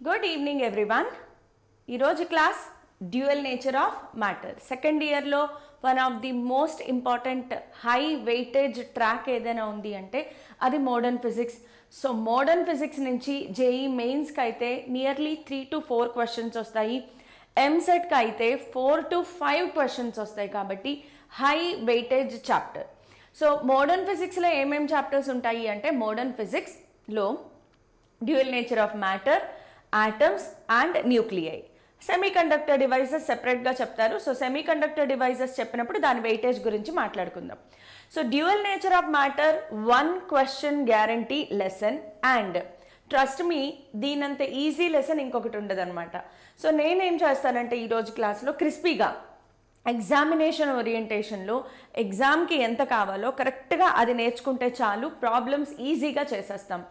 Good evening everyone. ఈరోజు class dual nature of matter. Second ఇయర్లో one of the most important high weightage track ఏదైనా ఉంది అంటే అది modern physics. So modern physics నుంచి JEE మెయిన్స్కి అయితే నియర్లీ 3 to 4 క్వశ్చన్స్ వస్తాయి. ఎంసెట్కి అయితే 4 to 5 క్వశ్చన్స్ వస్తాయి. కాబట్టి high weightage chapter. So modern ఫిజిక్స్లో ఏమేమి చాప్టర్స్ ఉంటాయి అంటే మోడర్న్ ఫిజిక్స్లో dual nature of matter, atoms and nuclei. Semiconductor devices సెపరేట్గా చెప్తారు. సో సెమీకండక్టర్ డివైజెస్ చెప్పినప్పుడు దాని వెయిటేజ్ గురించి మాట్లాడుకుందాం. So dual nature of matter 1 question guarantee lesson and trust me దీనంత ఈజీ లెసన్ ఇంకొకటి ఉండదన్నమాట. సో నేనేం చేస్తానంటే ఈరోజు క్లాస్లో క్రిస్పీగా ఎగ్జామినేషన్ ఓరియంటేషన్లో ఎగ్జామ్కి ఎంత కావాలో కరెక్ట్గా అది నేర్చుకుంటే చాలు, ప్రాబ్లమ్స్ ఈజీగా చేసేస్తాం.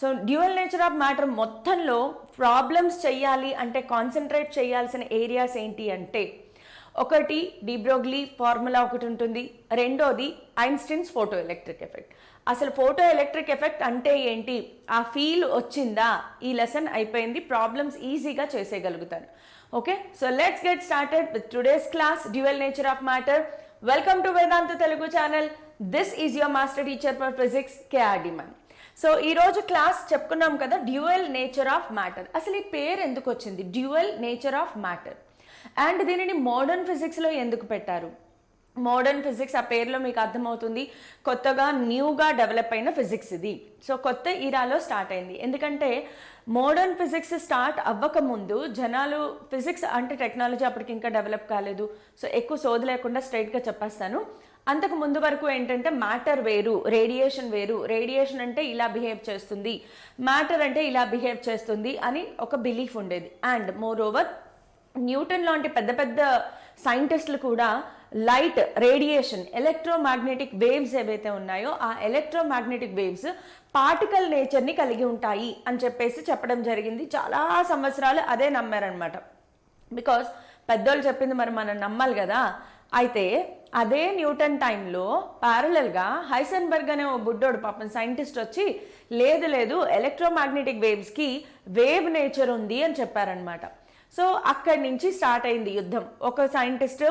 So dual nature of matter మొత్తంలో ప్రాబ్లమ్స్ చేయాలి అంటే కాన్సన్ట్రేట్ చేయాల్సిన ఏరియాస్ ఏంటి అంటే ఒకటి డి బ్రోగ్లీ ఫార్ములా ఒకటి ఉంటుంది, రెండోది ఐన్స్టీన్స్ ఫోటో ఎలక్ట్రిక్ ఎఫెక్ట్. అసలు ఫోటో ఎలక్ట్రిక్ ఎఫెక్ట్ అంటే ఏంటి, ఆ ఫీల్ వచ్చిందా, ఈ లెసన్ అయిపోయింది, ప్రాబ్లమ్స్ ఈజీగా చేసేయగలుగుతారు. Okay, so let's get started with today's class dual nature of matter. Welcome to Vedantu Telugu channel. This is your master teacher for physics KRD మన్. సో ఈరోజు క్లాస్ చెప్పుకున్నాం కదా డ్యూయల్ నేచర్ ఆఫ్ మ్యాటర్. అసలు ఈ పేరు ఎందుకు వచ్చింది dual nature of matter and దీనిని మోడర్న్ ఫిజిక్స్లో ఎందుకు పెట్టారు? మోడర్న్ ఫిజిక్స్ ఆ పేరులో మీకు అర్థమవుతుంది, కొత్తగా న్యూగా డెవలప్ అయిన ఫిజిక్స్ ఇది. సో కొత్త ఈరాలో స్టార్ట్ అయింది. ఎందుకంటే మోడర్న్ ఫిజిక్స్ స్టార్ట్ అవ్వకముందు జనాలు ఫిజిక్స్ అంటే టెక్నాలజీ అప్పటికి ఇంకా డెవలప్ కాలేదు. సో ఎక్కువ సోది లేకుండా స్ట్రైట్గా చెప్పేస్తాను. అంతకు ముందు వరకు ఏంటంటే మ్యాటర్ వేరు, రేడియేషన్ వేరు, రేడియేషన్ అంటే ఇలా బిహేవ్ చేస్తుంది, మ్యాటర్ అంటే ఇలా బిహేవ్ చేస్తుంది అని ఒక బిలీఫ్ ఉండేది. అండ్ మోర్ ఓవర్ న్యూటన్ లాంటి పెద్ద పెద్ద సైంటిస్టులు కూడా లైట్, రేడియేషన్, ఎలక్ట్రోమాగ్నెటిక్ వేవ్స్ ఏవైతే ఉన్నాయో ఆ ఎలక్ట్రోమాగ్నెటిక్ వేవ్స్ పార్టికల్ నేచర్ని కలిగి ఉంటాయి అని చెప్పేసి చెప్పడం జరిగింది. చాలా సంవత్సరాలు అదే నమ్మారనమాట. బికాస్ పెద్దోళ్ళు చెప్పింది మరి మనం నమ్మాలి కదా. అయితే అదే న్యూటన్ టైంలో ప్యారలల్గా హైసెన్బర్గ్ అనే ఓ బుడ్డోడు పాపం సైంటిస్ట్ వచ్చి లేదు లేదు ఎలక్ట్రోమాగ్నెటిక్ వేవ్స్కి వేవ్ నేచర్ ఉంది అని చెప్పారనమాట. సో అక్కడి నుంచి స్టార్ట్ అయింది యుద్ధం. ఒక సైంటిస్ట్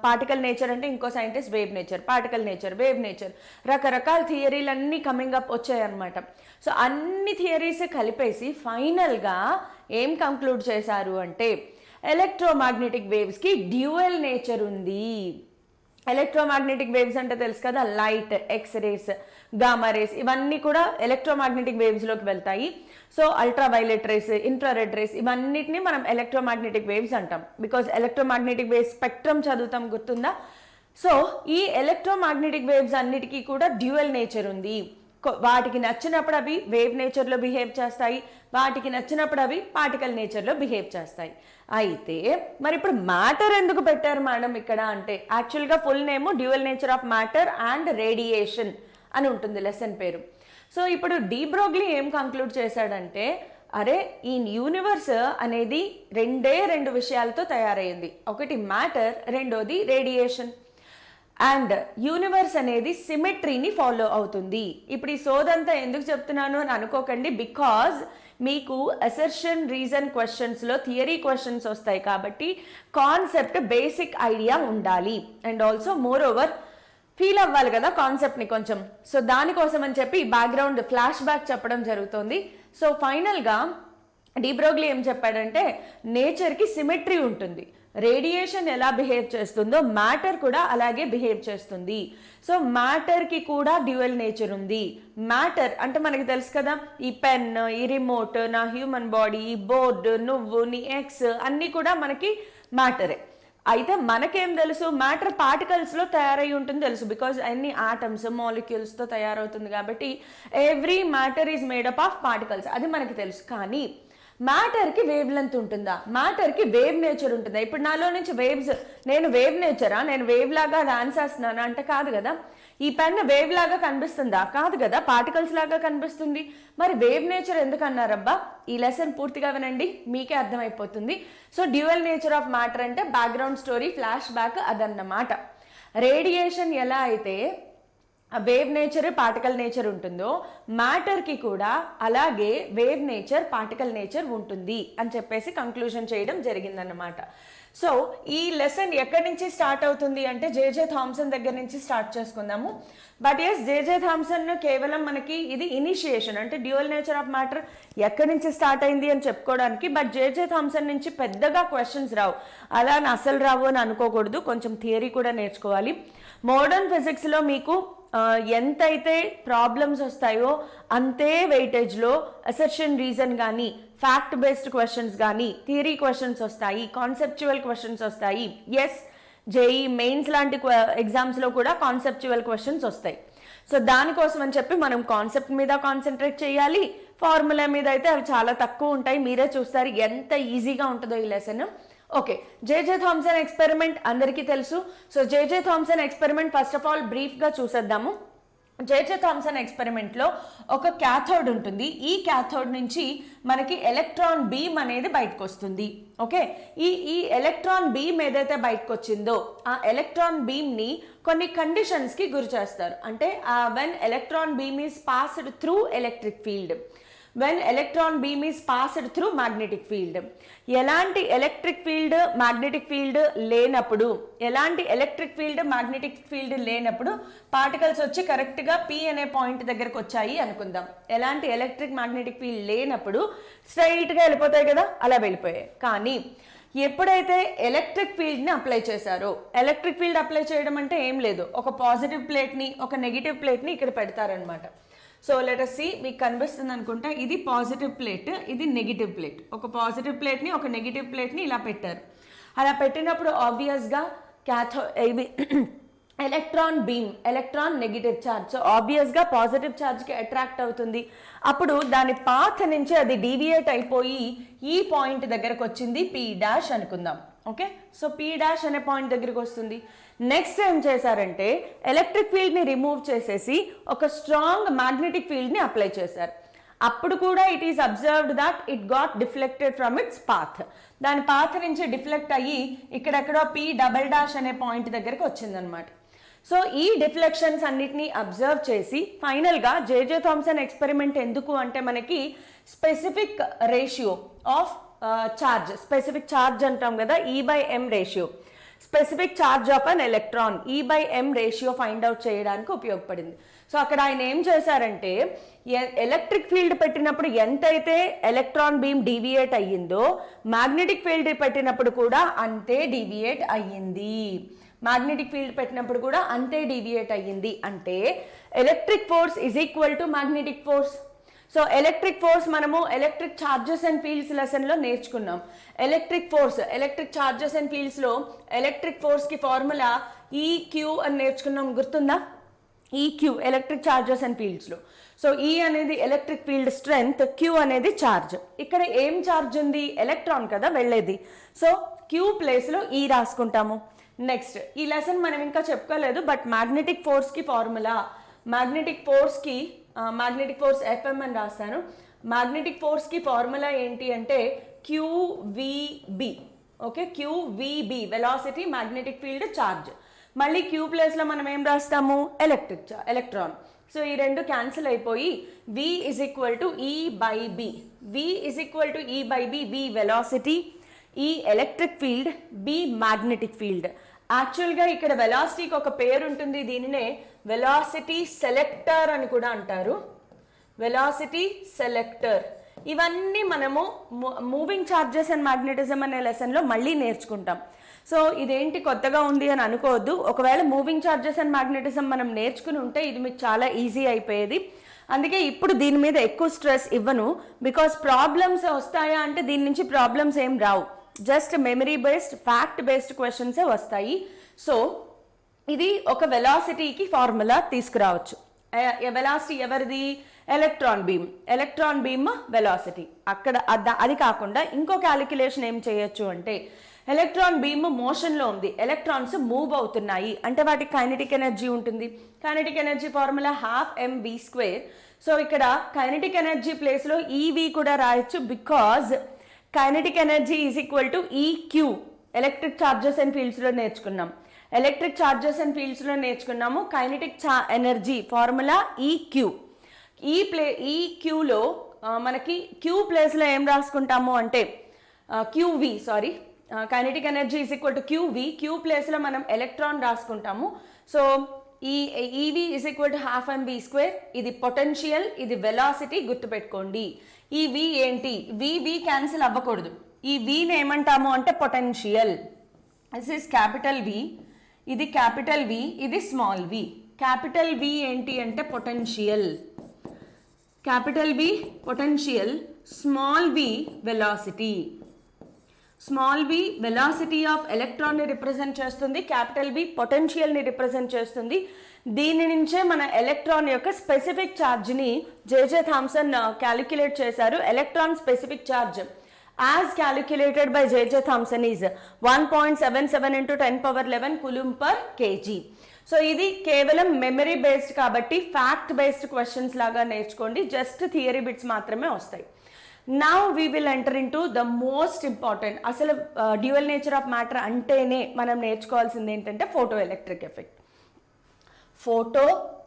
పార్టికల్ నేచర్ అంటే ఇంకో scientist wave nature, particle nature, wave nature, రకరకాల థియరీలన్నీ కమింగ్ అప్ వచ్చాయన్నమాట. సో అన్ని థియరీస్ కలిపేసి ఫైనల్గా ఏం కంక్లూడ్ చేశారు అంటే ఎలక్ట్రోమాగ్నెటిక్ వేవ్స్కి డ్యూయల్ నేచర్ ఉంది. ఎలక్ట్రోమాగ్నెటిక్ వేవ్స్ అంటే తెలుసు కదా, లైట్, ఎక్స్రేస్, గామా రేస్, ఇవన్నీ కూడా ఎలక్ట్రోమాగ్నెటిక్ వేవ్స్లోకి వెళ్తాయి. So ultraviolet race, infrared race, ఇవన్నిటిని మనం ఎలక్ట్రోమాగ్నెటిక్ వేవ్స్ అంటాం. బికాజ్ ఎలక్ట్రోమాగ్నెటిక్ వేవ్స్ స్పెక్ట్రమ్ చదువుతాం, గుర్తుందా? సో ఈ ఎలక్ట్రోమాగ్నెటిక్ వేవ్స్ అన్నిటికీ కూడా డ్యూయల్ నేచర్ ఉంది. వాటికి నచ్చినప్పుడు అవి వేవ్ నేచర్లో బిహేవ్ చేస్తాయి, వాటికి నచ్చినప్పుడు అవి పార్టికల్ నేచర్లో బిహేవ్ చేస్తాయి. అయితే మరి ఇప్పుడు మ్యాటర్ ఎందుకు పెట్టారు మేడం ఇక్కడ అంటే యాక్చువల్గా full name dual nature of matter and radiation అని ఉంటుంది లెసన్ పేరు. సో ఇప్పుడు డి బ్రోగ్లీ ఏం కంక్లూడ్ చేశాడంటే అరే ఈ యూనివర్స్ అనేది రెండు విషయాలతో తయారైంది, ఒకటి మ్యాటర్, రెండోది రేడియేషన్. అండ్ యూనివర్స్ అనేది సిమెట్రీని ఫాలో అవుతుంది. ఇప్పుడు ఈ సోదంతా ఎందుకు చెప్తున్నాను అని అనుకోకండి, బికాజ్ మీకు అసర్షన్ రీజన్ క్వశ్చన్స్లో థియరీ క్వశ్చన్స్ వస్తాయి కాబట్టి కాన్సెప్ట్ బేసిక్ ఐడియా ఉండాలి. And also more over feel అవ్వాలి కదా కాన్సెప్ట్ని కొంచెం. సో దానికోసం అని చెప్పి బ్యాక్గ్రౌండ్ ఫ్లాష్ బ్యాక్ చెప్పడం జరుగుతుంది. సో ఫైనల్గా డి బ్రోగ్లీ ఏం చెప్పాడంటే నేచర్కి సిమెట్రీ ఉంటుంది, రేడియేషన్ ఎలా బిహేవ్ చేస్తుందో మ్యాటర్ కూడా అలాగే బిహేవ్ చేస్తుంది. సో మ్యాటర్కి కూడా డ్యూయల్ నేచర్ ఉంది. మ్యాటర్ అంటే మనకి తెలుసు కదా, ఈ పెన్, ఈ రిమోట్, నా హ్యూమన్ బాడీ, ఈ బోర్డు, నువ్వు, నీ ఎక్స్ అన్నీ కూడా మనకి మ్యాటరే. అయితే మనకేం తెలుసు, మ్యాటర్ పార్టికల్స్లో తయారై ఉంటుంది తెలుసు, బికాజ్ అన్ని ఆటమ్స్, మాలిక్యూల్స్తో తయారవుతుంది కాబట్టి every matter is made up of particles, అది మనకి తెలుసు. కానీ మ్యాటర్కి వేవ్ లెంత్ ఉంటుందా, మ్యాటర్కి వేవ్ నేచర్ ఉంటుందా? ఇప్పుడు నాలో నుంచి వేవ్స్, నేను వేవ్ నేచరా, నేను వేవ్ లాగా డాన్స్ చేస్తున్నాను అంటే కాదు కదా. ఈ పెన్ వేవ్ లాగా కనిపిస్తుందా? కాదు కదా, పార్టికల్స్ లాగా కనిపిస్తుంది. మరి వేవ్ నేచర్ ఎందుకు అన్నారబ్బా? ఈ లెసన్ పూర్తిగా వినండి, మీకే అర్థమైపోతుంది. So dual nature of matter అంటే బ్యాక్గ్రౌండ్ స్టోరీ, ఫ్లాష్ బ్యాక్ అదన్నమాట. రేడియేషన్ ఎలా అయితే వేవ్ నేచర్ పార్టికల్ నేచర్ ఉంటుందో మ్యాటర్కి కూడా అలాగే వేవ్ నేచర్ పార్టికల్ నేచర్ ఉంటుంది అని చెప్పేసి కంక్లూజన్ చేయడం జరిగిందన్నమాట. సో ఈ లెసన్ ఎక్కడి నుంచి స్టార్ట్ అవుతుంది అంటే జేజే థామ్సన్ దగ్గర నుంచి స్టార్ట్ చేసుకుందాము. బట్ ఎస్ జేజే థామ్సన్ కేవలం మనకి ఇది ఇనిషియేషన్ అంటే డ్యూయల్ నేచర్ ఆఫ్ మ్యాటర్ ఎక్కడి నుంచి స్టార్ట్ అయింది అని చెప్పుకోవడానికి. బట్ జేజే థామ్సన్ నుంచి పెద్దగా క్వశ్చన్స్ రావు, అలా అసలు రావు అని అనుకోకూడదు, కొంచెం థియరీ కూడా నేర్చుకోవాలి. మోడర్న్ ఫిజిక్స్లో మీకు ఎంతైతే ప్రాబ్లమ్స్ వస్తాయో అంతే వెయిటేజ్లో అసర్షన్ రీజన్ కానీ ఫ్యాక్ట్ బేస్డ్ క్వశ్చన్స్ కానీ థియరీ క్వశ్చన్స్ వస్తాయి, కాన్సెప్చువల్ క్వశ్చన్స్ వస్తాయి. ఎస్, జేఈ మెయిన్స్ లాంటి ఎగ్జామ్స్లో కూడా కాన్సెప్చువల్ క్వశ్చన్స్ వస్తాయి. సో దానికోసం అని చెప్పి మనం కాన్సెప్ట్ మీద కాన్సన్ట్రేట్ చేయాలి. ఫార్ములా మీద అయితే అవి చాలా తక్కువ ఉంటాయి, మీరే చూస్తారు ఎంత ఈజీగా ఉంటుందో ఈ lesson. Okay, J J Thomson experiment అందరికీ తెలుసు. So J J Thomson experiment first of all బ్రీఫ్గా చూసేద్దాము. జేజే థామ్సన్ ఎక్స్పెరిమెంట్లో ఒక క్యాథోడ్ ఉంటుంది. ఈ క్యాథోడ్ నుంచి మనకి ఎలక్ట్రాన్ బీమ్ అనేది బయటకు వస్తుంది. ఓకే, ఈ ఎలక్ట్రాన్ బీమ్ ఏదైతే బయటకు వచ్చిందో ఆ ఎలక్ట్రాన్ బీమ్ని కొన్ని కండిషన్స్కి గురి చేస్తారు. అంటే when electron beam is passed through electric field, when electron beam is passed through magnetic field. ఎలాంటి ఎలక్ట్రిక్ ఫీల్డ్ మ్యాగ్నెటిక్ ఫీల్డ్ లేనప్పుడు, ఎలాంటి ఎలక్ట్రిక్ ఫీల్డ్ మ్యాగ్నెటిక్ ఫీల్డ్ లేనప్పుడు పార్టికల్స్ వచ్చి కరెక్ట్గా పి అనే పాయింట్ దగ్గరకు వచ్చాయి అనుకుందాం. ఎలాంటి ఎలక్ట్రిక్ మ్యాగ్నెటిక్ ఫీల్డ్ లేనప్పుడు స్ట్రైట్గా వెళ్ళిపోతాయి కదా, అలా వెళ్ళిపోయాయి. కానీ ఎప్పుడైతే ఎలక్ట్రిక్ ఫీల్డ్ని అప్లై చేశారో, ఎలక్ట్రిక్ ఫీల్డ్ అప్లై చేయడం అంటే ఏం లేదు, ఒక పాజిటివ్ ప్లేట్ని ఒక నెగిటివ్ ప్లేట్ని ఇక్కడ పెడతారనమాట. సో లెట్ us see, మీకు కనిపిస్తుంది అనుకుంటా, ఇది పాజిటివ్ ప్లేట్, ఇది నెగిటివ్ ప్లేట్. ఒక పాజిటివ్ ప్లేట్ని ఒక నెగిటివ్ ప్లేట్ని ఇలా పెట్టారు. అలా పెట్టినప్పుడు ఆబ్వియస్గా ఇవి electron beam, electron negative charge, so ఆబ్వియస్గా పాజిటివ్ ఛార్జ్కి అట్రాక్ట్ అవుతుంది. అప్పుడు దాని పాత్ నుంచి అది డీవియేట్ అయిపోయి ఈ పాయింట్ దగ్గరకు వచ్చింది, పీ డాష్ అనుకుందాం. ఓకే, సో పీ డాష్ అనే పాయింట్ దగ్గరికి వస్తుంది. నెక్స్ట్ ఏం చేశారంటే ఎలక్ట్రిక్ ఫీల్డ్ని రిమూవ్ చేసేసి ఒక స్ట్రాంగ్ మ్యాగ్నెటిక్ ఫీల్డ్ని అప్లై చేశారు. అప్పుడు కూడా it is observed that it got deflected from it's path. దాని పాత్ నుంచి డిఫ్లెక్ట్ అయ్యి ఇక్కడెక్కడో పీ డబల్ డాష్ అనే పాయింట్ దగ్గరికి వచ్చిందనమాట. సో ఈ డిఫ్లెక్షన్స్ అన్నిటినీ అబ్జర్వ్ చేసి ఫైనల్గా జేజే థామ్సన్ ఎక్స్పెరిమెంట్ ఎందుకు అంటే మనకి specific ratio of charge, specific charge అంటాం కదా, E/m ratio, specific charge of an electron E/m ratio find out చేయడానికి ఉపయోగపడింది. సో అక్కడ ఆయన ఏం చేశారంటే ఎలక్ట్రిక్ ఫీల్డ్ పెట్టినప్పుడు ఎంతైతే ఎలక్ట్రాన్ బీమ్ డీవియేట్ అయ్యిందో మ్యాగ్నెటిక్ ఫీల్డ్ పెట్టినప్పుడు కూడా అంతే డీవియేట్ అయ్యింది. మ్యాగ్నెటిక్ ఫీల్డ్ పెట్టినప్పుడు కూడా అంతే డీవియేట్ అయ్యింది. అంటే electric force is equal to magnetic force. So electric force మనము ఎలక్ట్రిక్ ఛార్జెస్ అండ్ ఫీల్డ్స్ లెసన్లో నేర్చుకున్నాం. Electric force, electric charges and ఫీల్డ్స్లో ఎలక్ట్రిక్ ఫోర్స్కి ఫార్ములా ఈక్యూ అని నేర్చుకున్నాం, గుర్తుందా? ఈక్యూ ఎలక్ట్రిక్ ఛార్జెస్ అండ్ ఫీల్డ్స్లో. సో ఈ అనేది ఎలక్ట్రిక్ ఫీల్డ్ స్ట్రెంగ్త్, క్యూ అనేది ఛార్జ్. ఇక్కడ ఏం ఛార్జ్ ఉంది? ఎలక్ట్రాన్ కదా వెళ్ళేది. సో క్యూ ప్లేస్లో ఈ రాసుకుంటాము. నెక్స్ట్ ఈ లెసన్ మనం ఇంకా చెప్పుకోలేదు, బట్ మ్యాగ్నెటిక్ ఫోర్స్కి ఫార్ములా, మ్యాగ్నెటిక్ ఫోర్స్ FM అని రాస్తాను. మ్యాగ్నెటిక్ ఫోర్స్కి ఫార్ములా ఏంటి అంటే QVB. Okay, QVB velocity, magnetic field, charge. మళ్ళీ క్యూ ప్లేస్లో మనం ఏం రాస్తాము? ఎలక్ట్రాన్. సో ఈ రెండు క్యాన్సిల్ అయిపోయి V is equal to E/B. V is equal to E/B. V velocity, E electric field, B magnetic field. యాక్చువల్గా ఇక్కడ వెలాసిటీకి ఒక పేరు ఉంటుంది, దీనినే వెలాసిటీ సెలెక్టర్ అని కూడా అంటారు. Velocity selector. ఇవన్నీ మనము మూవింగ్ ఛార్జెస్ అండ్ మ్యాగ్నెటిజం అనే లెసన్లో మళ్ళీ నేర్చుకుంటాం. సో ఇదేంటి కొత్తగా ఉంది అని అనుకోవద్దు. ఒకవేళ మూవింగ్ ఛార్జెస్ అండ్ మ్యాగ్నెటిజం మనం నేర్చుకుని ఉంటే ఇది మీకు చాలా ఈజీ అయిపోయేది. అందుకే ఇప్పుడు దీని మీద ఎక్కువ స్ట్రెస్ ఇవ్వను, బికాస్ ప్రాబ్లమ్స్ వస్తాయా అంటే దీని నుంచి ప్రాబ్లమ్స్ ఏం రావు, just memory based fact based క్వశ్చన్సే వస్తాయి. సో ఇది ఒక వెలాసిటీకి ఫార్ములా తీసుకురావచ్చు. వెలాసిటీ ఎవరిది? Electron beam velocity. అక్కడ అది కాకుండా ఇంకో క్యాలిక్యులేషన్ ఏం చేయొచ్చు అంటే ఎలక్ట్రాన్ బీమ్ మోషన్లో ఉంది, ఎలక్ట్రాన్స్ మూవ్ అవుతున్నాయి అంటే వాటికి కైనెటిక్ ఎనర్జీ ఉంటుంది. Kinetic energy formula 12mv². So ఇక్కడ కైనెటిక్ ఎనర్జీ ప్లేస్లో ఈవి కూడా రాయొచ్చు, because kinetic energy is equal to EQ. Electric charges and ఫీల్డ్స్లో నేర్చుకున్నాం. ఎలక్ట్రిక్ చార్జెస్ అండ్ ఫీల్డ్స్లో నేర్చుకున్నాము. Kinetic energy formula EQ. ఈ క్యూలో మనకి క్యూ ప్లేస్లో ఏం రాసుకుంటాము అంటే QV, sorry, kinetic energy is equal to QV. Q ప్లేస్లో మనం ఎలక్ట్రాన్ రాసుకుంటాము. సో ఈ ఈవి ఈజ్ ఈక్వల్ టు ½ mv². ఇది పొటెన్షియల్, ఇది వెలాసిటీ, గుర్తుపెట్టుకోండి. ఈ వి ఏంటి, వి క్యాన్సిల్ అవ్వకూడదు. ఈ విని ఏమంటాము అంటే పొటెన్షియల్. దిస్ ఈస్ క్యాపిటల్ వి, ఇది క్యాపిటల్ వి, ఇది స్మాల్ వి. క్యాపిటల్ వి ఏంటి అంటే potential, capital V potential, small V velocity. Small V velocity of ఎలక్ట్రాన్ని రిప్రజెంట్ చేస్తుంది, క్యాపిటల్ వి పొటెన్షియల్ని రిప్రజెంట్ చేస్తుంది. దీని నుంచే మన ఎలక్ట్రాన్ యొక్క స్పెసిఫిక్ ఛార్జ్ని జేజే థామ్సన్ క్యాలిక్యులేట్ చేశారు. Electron specific charge as calculated by J.J. Thomson is 1.77 into 10⁻11 coulomb per kg. So ఇది కేవలం మెమరీ బేస్డ్ కాబట్టి ఫ్యాక్ట్ బేస్డ్ క్వశ్చన్స్ లాగా నేర్చుకోండి, జస్ట్ థియరీ బిట్స్ మాత్రమే వస్తాయి. Now we will enter in to the most important. అసలు dual nature of matter అంటేనే మనం నేర్చుకోవాల్సింది ఏంటంటే photo electric effect. Photo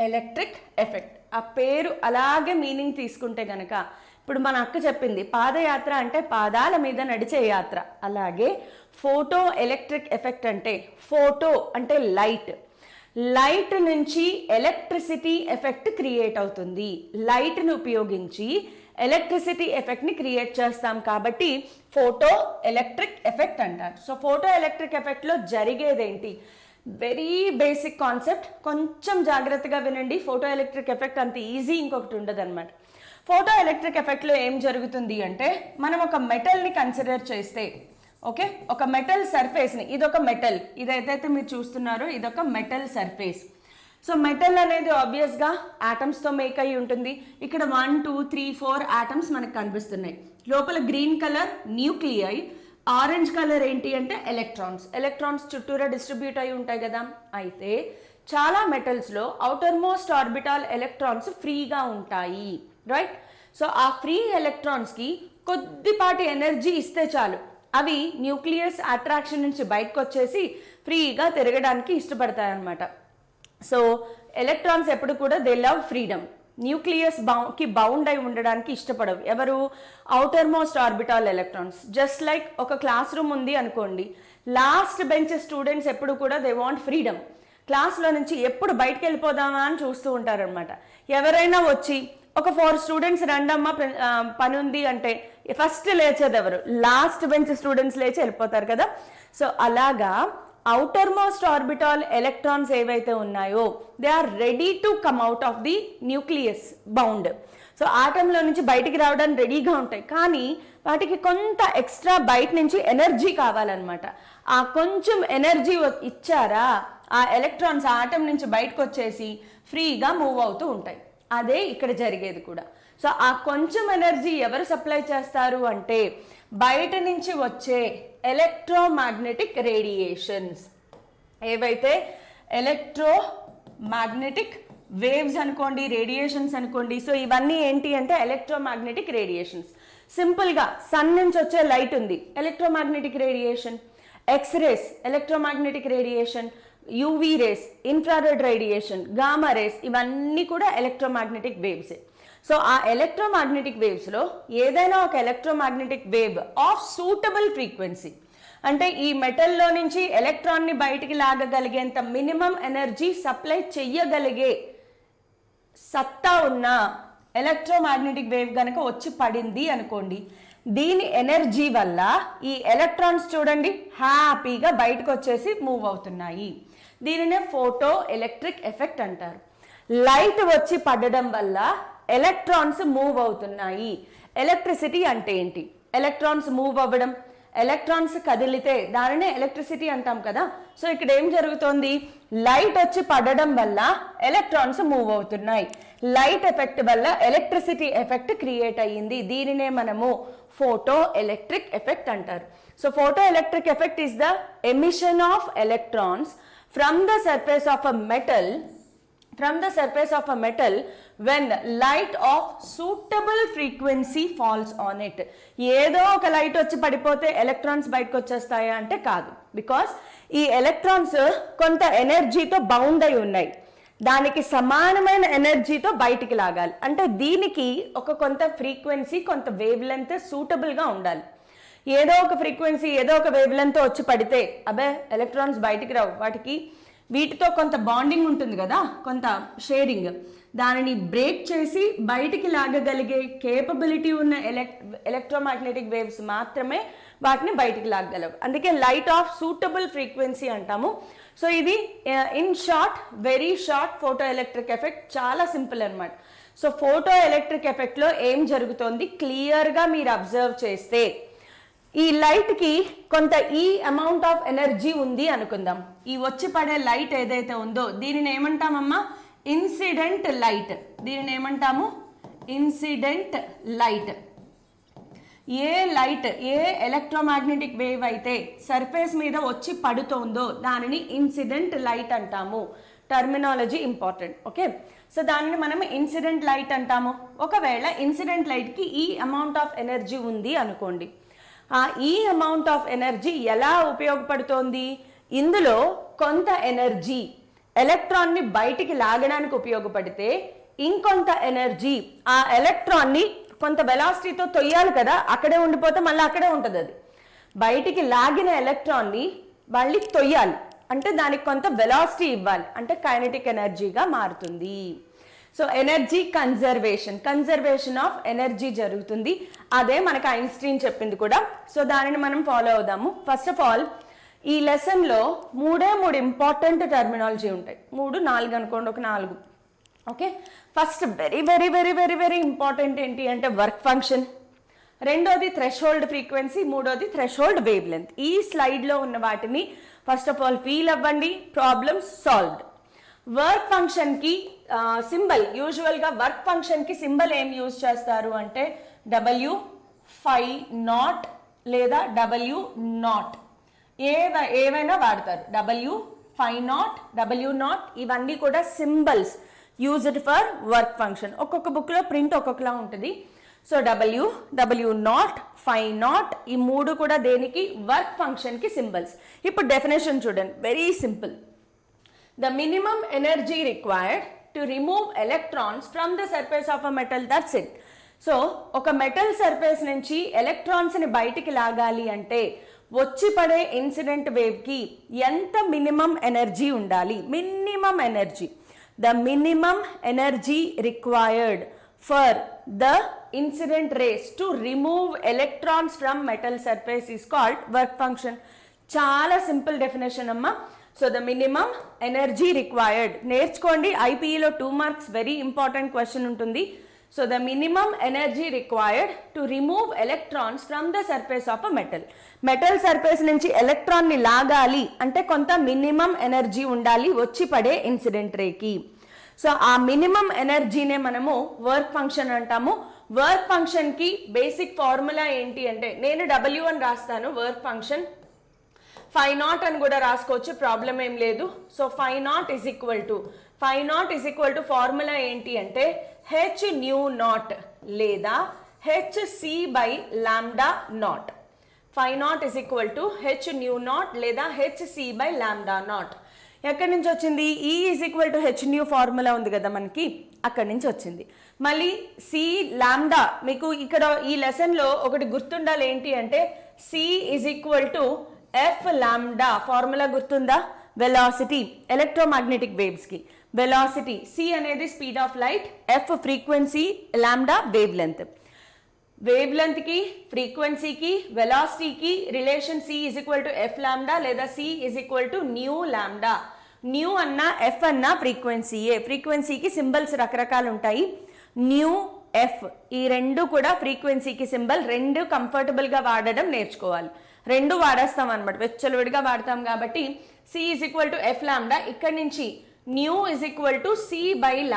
electric effect, ఆ పేరు అలాగే మీనింగ్ తీసుకుంటే గనక, ఇప్పుడు మన అక్క చెప్పింది పాదయాత్ర అంటే పాదాల మీద నడిచే యాత్ర, అలాగే ఫోటో ఎలక్ట్రిక్ ఎఫెక్ట్ అంటే ఫోటో అంటే లైట్, లైట్ నుంచి ఎలక్ట్రిసిటీ ఎఫెక్ట్ క్రియేట్ అవుతుంది. లైట్ని ఉపయోగించి ఎలక్ట్రిసిటీ ఎఫెక్ట్ని క్రియేట్ చేస్తాం కాబట్టి ఫోటో ఎలక్ట్రిక్ ఎఫెక్ట్ అంటారు. సో ఫోటో ఎలక్ట్రిక్ ఎఫెక్ట్లో జరిగేదేంటి, వెరీ బేసిక్ కాన్సెప్ట్, కొంచెం జాగ్రత్తగా వినండి. ఫోటో ఎలక్ట్రిక్ ఎఫెక్ట్ అంత ఈజీ ఇంకొకటి ఉండదు అనమాట. ఫోటో ఎలక్ట్రిక్ ఎఫెక్ట్లో ఏం జరుగుతుంది అంటే, మనం ఒక మెటల్ని కన్సిడర్ చేస్తే, ఓకే, ఒక మెటల్ సర్ఫేస్ని, ఇదొక మెటల్, ఇదైతే మీరు చూస్తున్నారో ఇదొక మెటల్ సర్ఫేస్. సో మెటల్ అనేది ఆబ్వియస్గా ఆటమ్స్తో మేక్ అయి ఉంటుంది. ఇక్కడ 1 2 3 4 ఆటమ్స్ మనకు కనిపిస్తున్నాయి. లోపల green colour nuclei, orange colour ఏంటి అంటే ఎలక్ట్రాన్స్. ఎలక్ట్రాన్స్ చుట్టూరా డిస్ట్రిబ్యూట్ అయి ఉంటాయి కదా. అయితే చాలా మెటల్స్లో అవుటర్ మోస్ట్ ఆర్బిటాల్ ఎలక్ట్రాన్స్ ఫ్రీగా ఉంటాయి, రైట్. సో ఆ ఫ్రీ ఎలక్ట్రాన్స్కి కొద్దిపాటి ఎనర్జీ ఇస్తే చాలు, అవి న్యూక్లియస్ అట్రాక్షన్ నుంచి బయటకు వచ్చేసి ఫ్రీగా తిరగడానికి ఇష్టపడతాయి అన్నమాట. సో ఎలక్ట్రాన్స్ ఎప్పుడు కూడా దే లవ్ ఫ్రీడమ్, న్యూక్లియస్ కి బౌండ్ అయి ఉండడానికి ఇష్టపడవు. ఎవరు, outer most orbital electrons. Just like ఒక క్లాస్ రూమ్ ఉంది అనుకోండి, లాస్ట్ బెంచ్ స్టూడెంట్స్ ఎప్పుడు కూడా దే వాంట్ ఫ్రీడమ్. క్లాస్లో నుంచి ఎప్పుడు బయటకు వెళ్ళిపోదామా అని చూస్తూ ఉంటారనమాట. ఎవరైనా వచ్చి ఒక 4 స్టూడెంట్స్ రండమ్మా పని ఉంది అంటే ఫస్ట్ లేచేది ఎవరు, లాస్ట్ బెంచ్ స్టూడెంట్స్ లేచి వెళ్ళిపోతారు కదా. సో అలాగా outer most orbital electrons ఏవైతే ఉన్నాయో they are ready to come out of the nucleus bound. So ఆటంలో నుంచి బయటికి రావడానికి రెడీగా ఉంటాయి, కానీ వాటికి కొంత ఎక్స్ట్రా బయట నుంచి ఎనర్జీ కావాలన్నమాట. ఆ కొంచెం ఎనర్జీ ఇచ్చారా ఆ ఎలక్ట్రాన్స్ ఆటం నుంచి బయటకు వచ్చేసి ఫ్రీగా మూవ్ అవుతూ ఉంటాయి. అదే ఇక్కడ జరిగేది కూడా. సో ఆ కొంచెం ఎనర్జీ ఎవరు సప్లై చేస్తారు అంటే బయట నుంచి వచ్చే ఎలక్ట్రోమాగ్నెటిక్ రేడియేషన్స్, ఏవైతే ఎలక్ట్రోమాగ్నెటిక్ వేవ్స్ అనుకోండి, రేడియేషన్స్ అనుకోండి. సో ఇవన్నీ ఏంటి అంటే ఎలక్ట్రోమాగ్నెటిక్ రేడియేషన్స్. సింపుల్గా సన్ నుంచి వచ్చే లైట్ ఉంది, electromagnetic radiation. X rays electromagnetic radiation, UV rays, infrared radiation, gamma rays, ఇవన్నీ కూడా ఎలక్ట్రోమాగ్నెటిక్ వేవ్సే. సో ఆ ఎలక్ట్రోమాగ్నెటిక్ వేవ్స్లో ఏదైనా ఒక electromagnetic wave of suitable frequency, అంటే ఈ మెటల్లో నుంచి ఎలక్ట్రాన్ని బయటికి లాగగలిగేంత మినిమం ఎనర్జీ సప్లై చెయ్యగలిగే సత్తా ఉన్న ఎలక్ట్రోమాగ్నెటిక్ వేవ్ కనుక వచ్చి పడింది అనుకోండి, దీని ఎనర్జీ వల్ల ఈ ఎలక్ట్రాన్స్ చూడండి హ్యాపీగా బయటకు వచ్చేసి మూవ్ అవుతున్నాయి. దీనినే ఫోటో ఎలక్ట్రిక్ ఎఫెక్ట్ అంటారు. లైట్ వచ్చి పడడం వల్ల ఎలక్ట్రాన్స్ మూవ్ అవుతున్నాయి. ఎలక్ట్రిసిటీ అంటే ఏంటి? ఎలక్ట్రాన్స్ మూవ్ అవ్వడం, ఎలక్ట్రాన్స్ కదిలితే దానినే ఎలక్ట్రిసిటీ అంటాం కదా. సో ఇక్కడ ఏం జరుగుతోంది, లైట్ వచ్చి పడడం వల్ల ఎలక్ట్రాన్స్ మూవ్ అవుతున్నాయి. లైట్ ఎఫెక్ట్ వల్ల ఎలక్ట్రిసిటీ ఎఫెక్ట్ క్రియేట్ అయ్యింది. దీనినే మనము ఫోటో ఎలక్ట్రిక్ ఎఫెక్ట్ అంటారు. So photo electric effect is the emission of electrons from the surface of a metal from the surface of a metal when light of suitable frequency falls on it. ఏదో ఒక light వచ్చి పడిపోతే electrons బయటకు వచ్చేస్తాయా అంటే కాదు, because ఈ electrons కొంత ఎనర్జీతో బౌండ్ అయి ఉన్నాయి, దానికి సమానమైన ఎనర్జీతో బయటికి లాగాలి. అంటే దీనికి ఒక కొంత ఫ్రీక్వెన్సీ కొంత వేవ్ లెంత్ సూటబుల్గా ఉండాలి. ఏదో ఒక ఫ్రీక్వెన్సీ ఏదో ఒక వేవ్ లెంత్ వచ్చి పడితే అబ్బే ఎలక్ట్రాన్స్ బయటికి రావు, వాటికి వీటితో కొంత బాండింగ్ ఉంటుంది కదా, కొంత షేరింగ్, దానిని బ్రేక్ చేసి బయటికి లాగగలిగే కేపబిలిటీ ఉన్న ఎలక్ట్రోమాగ్నెటిక్ వేవ్స్ మాత్రమే వాటిని బయటికి లాగగలవు. అందుకే లైట్ ఆఫ్ సూటబుల్ ఫ్రీక్వెన్సీ అంటాము. సో ఇది in short, very short photo electric effect, చాలా సింపుల్ అనమాట. సో ఫోటో ఎలక్ట్రిక్ ఎఫెక్ట్లో ఏం జరుగుతోంది క్లియర్గా మీరు అబ్జర్వ్ చేస్తే, ఈ లైట్కి కొంత ఈ అమౌంట్ ఆఫ్ ఎనర్జీ ఉంది అనుకుందాం. ఈ వచ్చి పడే లైట్ ఏదైతే ఉందో దీనిని ఏమంటామమ్మా, ఇన్సిడెంట్ లైట్. దీనిని ఏమంటాము, ఇన్సిడెంట్ లైట్. ఏ లైట్, ఏ ఎలక్ట్రోమాగ్నెటిక్ వేవ్ అయితే సర్ఫేస్ మీద వచ్చి పడుతోందో దానిని ఇన్సిడెంట్ లైట్ అంటాము. Terminology important, okay. సో దానిని మనం ఇన్సిడెంట్ లైట్ అంటాము. ఒకవేళ ఇన్సిడెంట్ లైట్కి ఈ అమౌంట్ ఆఫ్ ఎనర్జీ ఉంది అనుకోండి, ఈ అమౌంట్ ఆఫ్ ఎనర్జీ ఎలా ఉపయోగపడుతోంది, ఇందులో కొంత ఎనర్జీ ఎలక్ట్రాన్ని బయటికి లాగడానికి ఉపయోగపడితే ఇంకొంత ఎనర్జీ ఆ ఎలక్ట్రాన్ని కొంత వెలాసిటీతో తొయ్యాలి కదా, అక్కడే ఉండిపోతే మళ్ళీ అక్కడే ఉంటుంది. అది బయటికి లాగిన ఎలక్ట్రాన్ని మళ్ళీ తొయ్యాలి అంటే దానికి కొంత వెలాసిటీ ఇవ్వాలి, అంటే కైనెటిక్ ఎనర్జీగా మారుతుంది. So energy conservation of energy జరుగుతుంది. అదే మనకు ఐన్స్టీన్ చెప్పింది కూడా. సో దానిని మనం ఫాలో అవుదాము. ఫస్ట్ ఆఫ్ ఆల్ ఈ లెసన్లో మూడు ఇంపార్టెంట్ టర్మినాలజీ ఉంటాయి. 3, 4 అనుకోండి, ఒక 4, okay. First very very very very very important ఏంటి అంటే వర్క్ ఫంక్షన్, రెండోది థ్రెషోల్డ్ ఫ్రీక్వెన్సీ, మూడోది థ్రెషోల్డ్ వేవ్ లెంత్. ఈ స్లైడ్లో ఉన్న వాటిని ఫస్ట్ ఆఫ్ ఆల్ ఫీల్ అవ్వండి, ప్రాబ్లమ్స్ సాల్వ్డ్. వర్క్ ఫంక్షన్కి సింబల్, యూజువల్గా వర్క్ ఫంక్షన్కి సింబల్ ఏం యూజ్ చేస్తారు అంటే W5 లేదా W0 ఏవైనా వాడతారు. W5 W0 ఇవన్నీ కూడా symbols used for work function. ఒక్కొక్క బుక్లో ప్రింట్ ఒక్కొక్కలా ఉంటుంది. సో W0 5 ఈ 3 కూడా దేనికి, వర్క్ ఫంక్షన్కి సింబల్స్. ఇప్పుడు డెఫినేషన్ చూడండి, very simple. The minimum energy required to remove electrons from the surface of a metal, that's it. So ఒక మెటల్ సర్ఫేస్ నుంచి ఎలక్ట్రాన్స్ని బయటికి లాగాలి అంటే వచ్చి పడే ఇన్సిడెంట్ వేవ్కి ఎంత మినిమం ఎనర్జీ ఉండాలి, minimum energy. The minimum energy required for the incident race to remove electrons from metal surface is called work function. చాలా సింపుల్ డెఫినేషన్ అమ్మా. So the minimum energy required నేర్చుకోండి, ఐపీఈలో 2 మార్క్స్ వెరీ ఇంపార్టెంట్ క్వశ్చన్ ఉంటుంది. So the minimum energy required to remove electrons from the surface of a metal surface నుంచి ఎలక్ట్రాన్ని లాగాలి అంటే కొంత minimum energy ఉండాలి వచ్చి పడే ఇన్సిడెంట్ రేకి. సో ఆ మినిమం ఎనర్జీనే మనము వర్క్ ఫంక్షన్ అంటాము. వర్క్ ఫంక్షన్కి బేసిక్ ఫార్ములా ఏంటి అంటే, నేను W అని రాస్తాను, వర్క్ ఫంక్షన్ 5 అని కూడా రాసుకోవచ్చు, ప్రాబ్లం ఏం లేదు. So 5 is equal to formula ఏంటి అంటే h/0 లేదా hc/λ0. 5 is equal to h/0 లేదా hc/λ0. ఎక్కడి నుంచి వచ్చింది, E is equal to hν formula ఉంది కదా మనకి, అక్కడి నుంచి వచ్చింది. మళ్ళీ C లాండా, మీకు ఇక్కడ ఈ లెసన్లో ఒకటి గుర్తుండాలి ఏంటి అంటే C is equal to F lambda formula గుర్తుందా, వెలాసిటీ, ఎలక్ట్రోమాగ్నెటిక్ వేవ్స్కి వెలాసిటీ. C అనేది speed of light, F frequency, lambda wavelength. Wave లెంత్కి, ఫ్రీక్వెన్సీకి, వెలాసిటీకి relation C is equal to F lambda లేదా C is equal to nu lambda. Nu అన్నా F అన్నా ఫ్రీక్వెన్సీయే. ఫ్రీక్వెన్సీకి సింబల్స్ రకరకాలు ఉంటాయి. న్యూ, F ఈ రెండు కూడా ఫ్రీక్వెన్సీకి సింబల్. రెండు కంఫర్టబుల్గా వాడడం నేర్చుకోవాలి. రెండు వాడేస్తాం అనమాట, వెచ్చలవిడిగా వాడతాం కాబట్టి C is equal to F లాండా. ఇక్కడి నుంచి new is equal to C/λ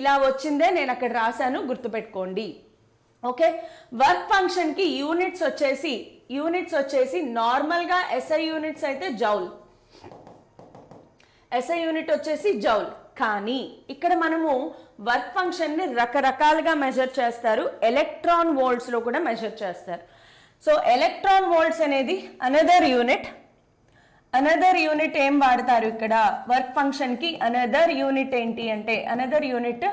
ఇలా వచ్చిందే నేను అక్కడ రాశాను, గుర్తుపెట్టుకోండి. ఓకే, వర్క్ ఫంక్షన్కి యూనిట్స్ వచ్చేసి నార్మల్గా SI యూనిట్స్ అయితే జౌల్, SI యూనిట్ వచ్చేసి జౌల్. కానీ ఇక్కడ మనము వర్క్ ఫంక్షన్ని రకరకాలుగా మెజర్ చేస్తారు, ఎలక్ట్రాన్ వోల్ట్స్లో కూడా మెజర్ చేస్తారు. సో ఎలక్ట్రాన్ వోల్ట్స్ అనేది అనదర్ యూనిట్ ఏం వాడతారు ఇక్కడ వర్క్ ఫంక్షన్కి? అనదర్ యూనిట్ ఏంటి అంటే అనదర్ యూనిట్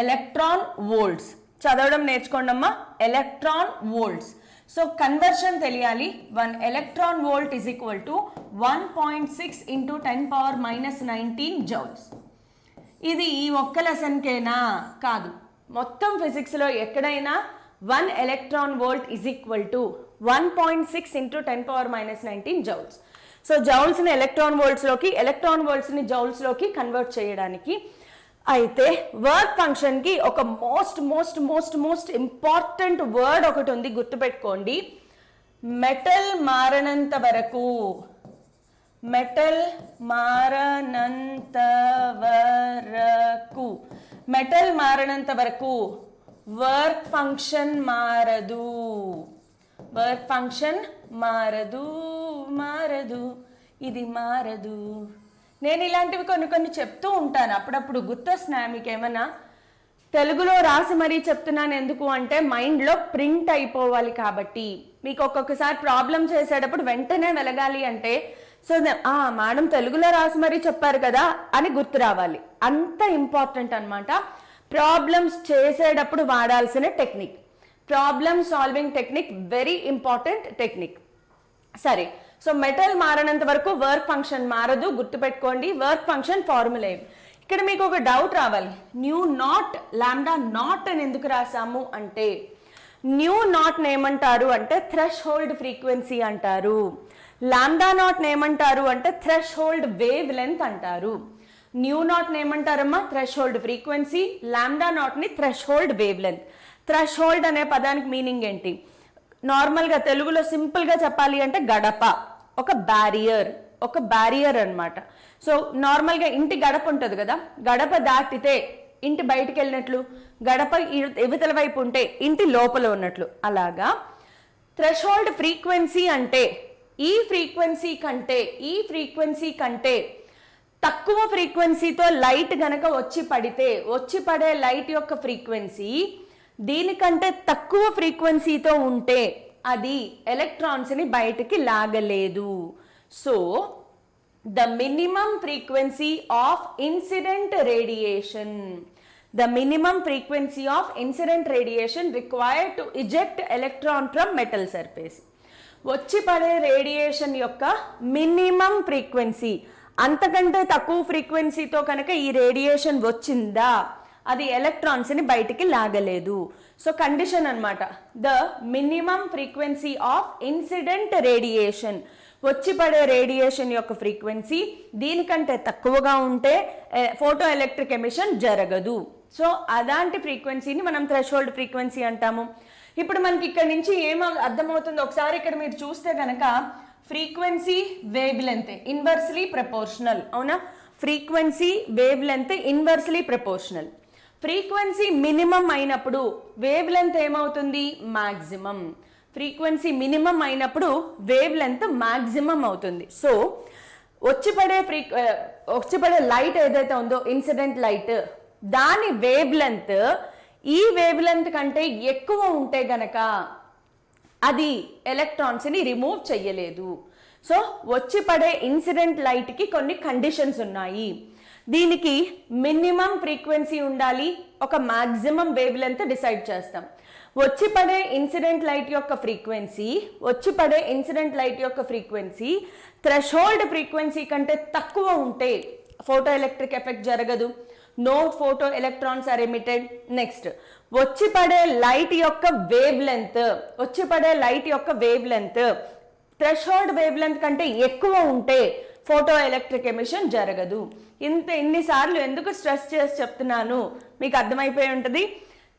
ఎలక్ట్రాన్ వోల్ట్స్. చదవడం నేర్చుకోండమ్మా, ఎలక్ట్రాన్ వోల్ట్స్. సో కన్వర్షన్ తెలియాలి. 1 electron volt is equal to 1.6 into 10⁻⁻19 joules. ఇది ఈ ఒక్క లెసన్కేనా? కాదు, మొత్తం ఫిజిక్స్లో ఎక్కడైనా 1 electron volt is equal to 1.6 into 10⁻⁻19 joules. So జౌల్స్ని ఎలక్ట్రాన్ వోల్ట్స్లోకి, ఎలక్ట్రాన్ వోల్ట్స్ని జౌల్స్లోకి కన్వర్ట్ చేయడానికి. అయితే వర్క్ ఫంక్షన్కి ఒక మోస్ట్ ఇంపార్టెంట్ వర్డ్ ఒకటి ఉంది, గుర్తుపెట్టుకోండి. మెటల్ మారనంత వరకు, మెటల్ మారనంత వరకు వర్క్ ఫంక్షన్ మారదు, ఇది మారదు. నేను ఇలాంటివి కొన్ని చెప్తూ ఉంటాను అప్పుడప్పుడు. గుర్తొస్తున్నాయా మీకు ఏమన్నా? తెలుగులో రాసి మరీ చెప్తున్నాను. ఎందుకు అంటే మైండ్లో ప్రింట్ అయిపోవాలి కాబట్టి. మీకు ఒక్కొక్కసారి ప్రాబ్లం చేసేటప్పుడు వెంటనే వెలగాలి అంటే సో మేడం తెలుగులో రాసి మరీ చెప్పారు కదా అని గుర్తు రావాలి. అంత ఇంపార్టెంట్ అనమాట ప్రాబ్లమ్స్ చేసేటప్పుడు వాడాల్సిన technique. Problem solving technique very important technique. సరే, సో మెటల్ మారనంత వరకు వర్క్ ఫంక్షన్ మారదు, గుర్తుపెట్టుకోండి. వర్క్ ఫంక్షన్ ఫార్ములా ఏమి? ఇక్కడ మీకు ఒక డౌట్ రావాలి. న్యూ నాట్ లాంబ్డా నాట్ అని ఎందుకు రాసాము అంటే, న్యూ నాట్ ఏమంటారు అంటే థ్రెష్ హోల్డ్ ఫ్రీక్వెన్సీ అంటారు. లాంబ్డా నాట్ ఏమంటారు అంటే థ్రెష్ హోల్డ్ వేవ్ లెంత్ అంటారు. న్యూ నాట్ ఏమంటారమ్మా? Threshold frequency. లాంబ్డా నాట్ని threshold wavelength. Threshold అనే పదానికి మీనింగ్ ఏంటి? నార్మల్గా తెలుగులో సింపుల్గా చెప్పాలి అంటే గడప, ఒక బ్యారియర్ అన్నమాట. సో నార్మల్గా ఇంటి గడప ఉంటుంది కదా, గడప దాటితే ఇంటి బయటికి వెళ్ళినట్లు, గడప ఇవతల వైపు ఉంటే ఇంటి లోపల ఉన్నట్లు. అలాగా థ్రెషోల్డ్ ఫ్రీక్వెన్సీ అంటే ఈ ఫ్రీక్వెన్సీ కంటే తక్కువ ఫ్రీక్వెన్సీతో లైట్ గనక వచ్చి పడే లైట్ యొక్క ఫ్రీక్వెన్సీ దీనికంటే తక్కువ ఫ్రీక్వెన్సీతో ఉంటే అది ఎలక్ట్రాన్స్ని బయటికి లాగలేదు. So the minimum frequency of incident radiation required to eject electron from metal surface. వచ్చి పడే రేడియేషన్ యొక్క మినిమం ఫ్రీక్వెన్సీ, అంతకంటే తక్కువ ఫ్రీక్వెన్సీతో కనుక ఈ రేడియేషన్ వచ్చిందా అది ఎలక్ట్రాన్స్ని బయటికి లాగలేదు. సో కండిషన్ అన్నమాట, the minimum frequency of incident radiation, వచ్చి పడే రేడియేషన్ యొక్క ఫ్రీక్వెన్సీ దీనికంటే తక్కువగా ఉంటే ఫోటో ఎలక్ట్రిక్ ఎమిషన్ జరగదు. సో అలాంటి ఫ్రీక్వెన్సీని మనం థ్రెషోల్డ్ ఫ్రీక్వెన్సీ అంటాము. ఇప్పుడు మనకి ఇక్కడ నుంచి ఏం అర్థమవుతుందో ఒకసారి ఇక్కడ మీరు చూస్తే కనుక frequency wavelength inversely proportional, అవునా? Frequency wavelength inversely proportional. Frequency minimum అయినప్పుడు వేవ్ లెంత్ ఏమవుతుంది? మ్యాక్సిమం. ఫ్రీక్వెన్సీ మినిమం అయినప్పుడు వేవ్ లెంత్ మ్యాక్సిమం అవుతుంది. సో వచ్చిపడే లైట్ ఏదైతే ఉందో ఇన్సిడెంట్ లైట్, దాని వేవ్ లెంత్ ఈ వేవ్ లెంత్ కంటే ఎక్కువ ఉంటే గనక అది ఎలక్ట్రాన్స్ని రిమూవ్ చెయ్యలేదు. సో వచ్చి పడే ఇన్సిడెంట్ లైట్కి కొన్ని కండిషన్స్ ఉన్నాయి. దీనికి మినిమం ఫ్రీక్వెన్సీ ఉండాలి, ఒక మ్యాక్సిమం వేవ్ లెంత్ డిసైడ్ చేస్తాం. వచ్చి పడే ఇన్సిడెంట్ లైట్ యొక్క ఫ్రీక్వెన్సీ థ్రెషోల్డ్ ఫ్రీక్వెన్సీ కంటే తక్కువ ఉంటే ఫోటో ఎలక్ట్రిక్ ఎఫెక్ట్ జరగదు, no photo electrons are emitted. Next వచ్చి పడే లైట్ యొక్క wave length threshold wave length కంటే ఎక్కువ ఉంటే ఫోటో ఎలక్ట్రిక్ ఎమిషన్ జరగదు. ఇన్నిసార్లు ఎందుకు స్ట్రెస్ చేసి చెప్తున్నాను మీకు అర్థమైపోయి ఉంటుంది.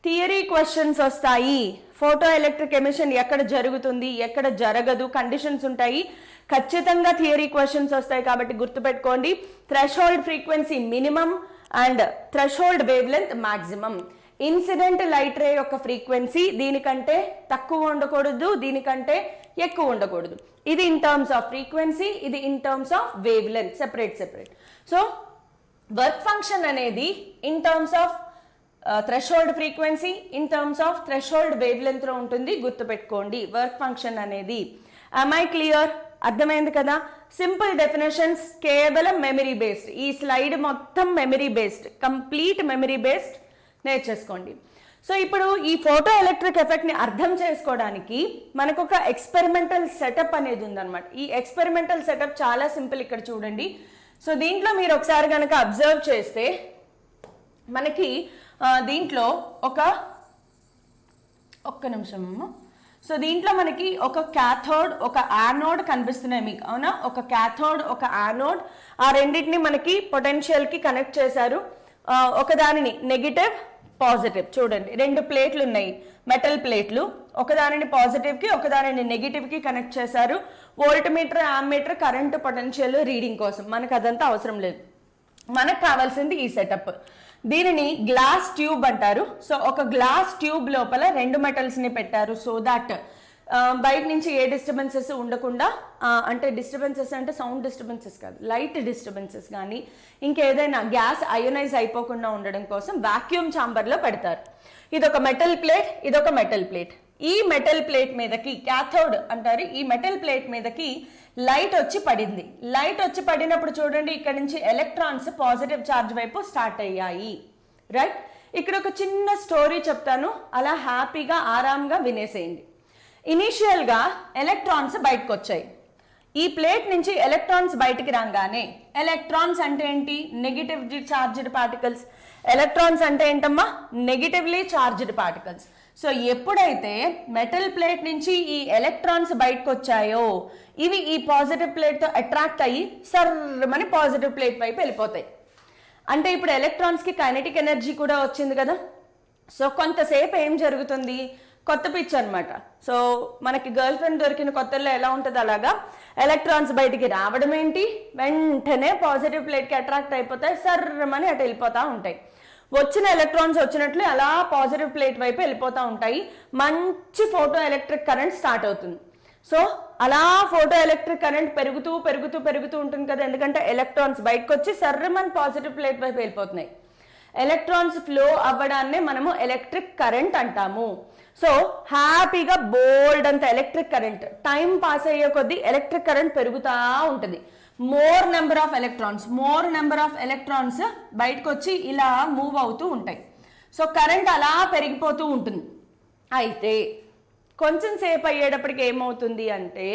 థియరీ క్వశ్చన్స్ వస్తాయి, ఫోటో ఎలక్ట్రిక్ ఎమిషన్ ఎక్కడ జరుగుతుంది ఎక్కడ జరగదు కండిషన్స్ ఉంటాయి, ఖచ్చితంగా థియరీ క్వశ్చన్స్ వస్తాయి. కాబట్టి గుర్తుపెట్టుకోండి, threshold frequency minimum and threshold wave length maximum. Incident light ray యొక్క ఫ్రీక్వెన్సీ దీనికంటే తక్కువ ఉండకూడదు, దీనికంటే ఎక్కువ ఉండకూడదు. ఇది ఇన్ టర్మ్స్ ఆఫ్ ఫ్రీక్వెన్సీ, ఇది in terms of wavelength, separate. So work function అనేది in terms of threshold frequency, in terms of threshold wave length లో ఉంటుంది, గుర్తుపెట్టుకోండి వర్క్ ఫంక్షన్ అనేది. am I clear? అర్థమైంది కదా? సింపుల్ డెఫినేషన్స్, కేవలం memory based. ఈ స్లైడ్ మొత్తం memory based, complete memory based నేర్చేసుకోండి. సో ఇప్పుడు ఈ ఫోటో ఎలక్ట్రిక్ ఎఫెక్ట్ ని అర్థం చేసుకోవడానికి మనకు ఒక ఎక్స్పెరిమెంటల్ సెటప్ అనేది ఉందన్నమాట. ఈ ఎక్స్పెరిమెంటల్ సెటప్ చాలా సింపుల్, ఇక్కడ చూడండి. సో దీంట్లో మీరు ఒకసారి కనుక అబ్జర్వ్ చేస్తే మనకి దీంట్లో ఒక్క నిమిషం. సో దీంట్లో మనకి ఒక క్యాథోడ్, ఒక యానోడ్ కనిపిస్తున్నాయి మీకు, అవునా? ఒక క్యాథోడ్, ఒక యానోడ్, ఆ రెండింటిని మనకి పొటెన్షియల్ కి కనెక్ట్ చేశారు. ఒకదానిని నెగిటివ్, పాజిటివ్, చూడండి 2 ప్లేట్లు ఉన్నాయి, మెటల్ ప్లేట్లు. ఒకదానిని పాజిటివ్ కి, ఒకదానిని నెగిటివ్ కి కనెక్ట్ చేశారు. Volt meter, ammeter, current, potential reading కోసం. మనకు అదంతా అవసరం లేదు, మనకు కావాల్సింది ఈ సెటప్. దీనిని గ్లాస్ ట్యూబ్ అంటారు. సో ఒక గ్లాస్ ట్యూబ్ లోపల 2 మెటల్స్ ని పెట్టారు, సో దాట్ బయట నుంచి ఏ డిస్టర్బెన్సెస్ ఉండకుండా, అంటే డిస్టర్బెన్సెస్ అంటే సౌండ్ డిస్టర్బెన్సెస్ కాదు, లైట్ డిస్టర్బెన్సెస్ కానీ ఇంకేదైనా గ్యాస్ అయోనైజ్ అయిపోకుండా ఉండడం కోసం వాక్యూమ్ ఛాంబర్లో పెడతారు. ఇదొక మెటల్ ప్లేట్, ఇదొక మెటల్ ప్లేట్. ఈ మెటల్ ప్లేట్ మీదకి, క్యాథోడ్ అంటారు, ఈ మెటల్ ప్లేట్ మీదకి లైట్ వచ్చి పడింది. లైట్ వచ్చి పడినప్పుడు చూడండి, ఇక్కడ నుంచి ఎలక్ట్రాన్స్ పాజిటివ్ ఛార్జ్ వైపు స్టార్ట్ అయ్యాయి, రైట్? ఇక్కడ ఒక చిన్న స్టోరీ చెప్తాను, అలా హ్యాపీగా ఆరాంగా వినేసేయండి. ఇనీషియల్ గా ఎలక్ట్రాన్స్ బయటకు వచ్చాయి. ఈ ప్లేట్ నుంచి ఎలక్ట్రాన్స్ బయటికి రాగానే, ఎలక్ట్రాన్స్ అంటే ఏంటి? Negatively charged particles. ఎలక్ట్రాన్స్ అంటే ఏంటమ్మా? Negatively charged particles. సో ఎప్పుడైతే మెటల్ ప్లేట్ నుంచి ఈ ఎలక్ట్రాన్స్ బయటకు వచ్చాయో, ఇవి ఈ పాజిటివ్ ప్లేట్ తో అట్రాక్ట్ అయ్యి సర్రమని పాజిటివ్ ప్లేట్ వైపు వెళ్ళిపోతాయి. అంటే ఇప్పుడు ఎలక్ట్రాన్స్ కి కైనెటిక్ ఎనర్జీ కూడా వచ్చింది కదా. సో కొంతసేపు ఏం జరుగుతుంది? కొత్త పిచ్ అనమాట. సో మనకి గర్ల్ ఫ్రెండ్ దొరికిన కొత్తల్లో ఎలా ఉంటుంది అలాగా ఎలక్ట్రాన్స్ బయటికి రావడం ఏంటి, వెంటనే పాజిటివ్ ప్లేట్కి అట్రాక్ట్ అయిపోతాయి, సర్రమని అటు వెళ్ళిపోతూ ఉంటాయి. వచ్చిన ఎలక్ట్రాన్స్ వచ్చినట్లు అలా పాజిటివ్ ప్లేట్ వైపు వెళ్ళిపోతూ ఉంటాయి. మంచి ఫోటో ఎలక్ట్రిక్ కరెంట్ స్టార్ట్ అవుతుంది. సో అలా ఫోటో ఎలక్ట్రిక్ కరెంట్ పెరుగుతూ పెరుగుతూ పెరుగుతూ ఉంటుంది కదా, ఎందుకంటే ఎలక్ట్రాన్స్ బయటకు వచ్చి సర్రమని పాజిటివ్ ప్లేట్ వైపు వెళ్ళిపోతున్నాయి. ఎలక్ట్రాన్స్ ఫ్లో అవ్వడాన్నే మనము ఎలక్ట్రిక్ కరెంట్ అంటాము. సో హ్యాపీగా బోల్డ్ అంత ఎలక్ట్రిక్ కరెంట్, టైం పాస్ అయ్యే కొద్దీ ఎలక్ట్రిక్ కరెంట్ పెరుగుతూ ఉంటుంది. మోర్ నెంబర్ ఆఫ్ ఎలక్ట్రాన్స్ బయటకు వచ్చి ఇలా మూవ్ అవుతూ ఉంటాయి. సో కరెంట్ అలా పెరిగిపోతూ ఉంటుంది. అయితే కొంచెం సేపు అయ్యేటప్పటికి ఏమవుతుంది అంటే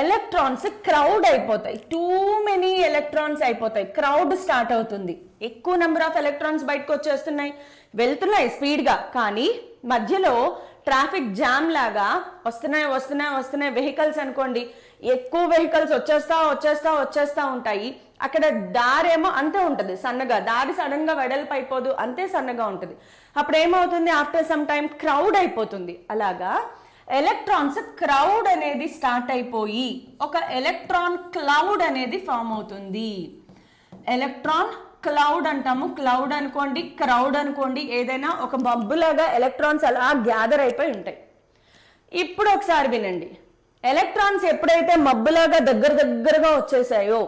ఎలక్ట్రాన్స్ క్రౌడ్ అయిపోతాయి, టూ మెనీ ఎలక్ట్రాన్స్ అయిపోతాయి, క్రౌడ్ స్టార్ట్ అవుతుంది. ఎక్కువ నెంబర్ ఆఫ్ ఎలక్ట్రాన్స్ బయటకు వచ్చేస్తున్నాయి, వెళ్తున్నాయి స్పీడ్గా, కానీ మధ్యలో ట్రాఫిక్ జామ్ లాగా వస్తున్నాయి వెహికల్స్ అనుకోండి, ఎక్కువ వెహికల్స్ వచ్చేస్తా ఉంటాయి. అక్కడ దారేమో అంతే ఉంటుంది సన్నగా, దారి సడన్ గా వెడల్పు అయిపోదు, అంతే సన్నగా ఉంటుంది. అప్పుడు ఏమవుతుంది? ఆఫ్టర్ సమ్ టైం క్రౌడ్ అయిపోతుంది. అలాగా ఎలక్ట్రాన్స్ క్రౌడ్ అనేది స్టార్ట్ అయిపోయి ఒక ఎలక్ట్రాన్ క్లౌడ్ అనేది ఫామ్ అవుతుంది. ఎలక్ట్రాన్ క్లౌడ్ అంటాము. క్లౌడ్ అనుకోండి, క్రౌడ్ అనుకోండి, ఏదైనా ఒక మబ్బులాగా ఎలక్ట్రాన్స్ అలా గ్యాదర్ అయిపోయి ఉంటాయి. ఇప్పుడు ఒకసారి వినండి, ఎలక్ట్రాన్స్ ఎప్పుడైతే మబ్బులాగా దగ్గరగా వచ్చేసాయో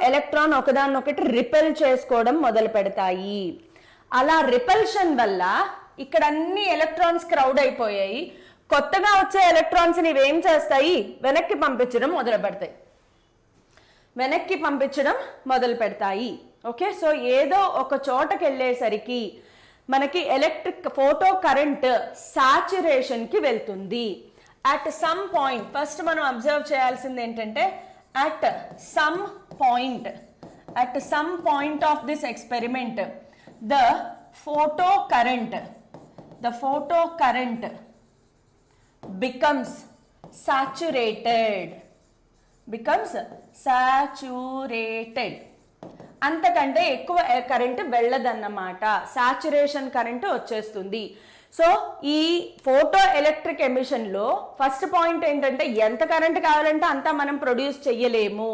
ఎలక్ట్రాన్ ఒకదాన్నొకటి రిపెల్ చేసుకోవడం మొదలు పెడతాయి. అలా రిపల్షన్ వల్ల ఇక్కడ అన్ని ఎలక్ట్రాన్స్ క్రౌడ్ అయిపోయాయి. కొత్తగా వచ్చే ఎలక్ట్రాన్స్ ఇవేం చేస్తాయి? వెనక్కి పంపించడం మొదలు పెడతాయి. ఓకే, సో ఏదో ఒక చోటకి వెళ్ళేసరికి మనకి ఎలక్ట్రిక్ ఫోటో కరెంట్ సాచురేషన్ కి వెళ్తుంది. అట్ సమ్ పాయింట్, ఫస్ట్ మనం అబ్జర్వ్ చేయాల్సింది ఏంటంటే at some point of this experiment the photo current becomes saturated. అంతకంటే ఎక్కువ కరెంట్ వెళ్ళదన్నమాట, సాచురేషన్ కరెంట్ వచ్చేస్తుంది. సో ఈ ఫోటో ఎలక్ట్రిక్ ఎమిషన్ లో ఫస్ట్ పాయింట్ ఏంటంటే ఎంత కరెంట్ కావాలంటే అంతా మనం ప్రొడ్యూస్ చెయ్యలేము.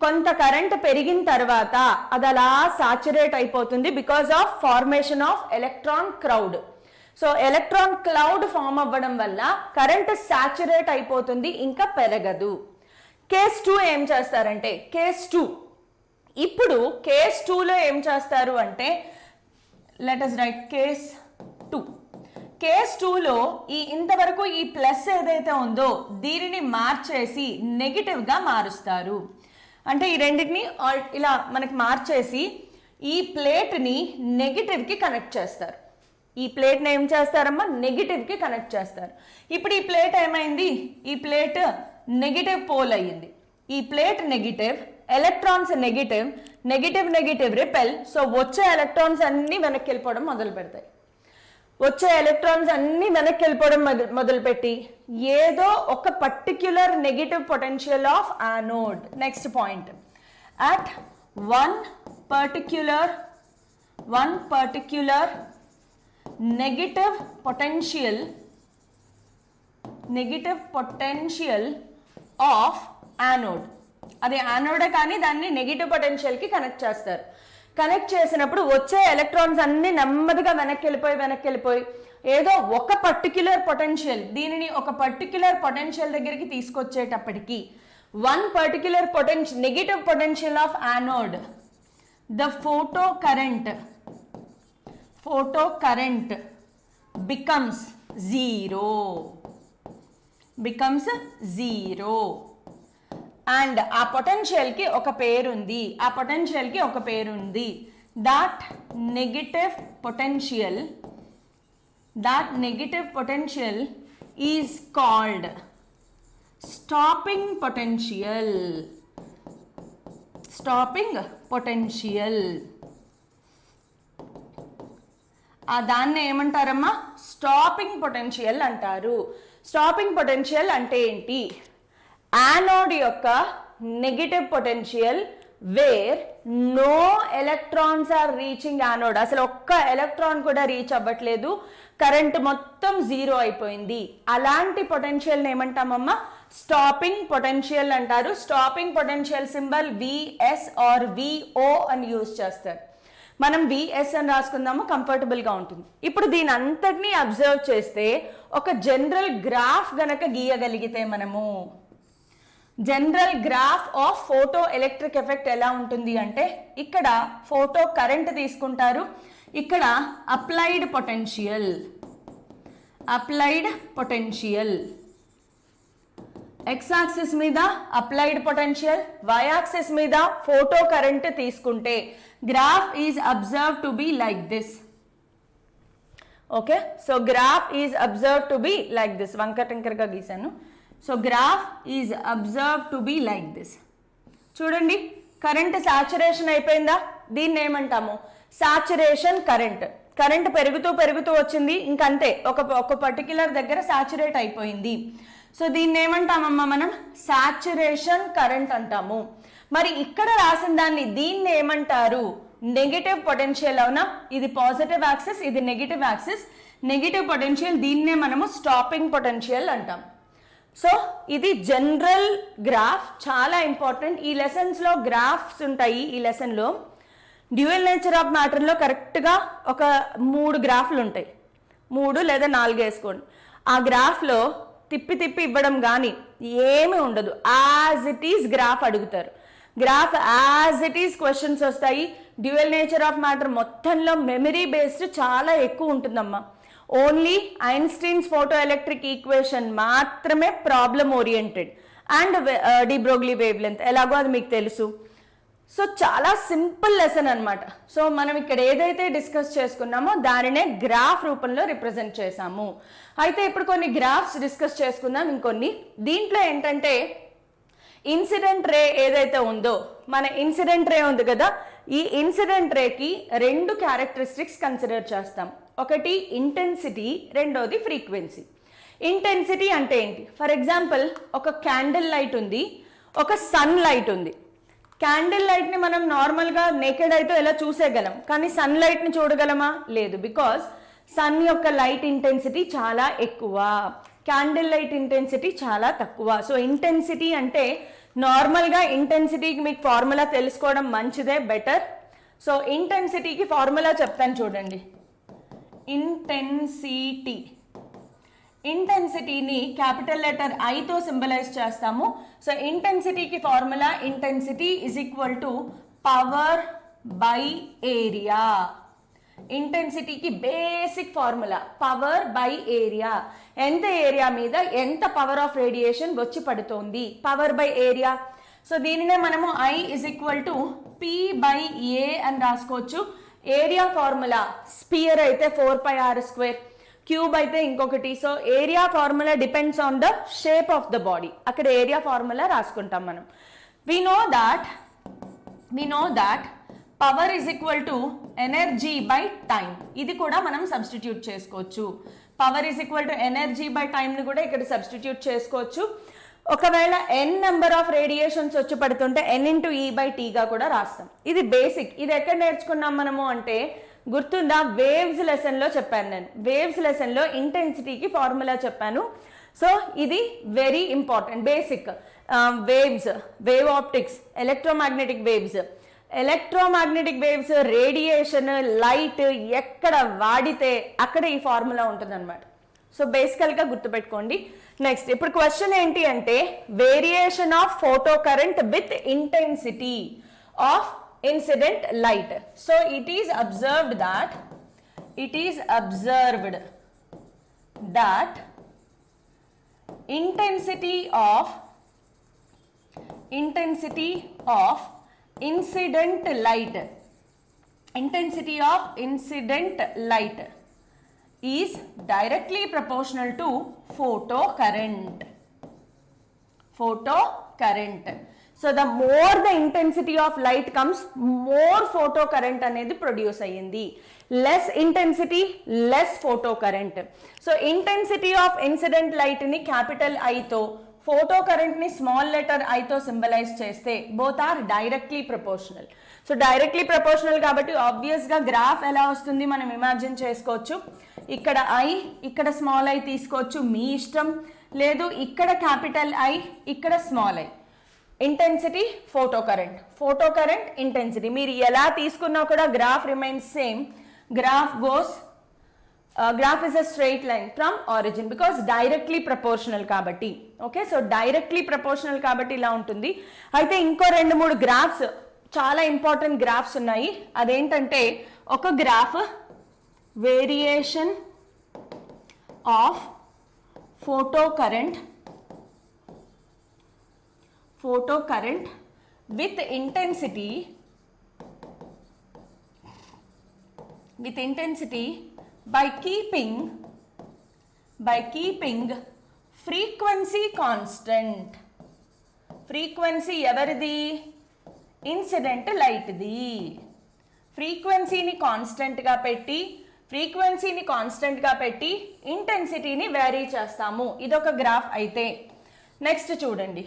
కొంత కరెంట్ పెరిగిన తర్వాత అది అలా సాచురేట్ అయిపోతుంది because of formation of electron crowd. So electron cloud form అవ్వడం వల్ల కరెంట్ సాచురేట్ అయిపోతుంది, ఇంకా పెరగదు. కేస్ 2 ఏం చేస్తారంటే, కేస్ 2 ఇప్పుడు కేస్ 2లో ఏం చేస్తారు అంటే let us right case 2. Case 2లో ఇంతవరకు ఈ ప్లస్ ఏదైతే ఉందో దీనిని మార్చేసి నెగిటివ్గా మారుస్తారు. అంటే ఈ రెండింటిని ఇలా మనకి మార్చేసి ఈ ప్లేట్ని నెగిటివ్కి కనెక్ట్ చేస్తారు. ఈ ప్లేట్ని ఏం చేస్తారమ్మా, నెగిటివ్కి కనెక్ట్ చేస్తారు. ఇప్పుడు ఈ ప్లేట్ ఏమైంది, ఈ ప్లేట్ నెగిటివ్ పోల్ అయ్యింది. ఈ plate negative, electrons negative, negative negative repel. So వచ్చే ఎలక్ట్రాన్స్ అన్నీ వెనక్కి వెళ్ళిపోవడం మొదలు పెడతాయి. వచ్చే ఎలక్ట్రాన్స్ అన్నీ వెనక్కి వెళ్ళిపోవడం మొదలుపెట్టి ఏదో ఒక particular negative potential of anode. Next point, at one particular negative potential of anode. అది యానోడే కానీ దాన్ని నెగిటివ్ పొటెన్షియల్కి కనెక్ట్ చేస్తారు. కనెక్ట్ చేసినప్పుడు వచ్చే ఎలక్ట్రాన్స్ అన్ని నెమ్మదిగా వెనక్కి వెళ్ళిపోయి ఏదో ఒక పర్టిక్యులర్ పొటెన్షియల్, దీనిని ఒక పర్టిక్యులర్ పొటెన్షియల్ దగ్గరికి తీసుకొచ్చేటప్పటికి one particular negative potential of anode, the photo current becomes zero. And ఆ పొటెన్షియల్కి ఒక పేరుంది. that negative potential is called stopping potential. దాన్ని ఏమంటారమ్మా, స్టాపింగ్ పొటెన్షియల్ అంటారు. స్టాపింగ్ పొటెన్షియల్ అంటే ఏంటి, యానోడ్ యొక్క negative potential where no electrons are reaching anode. అసలు ఒక్క ఎలక్ట్రాన్ కూడా రీచ్ అవ్వట్లేదు, కరెంట్ మొత్తం జీరో అయిపోయింది. అలాంటి పొటెన్షియల్ని ఏమంటామమ్మా, స్టాపింగ్ పొటెన్షియల్ అంటారు. Stopping potential symbol V S or V O అని యూజ్ చేస్తారు. మనం విఎస్ అని రాసుకుందాము, కంఫర్టబుల్గా ఉంటుంది. ఇప్పుడు దీని అంతటినీ అబ్జర్వ్ చేస్తే ఒక జనరల్ గ్రాఫ్ గనక గీయగలిగితే మనము, general graph of photo electric effect ఎలా ఉంటుంది అంటే, ఇక్కడ ఫోటో కరెంట్ తీసుకుంటారు, ఇక్కడ అప్లైడ్ పొటెన్షియల్ ఎక్స్ యాక్సిస్ మీద అప్లైడ్ పొటెన్షియల్, వై యాక్సిస్ మీద ఫోటో కరెంట్ తీసుకుంటే graph is observe to be like this. Okay, so graph is observe to be like this. వంకర టింకర్గా గీసాను. So graph is observe to be like this. చూడండి, current saturation అయిపోయిందా, దీన్ని ఏమంటాము, saturation current. Current పెరుగుతూ వచ్చింది, ఇంకంతే ఒక పర్టిక్యులర్ దగ్గర సాచురేట్ అయిపోయింది. సో దీన్ని ఏమంటామమ్మా మనం, సాచురేషన్ కరెంట్ అంటాము. మరి ఇక్కడ రాసిన దీన్ని ఏమంటారు, నెగిటివ్ పొటెన్షియల్. అవునా, ఇది పాజిటివ్ యాక్సిస్, ఇది నెగిటివ్ యాక్సిస్, నెగిటివ్ పొటెన్షియల్, దీన్నే మనము స్టాపింగ్ పొటెన్షియల్ అంటాం. సో ఇది జనరల్ గ్రాఫ్, చాలా ఇంపార్టెంట్. ఈ లెసన్స్లో గ్రాఫ్స్ ఉంటాయి. ఈ లెసన్లో డ్యూయల్ నేచర్ ఆఫ్ మ్యాటర్లో కరెక్ట్గా ఒక 3 గ్రాఫ్లు ఉంటాయి, 3 లేదా 4 వేసుకోండి. ఆ గ్రాఫ్లో తిప్పి ఇవ్వడం కానీ ఏమీ ఉండదు, యాజ్ ఇట్ ఈస్ గ్రాఫ్ అడుగుతారు. Graph as it is questions వస్తాయి. డ్యూయల్ నేచర్ ఆఫ్ మ్యాటర్ మొత్తంలో మెమరీ బేస్డ్ చాలా ఎక్కువ ఉంటుందమ్మా. Only Einstein's photo electric equation మాత్రమే problem oriented, and de Broglie wave length ఎలాగో అది మీకు తెలుసు. సో చాలా సింపుల్ లెసన్ అనమాట. సో మనం ఇక్కడ ఏదైతే డిస్కస్ చేసుకున్నామో దానినే గ్రాఫ్ రూపంలో రిప్రజెంట్ చేసాము. అయితే ఇప్పుడు కొన్ని గ్రాఫ్స్ డిస్కస్ చేసుకుందాం. ఇంకొన్ని దీంట్లో ఏంటంటే, ఇన్సిడెంట్ రే ఏదైతే ఉందో, మన ఇన్సిడెంట్ రే ఉంది కదా, ఈ ఇన్సిడెంట్ రేకి 2 క్యారెక్టరిస్టిక్స్ కన్సిడర్ చేస్తాం. ఒకటి ఇంటెన్సిటీ, రెండోది ఫ్రీక్వెన్సీ. ఇంటెన్సిటీ అంటే ఏంటి, ఫర్ ఎగ్జాంపుల్ ఒక క్యాండిల్ లైట్ ఉంది, ఒక సన్ లైట్ ఉంది. క్యాండిల్ లైట్ని మనం నార్మల్గా నేకెడ్ అయితే ఎలా చూసేయగలం, కానీ సన్ లైట్ని చూడగలమా, లేదు. బికాస్ సన్ యొక్క లైట్ ఇంటెన్సిటీ చాలా ఎక్కువ, క్యాండిల్ లైట్ ఇంటెన్సిటీ చాలా తక్కువ. సో ఇంటెన్సిటీ అంటే నార్మల్గా ఇంటెన్సిటీకి మీకు ఫార్ములా తెలుసుకోవడం మంచిదే, బెటర్. సో ఇంటెన్సిటీకి ఫార్ములా చెప్తాను చూడండి. ఇంటెన్సిటీని క్యాపిటల్ లెటర్ ఐతో సింబలైజ్ చేస్తాము. సో ఇంటెన్సిటీకి formula, intensity is equal to power by area. ఇంటెన్సిటీకి basic formula power by area. ఎంత ఏరియా మీద ఎంత పవర్ ఆఫ్ రేడియేషన్ వచ్చి పడుతోంది, పవర్ బై ఏరియా. సో దీనినే మనము I is equal to P/A అని రాసుకోవచ్చు. ఏరియా ఫార్ములా స్పియర్ అయితే 4πr², క్యూబ్ అయితే ఇంకొకటి. So area formula depends on the shape of the body. అక్కడ ఏరియా ఫార్ములా రాసుకుంటాం మనం. We know that power is equal to energy by time. ఇది కూడా మనం సబ్స్టిట్యూట్ చేసుకోవచ్చు. Power is equal to energy by టైంని కూడా ఇక్కడ సబ్స్టిట్యూట్ చేసుకోవచ్చు. ఒకవేళ ఎన్ నెంబర్ ఆఫ్ రేడియేషన్స్ వచ్చి పడుతుంటే N × E/T గా కూడా రాస్తాం. ఇది బేసిక్. ఇది ఎక్కడ నేర్చుకున్నాం మనము అంటే గుర్తుందా, వేవ్స్ లెసన్లో చెప్పాను నేను. వేవ్స్ లెసన్లో ఇంటెన్సిటీకి ఫార్ములా చెప్పాను. సో ఇది very important basic. Waves, wave optics, electromagnetic waves, radiation, light ఎక్కడ వాడితే అక్కడ ఈ ఫార్ములా ఉంటుంది అనమాట. సో బేసికల్గా గుర్తుపెట్టుకోండి. నెక్స్ట్ ఇప్పుడు క్వశ్చన్ ఏంటి అంటే variation of photo current with intensity of incident light. So it is observed that intensity of incident light is directly proportional to photo current. So the more the intensity of light comes, more photo current అనేది produce అయ్యింది. Less intensity, less photo current. So intensity of incident light ని capital ఐతో, photo current ని small letter ఐతో symbolise చేస్తే both are directly proportional. So directly proportional కాబట్టి obvious గా graph ఎలా వస్తుంది మనం ఇమాజిన్ చేసుకోవచ్చు. ఇక్కడ ఐ, ఇక్కడ స్మాల్ ఐ తీసుకోవచ్చు, మీ ఇష్టం. లేదు ఇక్కడ క్యాపిటల్ ఐ, ఇక్కడ small I. Intensity, photo current, intensity. మీరు ఎలా తీసుకున్నా కూడా graph remains same. Graph is a straight line from origin because directly proportional కాబట్టి. ఓకే, సో డైరెక్ట్లీ ప్రపోర్షనల్ కాబట్టి ఇలా ఉంటుంది. అయితే ఇంకో 2-3 గ్రాఫ్స్, చాలా ఇంపార్టెంట్ గ్రాఫ్స్ ఉన్నాయి. అదేంటంటే ఒక graph variation of photo current with intensity by keeping frequency constant. frequency ఎవరిది? Incident light the. ఫ్రీక్వెన్సీని కాన్స్టెంట్గా పెట్టి ఇంటెన్సిటీని వేరీ చేస్తాము. ఇదొక గ్రాఫ్ అయితే. నెక్స్ట్ చూడండి,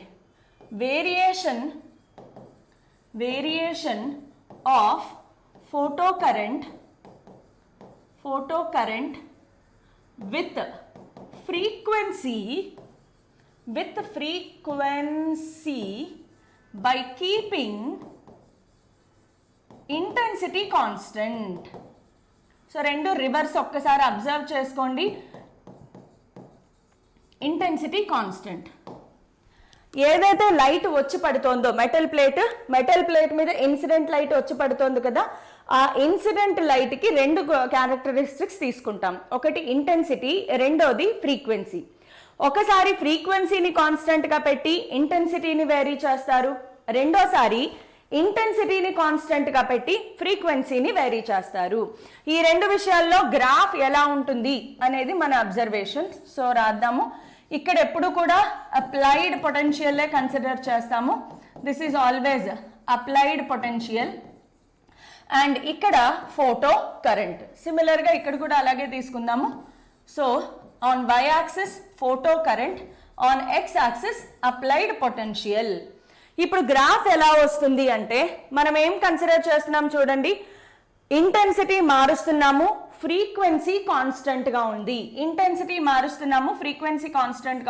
variation of photo current with frequency by keeping intensity constant. So రెండు రివర్స్ ఒక్కసారి అబ్జర్వ్ చేసుకోండి. Intensity constant. ఏదైతే లైట్ వచ్చి పడుతోందో మెటల్ ప్లేట్ మీద ఇన్సిడెంట్ లైట్ వచ్చి పడుతోంది కదా, ఆ ఇన్సిడెంట్ లైట్కి 2 క్యారెక్టరిస్టిక్స్ తీసుకుంటాం. ఒకటి ఇంటెన్సిటీ, రెండోది ఫ్రీక్వెన్సీ. ఒకసారి ఫ్రీక్వెన్సీని కాన్స్టెంట్గా పెట్టి ఇంటెన్సిటీని వేరీ చేస్తారు, రెండోసారి ఇంటెన్సిటీని కాన్స్టెంట్గా పెట్టి ఫ్రీక్వెన్సీని వేరీ చేస్తారు. ఈ 2 విషయాల్లో గ్రాఫ్ ఎలా ఉంటుంది అనేది మన అబ్జర్వేషన్. సో రాద్దాము. ఇక్కడ ఎప్పుడు కూడా అప్లైడ్ పొటెన్షియల్లే కన్సిడర్ చేస్తాము. This is always applied potential. And ఇక్కడ ఫోటో కరెంట్. సిమిలర్గా ఇక్కడ కూడా అలాగే తీసుకుందాము. So on y axis photo current, on x axis applied potential. ఇప్పుడు గ్రాఫ్ ఎలా వస్తుంది అంటే మనం ఏం కన్సిడర్ చేస్తున్నాం చూడండి. ఇంటెన్సిటీ మారుస్తున్నాము, ఫ్రీక్వెన్సీ కాన్స్టెంట్గా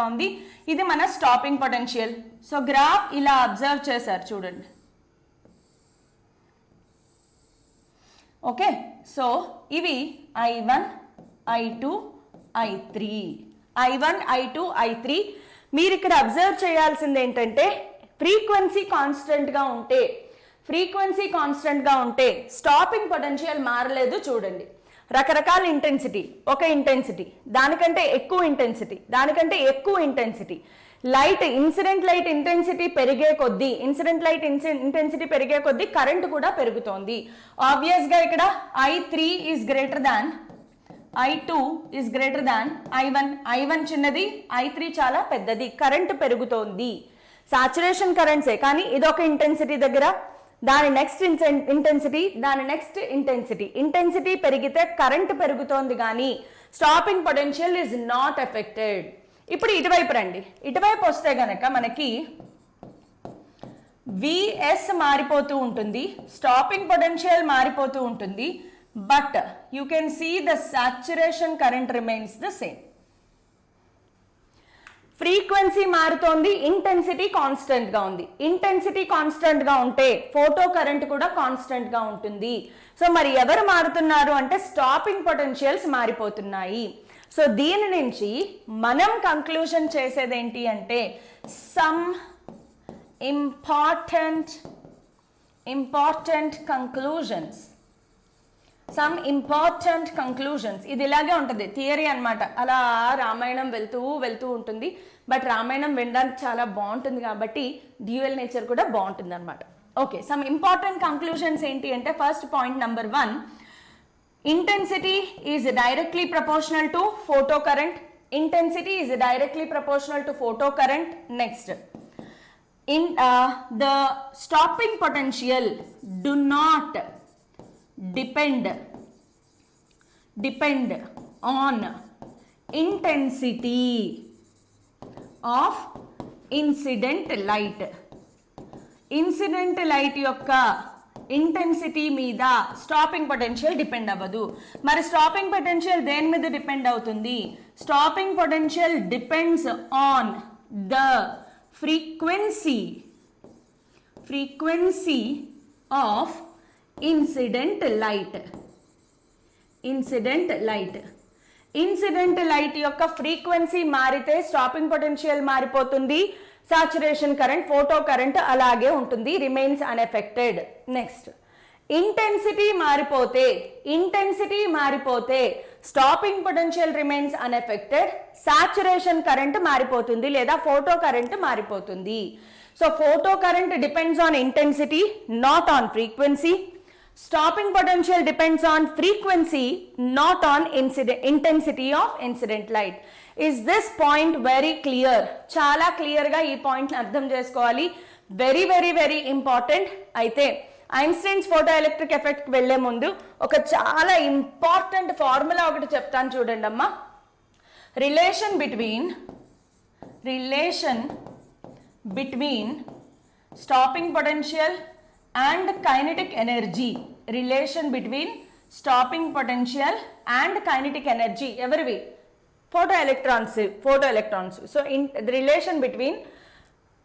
ఉంది. ఇది మన స్టాపింగ్ పొటెన్షియల్. సో గ్రాఫ్ ఇలా అబ్జర్వ్ చేశారు చూడండి. ఓకే, సో ఇవి I1, I2, I3. మీరు ఇక్కడ అబ్జర్వ్ చేయాల్సింది ఏంటంటే ఫ్రీక్వెన్సీ కాన్స్టెంట్గా ఉంటే ఫ్రీక్వెన్సీ కాన్స్టెంట్గా ఉంటే స్టాపింగ్ పొటెన్షియల్ మారలేదు చూడండి. రకరకాల ఇంటెన్సిటీ, ఒక ఇంటెన్సిటీ, దానికంటే ఎక్కువ ఇంటెన్సిటీ, దానికంటే ఎక్కువ intensity, light incident light intensity పెరిగే కొద్దీ ఇంటెన్సిటీ పెరిగే కొద్దీ కరెంట్ కూడా పెరుగుతోంది. ఆబ్వియస్గా ఇక్కడ I3 is greater than I2 is greater than I1. I1 చిన్నది, I3 చాలా పెద్దది, కరెంట్ పెరుగుతోంది. సాచురేషన్ కరెంట్సే, కానీ ఇదొక ఇంటెన్సిటీ దగ్గర, దాని నెక్స్ట్ ఇంటెన్సిటీ, దాని నెక్స్ట్ ఇంటెన్సిటీ పెరిగితే కరెంట్ పెరుగుతోంది కానీ stopping potential is not affected. ఇప్పుడు ఇటువైపు రండి. ఇటువైపు వస్తే గనక మనకి Vs మారిపోతూ ఉంటుంది, స్టాపింగ్ పొటెన్షియల్ మారిపోతూ ఉంటుంది, but you can see the saturation current remains the same. Frequency మారుతోంది, ఇంటెన్సిటీ కాన్స్టెంట్ గా ఉంది. ఇంటెన్సిటీ కాన్స్టెంట్ గా ఉంటే ఫోటో కరెంట్ కూడా కాన్స్టెంట్ గా ఉంటుంది. సో మరి ఎవరు మారుతున్నారు అంటే స్టాపింగ్ పొటెన్షియల్స్ మారిపోతున్నాయి. సో దీని నుంచి మనం కంక్లూజన్ చేసేది ఏంటి అంటే సమ్ ఇంపార్టెంట్ కంక్లూజన్స్. ఇది ఇలాగే ఉంటుంది, థియరీ అన్నమాట. అలా రామాయణం వెళ్తూ ఉంటుంది. బట్ రామాయణం వినడానికి చాలా బాగుంటుంది కాబట్టి డ్యూయల్ నేచర్ కూడా బాగుంటుంది అనమాట. ఓకే, సమ్ ఇంపార్టెంట్ కంక్లూజన్స్ ఏంటి అంటే first point number 1, intensity is directly proportional to photocurrent. Intensity is directly proportional to photocurrent. Next, the stopping potential do not depend on intensity of incident light. Incident light యొక్క intensity మీద stopping potential depend అవ్వదు. మరి stopping potential దేని మీద depend అవుతుంది? Stopping potential depends on the frequency of incident light యొక్క frequency మారితే stopping potential మారిపోతుంది, సాచురేషన్ కరెంట్, ఫోటో కరెంట్ అలాగే ఉంటుంది, రిమైన్స్ అన్ఎఫెక్టెడ్. నెక్స్ట్, ఇంటెన్సిటీ మారిపోతే stopping potential remains unaffected, saturation current మారిపోతుంది లేదా ఫోటో కరెంట్ మారిపోతుంది. So photo current depends on intensity, not on frequency. Stopping potential depends on frequency, not on intensity of incident light. Is this point very clear? చాలా clear గా ఈ point అర్థం చేసుకోవాలి. Very very very important. అయితే Einstein's photo electric effect వెళ్లే ముందు ఒక చాలా ఇంపార్టెంట్ ఫార్ములా ఒకటి చెప్తాను చూడండి అమ్మా. Relation between stopping potential and kinetic energy. Relation between stopping potential and kinetic energy ఎవరివి? photoelectrons. So the relation between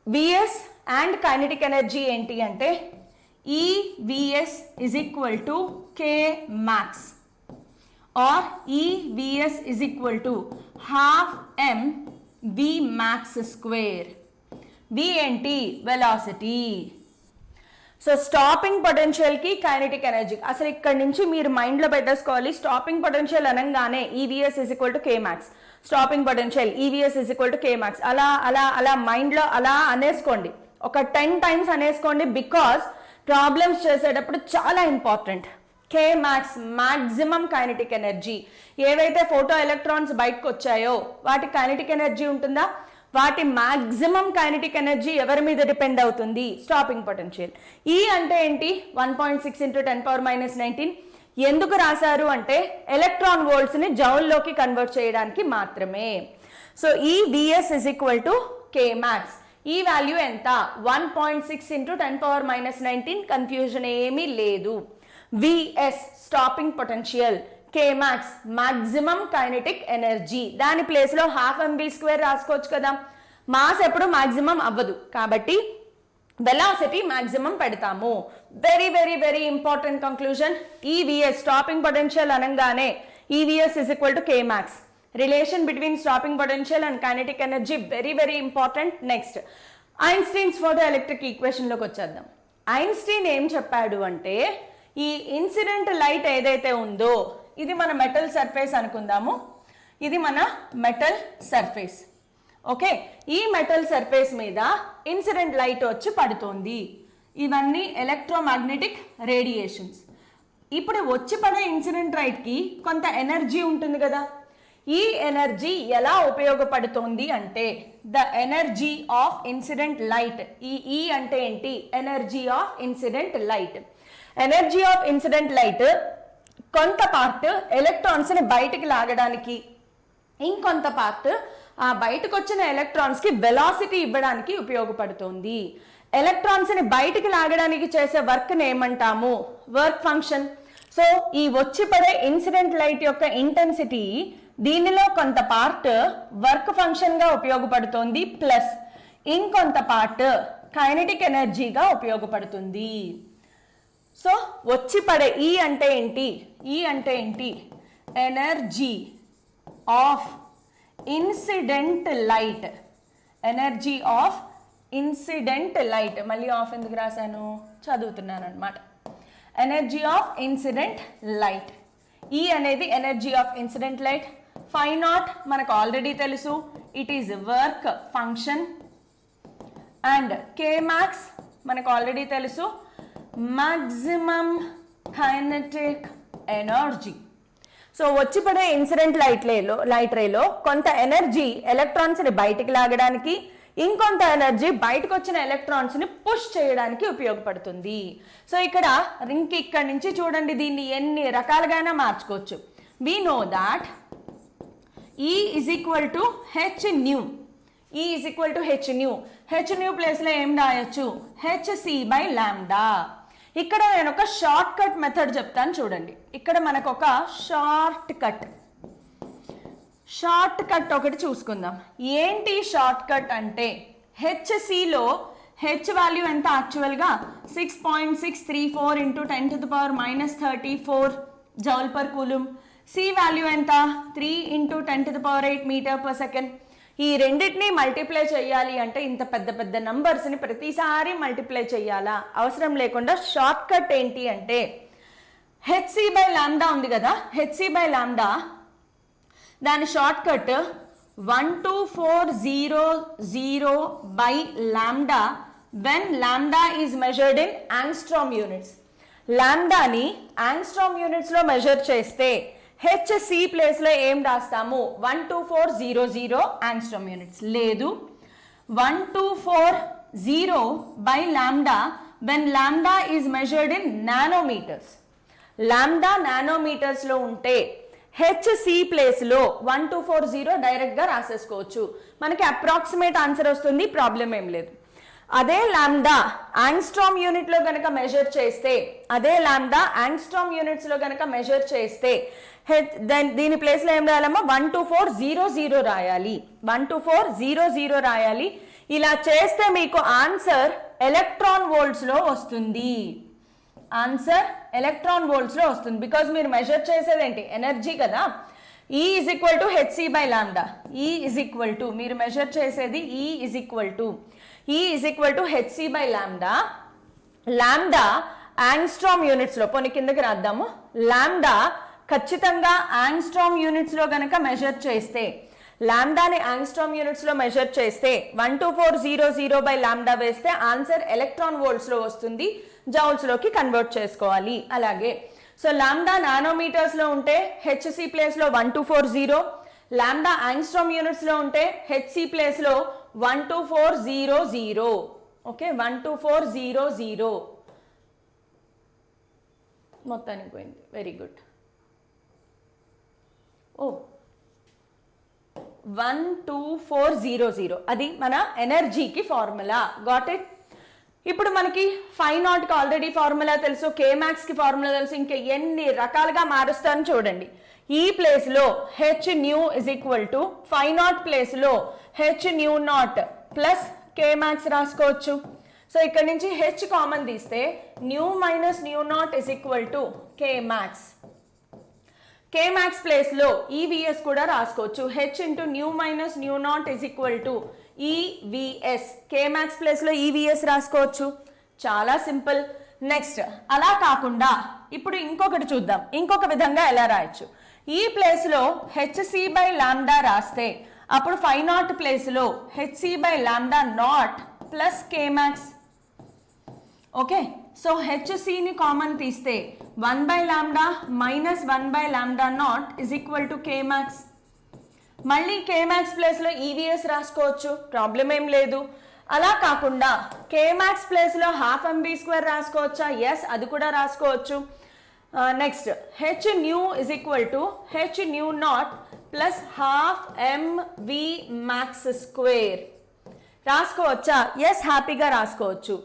Vs and kinetic energy ఏంటి అంటే EVs is equal to K max or EVs is equal to half m V max square. V ఏంటి? Velocity. So stopping potential కి kinetic energy అసలు ఇక్కడ నుంచి మీరు mind లో పెట్టేసుకోవాలి. స్టాపింగ్ పొటెన్షియల్ అనగానే EVS is equal to K max, stopping potential EVS is equal to K max, అలా మైండ్ లో అలా అనేసుకోండి. ఒక 10 times అనేసుకోండి. బికాస్ ప్రాబ్లమ్స్ చేసేటప్పుడు చాలా ఇంపార్టెంట్. కే మ్యాక్స్ మాక్సిమం కైనెటిక్ ఎనర్జీ. ఏవైతే ఫోటో ఎలక్ట్రాన్స్ బయటకు వచ్చాయో వాటి కైనెటిక్ ఎనర్జీ ఉంటుందా, వాటి మాక్సిమం కైనెటిక్ ఎనర్జీ ఎవరి మీద డిపెండ్ అవుతుంది? Stopping potential. ఈ అంటే ఏంటి? 1.6 × 10⁻⁹. ఎందుకు రాశారు అంటే ఎలక్ట్రాన్ వోల్ట్స్ ని జౌల్లోకి కన్వర్ట్ చేయడానికి మాత్రమే. సో ఈ V S is equal to K max. ఈ వాల్యూ ఎంత? 1.6 × 10⁻⁹. కన్ఫ్యూజన్ ఏమీ లేదు. V S stopping potential, K max maximum kinetic energy. దాని ప్లేస్ లో ½ mv² రాసుకోవచ్చు కదా. మాస్ ఎప్పుడు మాక్సిమం అవ్వదు కాబట్టి వెలాసిటీ మాక్సిమం పెడతాము. Very very very important conclusion. EVS stopping potential అనగానే EVS is equal to K max. Relation between stopping potential and kinetic energy very very important. Next, Einstein's photo electric equation లోకి వచ్చేద్దాం. Einstein ఏం చెప్పాడు అంటే ఈ incident light ఏదైతే ఉందో ఇది మన మెటల్ సర్ఫేస్ అనుకుందాము, ఇది మన మెటల్ సర్ఫేస్. ఓకే, ఈ మెటల్ సర్ఫేస్ మీద ఇన్సిడెంట్ లైట్ వచ్చి పడుతోంది. ఇవన్నీ ఎలక్ట్రోమాగ్నెటిక్ రేడియేషన్స్. ఇప్పుడు వచ్చి పడే ఇన్సిడెంట్ లైట్కి కొంత ఎనర్జీ ఉంటుంది కదా. ఈ ఎనర్జీ ఎలా ఉపయోగపడుతోంది అంటే the energy of incident light. ఈ అంటే ఏంటి? Energy of incident light. Energy of incident light కొంత పార్ట్ ఎలక్ట్రాన్స్ని బయటికి లాగడానికి, ఇంకొంత పార్ట్ ఆ బయటకు వచ్చిన ఎలక్ట్రాన్స్కి వెలాసిటీ ఇవ్వడానికి ఉపయోగపడుతుంది. ఎలక్ట్రాన్స్ని బయటికి లాగడానికి చేసే వర్క్ని ఏమంటాము? Work function. సో ఈ వచ్చి పడే ఇన్సిడెంట్ లైట్ యొక్క ఇంటెన్సిటీ, దీనిలో కొంత పార్ట్ వర్క్ ఫంక్షన్గా ఉపయోగపడుతుంది, ప్లస్ ఇంకొంత పార్ట్ కైనెటిక్ ఎనర్జీగా ఉపయోగపడుతుంది. సో వచ్చి పడే ఈ అంటే ఏంటి? ఈ అంటే ఏంటి? Energy of incident light. Energy of incident light. మళ్ళీ ఆఫ్ ఎందుకు రాశాను? చదువుతున్నాను అనమాట. Energy of incident light. ఈ అనేది energy of incident light. Phi naught మనకు ఆల్రెడీ తెలుసు, it is work function. And K max మనకు ఆల్రెడీ తెలుసు, మాక్సిమం కైనెటిక్ ఎనర్జీ. సో వచ్చి పడే ఇన్సిడెంట్ లైట్ రేలో కొంత ఎనర్జీ ఎలక్ట్రాన్స్ని బయటికి లాగడానికి, ఇంకొంత ఎనర్జీ బయటకు వచ్చిన ఎలక్ట్రాన్స్ని పుష్ చేయడానికి ఉపయోగపడుతుంది. సో ఇక్కడి నుంచి చూడండి, దీన్ని ఎన్ని రకాలుగా మార్చుకోవచ్చు. We know that E is equal to h nu. E is equal to h nu. h nu ప్లేస్లో ఏం రాయొచ్చు? hc by lambda. ఇక్కడ నేను ఒక షార్ట్ కట్ మెథడ్ చెప్తాను చూడండి. ఇక్కడ మనకు ఒక షార్ట్ కట్ ఒకటి చూసుకుందాం. ఏంటి షార్ట్ కట్ అంటే, హెచ్సిలో హెచ్ వాల్యూ ఎంత? యాక్చువల్గా 6.634 into 10⁻−34 joule per coulomb. C value ఎంత? 3 ఇంటూ 10⁸ మీటర్ పర్ సెకండ్. ఈ రెండింటిని మల్టిప్లై చేయాలి అంటే ఇంత పెద్ద పెద్ద నంబర్స్ని ప్రతిసారి మల్టిప్లై చేయాలా? అవసరం లేకుండా షార్ట్ కట్ ఏంటి అంటే హెచ్సి బై లాంబ్డా ఉంది కదా, హెచ్సి బై లాంబ్డా దాని short cut 12400 by lambda when lambda is measured in angstrom units. లాంబ్డాని యాంగ్స్ట్రామ్ యూనిట్స్లో మెజర్ చేస్తే హెచ్సి ప్లేస్లో ఏం రాస్తాము? 12400 యాంగ్స్ట్రామ్ యూనిట్స్. లేదు, 1240 by lambda when lambda is measured in nanometres. Lambda నానోమీటర్స్లో ఉంటే హెచ్సి ప్లేస్లో 1240 డైరెక్ట్గా రాసేసుకోవచ్చు. మనకి అప్రాక్సిమేట్ ఆన్సర్ వస్తుంది, ప్రాబ్లం ఏం లేదు. అదే లాంబ్డా యాంగ్స్ట్రామ్ యూనిట్లో గనక మెజర్ చేస్తే, దీని ప్లేస్లో ఏం రాయాలమ్మా? 12400 రాయాలి. 12400 రాయాలి. ఇలా చేస్తే మీకు ఆన్సర్ ఎలక్ట్రాన్ వోల్ట్స్లో వస్తుంది. ఆన్సర్ ఎలక్ట్రాన్ వోల్ట్స్లో వస్తుంది. బికాజ్ మీరు మెజర్ చేసేది ఏంటి? ఎనర్జీ కదా. E is equal to hc by lambda. E is equal to, మీరు మెజర్ చేసేది E is equal to hc by lambda. Lambda angstrom యూనిట్స్లో, పోనీ కిందకి రాద్దాము. లాంబ్డా ఖచ్చితంగా యాంగ్స్ట్రామ్ యూనిట్స్లో గనక మెజర్ చేస్తే, లాంబ్డాని యాంగ్స్ట్రామ్ యూనిట్స్లో మెజర్ చేస్తే 12400 బై లాంబ్డా వేస్తే ఆన్సర్ ఎలక్ట్రాన్ వోల్ట్స్లో వస్తుంది. జౌల్స్లోకి కన్వర్ట్ చేసుకోవాలి. అలాగే సో లాంబ్డా నానోమీటర్స్లో ఉంటే హెచ్సి ప్లేస్లో 1240, లాంబ్డా యాంగ్స్ట్రామ్ యూనిట్స్లో ఉంటే హెచ్సి ప్లేస్లో 12400. ఓకే, 12400 మొత్తానికి పోయింది. Very good. 12400 అది మన ఎనర్జీకి ఫార్ములా. Got it? ఇప్పుడు మనకి ఫై నాట్కి ఆల్రెడీ ఫార్ములా తెలుసు, కే మ్యాక్స్కి ఫార్ములా తెలుసు, ఇంకా ఎన్ని రకాలుగా మారుస్తాను చూడండి. ఈ ప్లేస్లో H nu is equal to phi naught ప్లేస్లో H nu naught plus K max రాసుకోవచ్చు. సో ఇక్కడ నుంచి హెచ్ కామన్ తీస్తే nu minus nu naught is equal to K max. K max ప్లేస్లో ఈవిఎస్ కూడా రాసుకోవచ్చు. H into nu minus nu naught is equal to EVS. K max ప్లేస్లో EVS రాసుకోవచ్చు. చాలా సింపుల్. నెక్స్ట్ అలా కాకుండా ఇప్పుడు ఇంకొకటి చూద్దాం, ఇంకొక విధంగా ఎలా రాయొచ్చు. ఈ ప్లేస్లో హెచ్సి బై లాంబ్డా రాస్తే అప్పుడు ఫై నాట్ ప్లేస్లో HC by lambda naught plus K max. Okay, so హెచ్సిని కామన్ తీస్తే 1 by lambda minus 1 by lambda naught is equal to K max. మళ్ళీ కే మ్యాక్స్ ప్లేస్లో ఈవీఎస్ రాసుకోవచ్చు, ప్రాబ్లం ఏం లేదు. అలా కాకుండా కే మ్యాక్స్ ప్లేస్లో హాఫ్ ఎంబీ స్క్వేర్ రాసుకోవచ్చా? ఎస్, అది కూడా రాసుకోవచ్చు. Next H nu is equal to H nu naught plus half MV max square రాసుకోవచ్చా? ఎస్, హ్యాపీగా రాసుకోవచ్చు.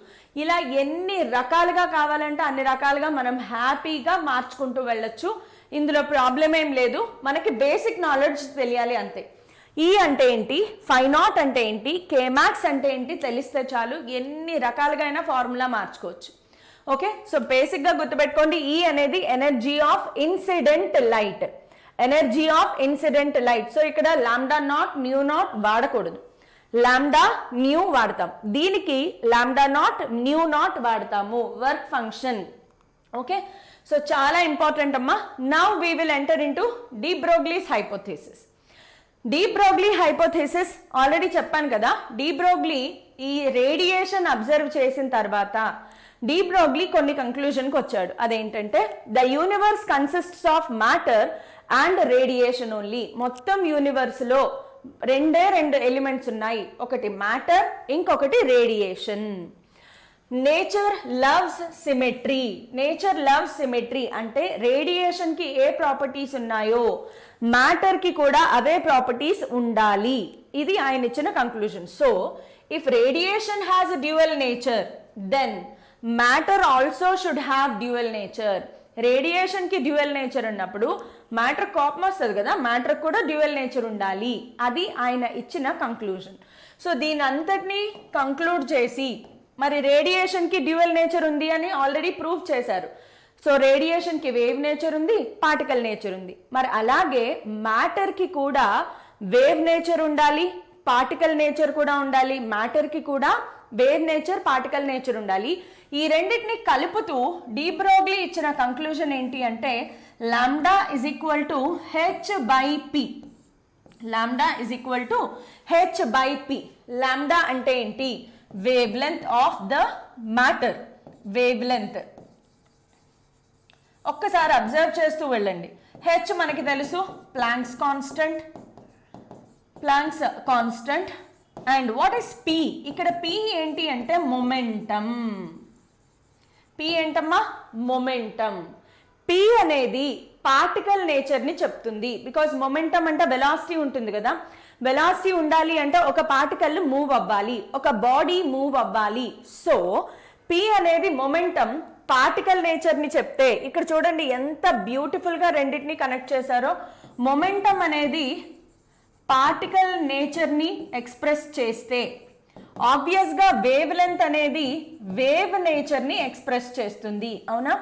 ఇలా ఎన్ని రకాలుగా కావాలంటే అన్ని రకాలుగా మనం హ్యాపీగా మార్చుకుంటూ వెళ్ళొచ్చు. ఇందులో ప్రాబ్లం ఏం లేదు, మనకి బేసిక్ నాలెడ్జ్ తెలియాలి అంతే. ఈ అంటే ఏంటి, ఫై నాట్ అంటే ఏంటి, కే మ్యాక్స్ అంటే ఏంటి తెలిస్తే చాలు, ఎన్ని రకాలుగా అయినా ఫార్ములా మార్చుకోవచ్చు. ఓకే, సో బేసిక్గా గుర్తుపెట్టుకోండి, ఈ అనేది energy of incident light, energy of incident light. So ఇక్కడ లాంబ్డా నాట్ న్యూ నాట్ వాడకూడదు, లాంబ్డా న్యూ వాడతాం. దీనికి లాంబ్డా నాట్ న్యూ నాట్ వాడతాము, వర్క్ ఫంక్షన్. ఓకే, సో చాలా ఇంపార్టెంట్ అమ్మా. Now we will enter into de Broglie's hypothesis. De Broglie hypothesis already చెప్పాను కదా. De Broglie ఈ రేడియేషన్ అబ్జర్వ్ చేసిన తర్వాత డి బ్రోగ్లీ కొన్ని కంక్లూజన్కి వచ్చాడు. అదేంటంటే the universe consists of matter and radiation only. మొత్తం యూనివర్స్లో రెండు ఎలిమెంట్స్ ఉన్నాయి, ఒకటి మ్యాటర్, ఇంకొకటి radiation. Nature loves symmetry. Nature loves symmetry అంటే రేడియేషన్కి ఏ ప్రాపర్టీస్ ఉన్నాయో మ్యాటర్కి కూడా అవే ప్రాపర్టీస్ ఉండాలి. ఇది ఆయన ఇచ్చిన conclusion. So if radiation has dual nature then matter also should have dual nature. రేడియేషన్కి డ్యూయల్ నేచర్ ఉన్నప్పుడు మ్యాటర్ కోపం వస్తుంది కదా, మ్యాటర్ కూడా డ్యూయల్ నేచర్ ఉండాలి. అది ఆయన ఇచ్చిన కంక్లూజన్. సో దీని అంతటినీ కంక్లూడ్ చేసి మరి రేడియేషన్కి డ్యూయల్ నేచర్ ఉంది అని ఆల్రెడీ ప్రూవ్ చేశారు. సో రేడియేషన్కి వేవ్ నేచర్ ఉంది, పార్టికల్ నేచర్ ఉంది. మరి అలాగే మ్యాటర్కి కూడా వేవ్ నేచర్ ఉండాలి, పార్టికల్ నేచర్ కూడా ఉండాలి. మ్యాటర్కి కూడా వేవ్ నేచర్, పార్టికల్ నేచర్ ఉండాలి. ఈ రెండింటిని కలుపుతూ డి బ్రోగ్లీ ఇచ్చిన కంక్లూజన్ ఏంటి అంటే lambda is equal to h by P. Lambda is equal to h by P. Lambda అంటే ఏంటి, wave length of the matter, wave length. ఒక్కసారి అబ్జర్వ్ చేస్తూ వెళ్ళండి. హెచ్ మనకి తెలుసు, planks constant, planks constant. And what is P? ఇక్కడ P ఏంటి అంటే మొమెంటం. పి ఏంటమ్మా, మొమెంటం. పి అనేది పార్టికల్ నేచర్ని చెప్తుంది. బికాజ్ మొమెంటం అంటే వెలాసిటీ ఉంటుంది కదా, వెలాసిటీ ఉండాలి అంటే ఒక పార్టికల్ మూవ్ అవ్వాలి, ఒక బాడీ మూవ్ అవ్వాలి. సో పి అనేది మొమెంటం, పార్టికల్ నేచర్ని చెప్తే ఇక్కడ చూడండి ఎంత బ్యూటిఫుల్గా రెండింటిని కనెక్ట్ చేశారో. మొమెంటం అనేది పార్టికల్ నేచర్ని ఎక్స్ప్రెస్ చేస్తే ఆబ్వియస్గా వేవ్ లెంత్ అనేది వేవ్ నేచర్ని ఎక్స్ప్రెస్ చేస్తుంది. అవునా,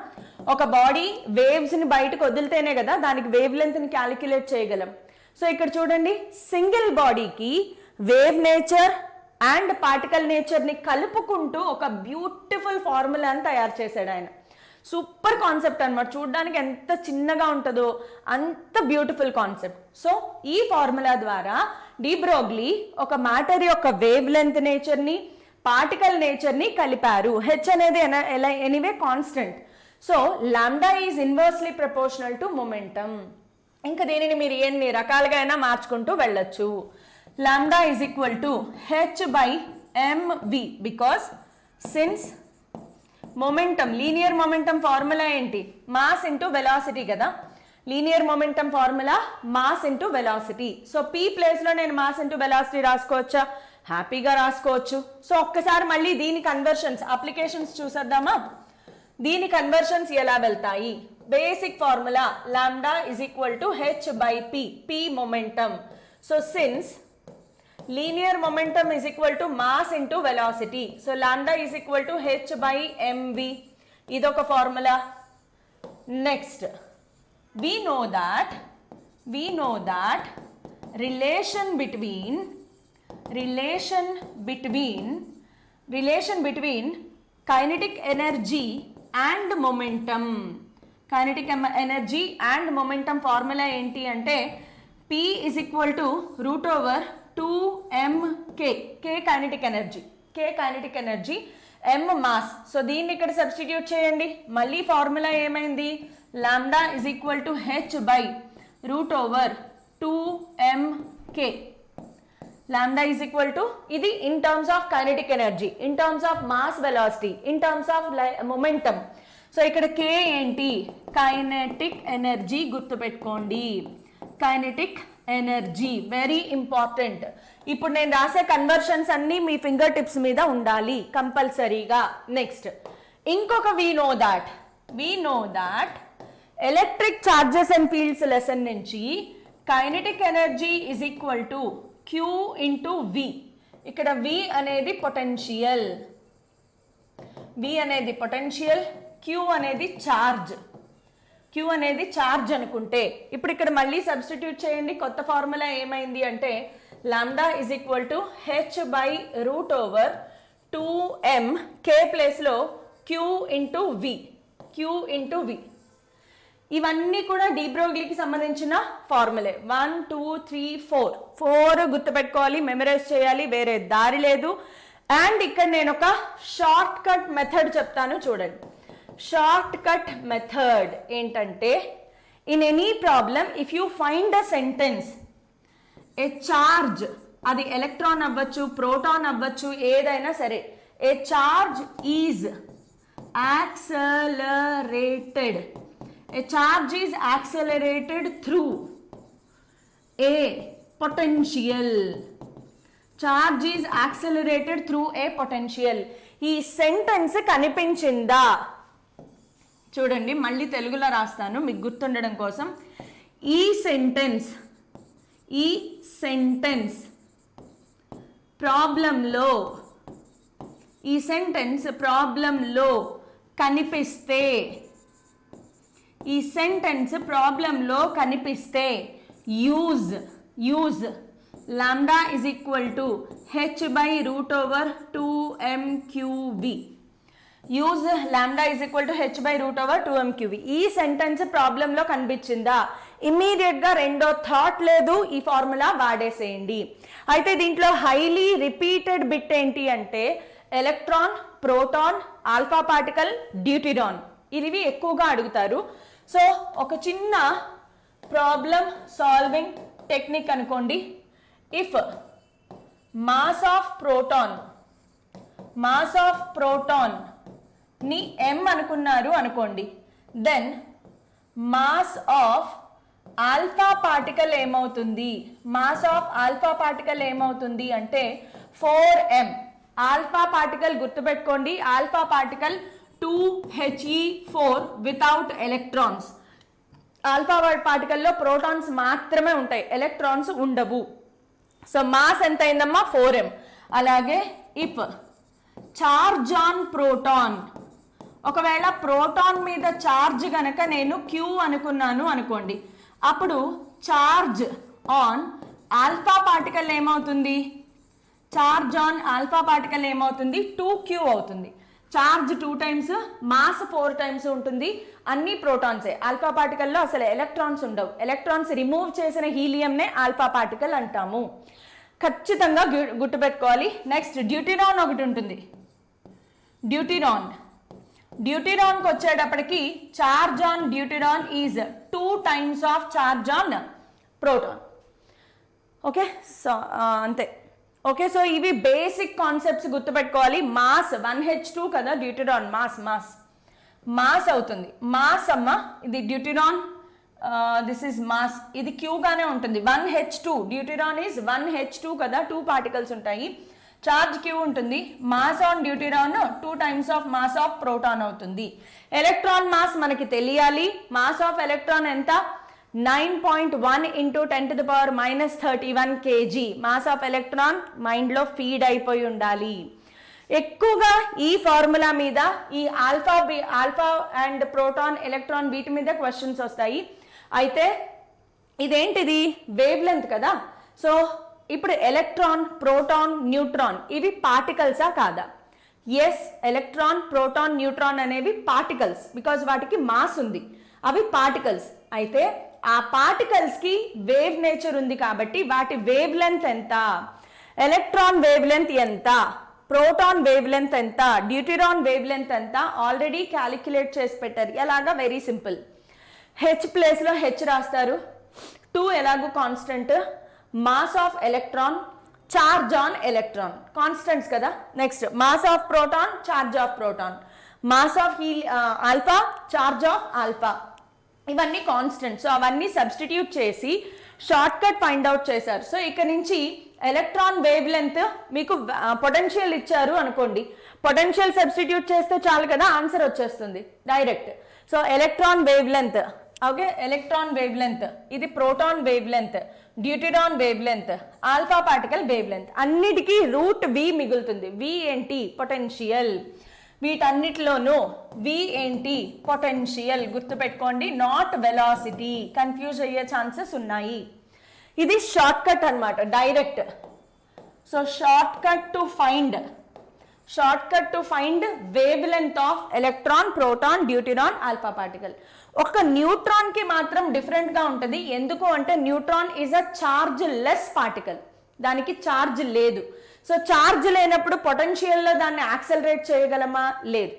ఒక బాడీ వేవ్స్ని బయటకు వదిలితేనే కదా దానికి వేవ్ లెంత్ని క్యాలిక్యులేట్ చేయగలం. సో ఇక్కడ చూడండి, సింగిల్ బాడీకి వేవ్ నేచర్ అండ్ పార్టికల్ నేచర్ని కలుపుకుంటూ ఒక బ్యూటిఫుల్ ఫార్ములాని తయారు చేశాడు ఆయన. సూపర్ కాన్సెప్ట్ అనమాట, చూడడానికి ఎంత చిన్నగా ఉంటుందో అంత బ్యూటిఫుల్ కాన్సెప్ట్. సో ఈ ఫార్ములా ద్వారా డి బ్రోగ్లీ ఒక మ్యాటర్ యొక్క వేవ్ లెంత్ నేచర్ని, పార్టికల్ నేచర్ని కలిపారు. హెచ్ అనేది anyway constant. So lambda is inversely proportional to momentum. ఇంకా దీనిని మీరు ఎన్ని రకాలుగా అయినా మార్చుకుంటూ వెళ్ళొచ్చు. Lambda is equal to h by m v. Because since momentum, linear momentum formula ఏంటి, మాస్ ఇంటూ వెలాసిటీ కదా. Linear momentum formula mass into velocity. So p ప్లేస్లో నేను మాస్ ఇంటూ వెలాసిటీ రాసుకోవచ్చా? హ్యాపీగా రాసుకోవచ్చు. సో ఒక్కసారి మళ్ళీ దీని కన్వర్షన్స్, అప్లికేషన్స్ చూసేద్దామా. దీని కన్వర్షన్స్ ఎలా వెళ్తాయి? Basic formula lambda is equal to h by P, P momentum. So since linear momentum is equal to mass into velocity, so lambda is equal to h by mv. idoka formula. Next we know that relation between kinetic energy and momentum. Kinetic energy and momentum formula ఏంటి అంటే P is equal to root over 2mk. K kinetic energy, K kinetic energy, M mass. So దీన్ని ఇక్కడ substitute చేయండి. మళ్ళీ formula ఏమైంది? Lambda is equal to h by root over 2mk. Lambda is equal to, ఇది in terms of kinetic energy, in terms of mass velocity, in terms of momentum. So ఇక్కడ K ఏంటి? Kinetic energy, గుర్తుపెట్టుకోండి. Kinetic energy very important. ఇప్పుడు నేను రాసే conversions అన్నీ మీ finger tips మీద ఉండాలి కంపల్సరీగా. నెక్స్ట్ ఇంకొక we know that electric charges and fields lesson నుంచి kinetic energy is equal to Q into V. ఇక్కడ V అనేది పొటెన్షియల్, Q అనేది ఛార్జ్. Q అనేది ఛార్జ్ అనుకుంటే ఇప్పుడు ఇక్కడ మళ్ళీ సబ్స్టిట్యూట్ చేయండి. కొత్త ఫార్ములా ఏమైంది అంటే lambda is equal to h by root over 2m, K ప్లేస్లో Q ఇంటూ V. ఇవన్నీ కూడా డి బ్రోగ్లీకి సంబంధించిన ఫార్ములే. 1 2 3 4 గుర్తుపెట్టుకోవాలి, మెమరైజ్ చేయాలి, వేరే దారి లేదు. అండ్ ఇక్కడ నేను ఒక షార్ట్ కట్ మెథడ్ చెప్తాను చూడండి. షార్ట్ కట్ మెథడ్ ఏంటంటే in any problem if you find a sentence A charge, అది ఎలక్ట్రాన్ అవ్వచ్చు, ప్రోటాన్ అవ్వచ్చు, ఏదైనా సరే, ఏ charge is accelerated, a charge is accelerated through a potential. Charge is accelerated through a potential. ఈ sentence కనిపించిందా? చూడండి, మళ్ళీ తెలుగులో రాస్తాను మీకు గుర్తుండడం కోసం. ఈ సెంటెన్స్ ప్రాబ్లంలో కనిపిస్తే, ఈ సెంటెన్స్ ప్రాబ్లంలో కనిపిస్తే use lambda is equal to h by root over 2mqv. Use lambda is equal to h by root over 2mqv. ఈ సెంటెన్స్ ప్రాబ్లంలో కనిపించిందా, ఇమ్మీడియట్గా రెండో థాట్ లేదు, ఈ ఫార్ములా వాడేసేయండి. అయితే దీంట్లో హైలీ రిపీటెడ్ బిట్ ఏంటి అంటే electron, proton, alpha particle, deuteron, ఇవి ఎక్కువగా అడుగుతారు. సో ఒక చిన్న ప్రాబ్లం సాల్వింగ్ టెక్నిక్ అనుకోండి. ఇఫ్ మాస్ ఆఫ్ ప్రోటాన్ ని m అనుకున్నారు అనుకోండి, then mass of alpha particle ఏమవుతుంది అంటే 4m. ఆల్ఫా పార్టికల్ గుర్తుపెట్టుకోండి, alpha particle 2He4 without electrons. Alpha పార్టికల్లో ప్రోటాన్స్ మాత్రమే ఉంటాయి, ఎలక్ట్రాన్స్ ఉండవు. సో మాస్ ఎంత అయిందమ్మా? 4m. అలాగే ఇఫ్ చార్జ్ ఆన్ ప్రోటాన్, ఒకవేళ ప్రోటాన్ మీద చార్జ్ గనక నేను Q అనుకున్నాను అనుకోండి, అప్పుడు చార్జ్ ఆన్ ఆల్ఫా పార్టికల్ ఏమవుతుంది? 2Q అవుతుంది. చార్జ్ 2 times, మాస్ 4 times ఉంటుంది. అన్ని ప్రోటాన్సే. ఆల్ఫా పార్టికల్లో అసలు ఎలక్ట్రాన్స్ ఉండవు. ఎలక్ట్రాన్స్ రిమూవ్ చేసిన హీలియంనే ఆల్ఫా పార్టికల్ అంటాము. ఖచ్చితంగా గుర్తుపెట్టుకోవాలి. నెక్స్ట్ డ్యూటిరాన్ ఒకటి ఉంటుంది. డ్యూటిరాన్కి వచ్చేటప్పటికి charge on deuteron is 2 times of charge on proton. Okay, so అంతే. ఓకే, సో ఇవి బేసిక్ కాన్సెప్ట్స్ గుర్తుపెట్టుకోవాలి. మాస్ 1H2 కదా, డ్యూటిరాన్ మాస్ అవుతుంది. మాస్ అమ్మ, ఇది డ్యూటిరాన్, దిస్ ఇస్ మాస్, ఇది Q గానే ఉంటుంది. 1H2, డ్యూటిరాన్ ఈజ్ 1H2 కదా, 2 పార్టికల్స్ ఉంటాయి, చార్జ్ Q ఉంటుంది. Mass on deuteron 2 times of mass of proton అవుతుంది. ఎలక్ట్రాన్ మాస్ మనకి తెలియాలి. మాస్ ఆఫ్ ఎలక్ట్రాన్ ఎంత? 9.1 into 10 to the power minus 31 kg. Mass of electron మైండ్లో ఫీడ్ అయిపోయి ఉండాలి. ఎక్కువగా ఈ ఫార్ములా మీద, ఈ ఆల్ఫా అండ్ ప్రోటాన్, ఎలక్ట్రాన్, వీటి మీద క్వశ్చన్స్ వస్తాయి. అయితే ఇదేంటిది? వేవ్ లెంత్ కదా. సో ఇప్పుడు ఎలక్ట్రాన్, ప్రోటాన్, న్యూట్రాన్ ఇవి పార్టికల్సా కాదా? ఎస్, ఎలక్ట్రాన్, ప్రోటాన్, న్యూట్రాన్ అనేవి పార్టికల్స్, బికాజ్ వాటికి మాస్ ఉంది, అవి పార్టికల్స్. అయితే ఆ పార్టికల్స్కి వేవ్ నేచర్ ఉంది కాబట్టి వాటి వేవ్ లెంత్ ఎంత, ఎలక్ట్రాన్ వేవ్ లెంత్ ఎంత, ప్రోటాన్ వేవ్ లెంత్ ఎంత, డ్యూటెరాన్ వేవ్ లెంత్ ఎంత ఆల్రెడీ క్యాలిక్యులేట్ చేసి పెట్టారు. ఎలాగా? Very simple. హెచ్ ప్లేస్లో హెచ్ రాస్తారు, 2 ఎలాగో constant, mass of electron, charge on electron, constants కదా. Next mass of proton, charge of proton, mass of alpha, charge of alpha, ఇవన్నీ కాన్స్టెంట్. సో అవన్నీ సబ్స్టిట్యూట్ చేసి షార్ట్ కట్ ఫైండ్ అవుట్ చేశారు. So ఇక్కడ నుంచి ఎలక్ట్రాన్ వేవ్ లెంత్ మీకు potential ఇచ్చారు అనుకోండి, పొటెన్షియల్ సబ్స్టిట్యూట్ చేస్తే చాలు కదా, ఆన్సర్ వచ్చేస్తుంది direct. So electron wavelength, okay, electron wavelength, ఇది proton wavelength, deuteron wavelength, alpha particle wavelength, అన్నిటికీ రూట్ వి మిగులుతుంది. వి ఏంటి? పొటెన్షియల్. వీటన్నిటిలోనూ వి ఏంటి? పొటెన్షియల్. గుర్తుపెట్టుకోండి, నాట్ వెలాసిటీ, కన్ఫ్యూజ్ అయ్యే ఛాన్సెస్ ఉన్నాయి. ఇది షార్ట్ కట్ అనమాట, direct. So short cut to find wave length of electron, proton, deuteron, alpha particle. ఒక న్యూట్రాన్ కి మాత్రం డిఫరెంట్ గా ఉంటుంది. ఎందుకు అంటే neutron is a charge less particle, దానికి చార్జ్ లేదు. సో చార్జ్ లేనప్పుడు పొటెన్షియల్లో దాన్ని యాక్సెలరేట్ చేయగలమా? లేదు.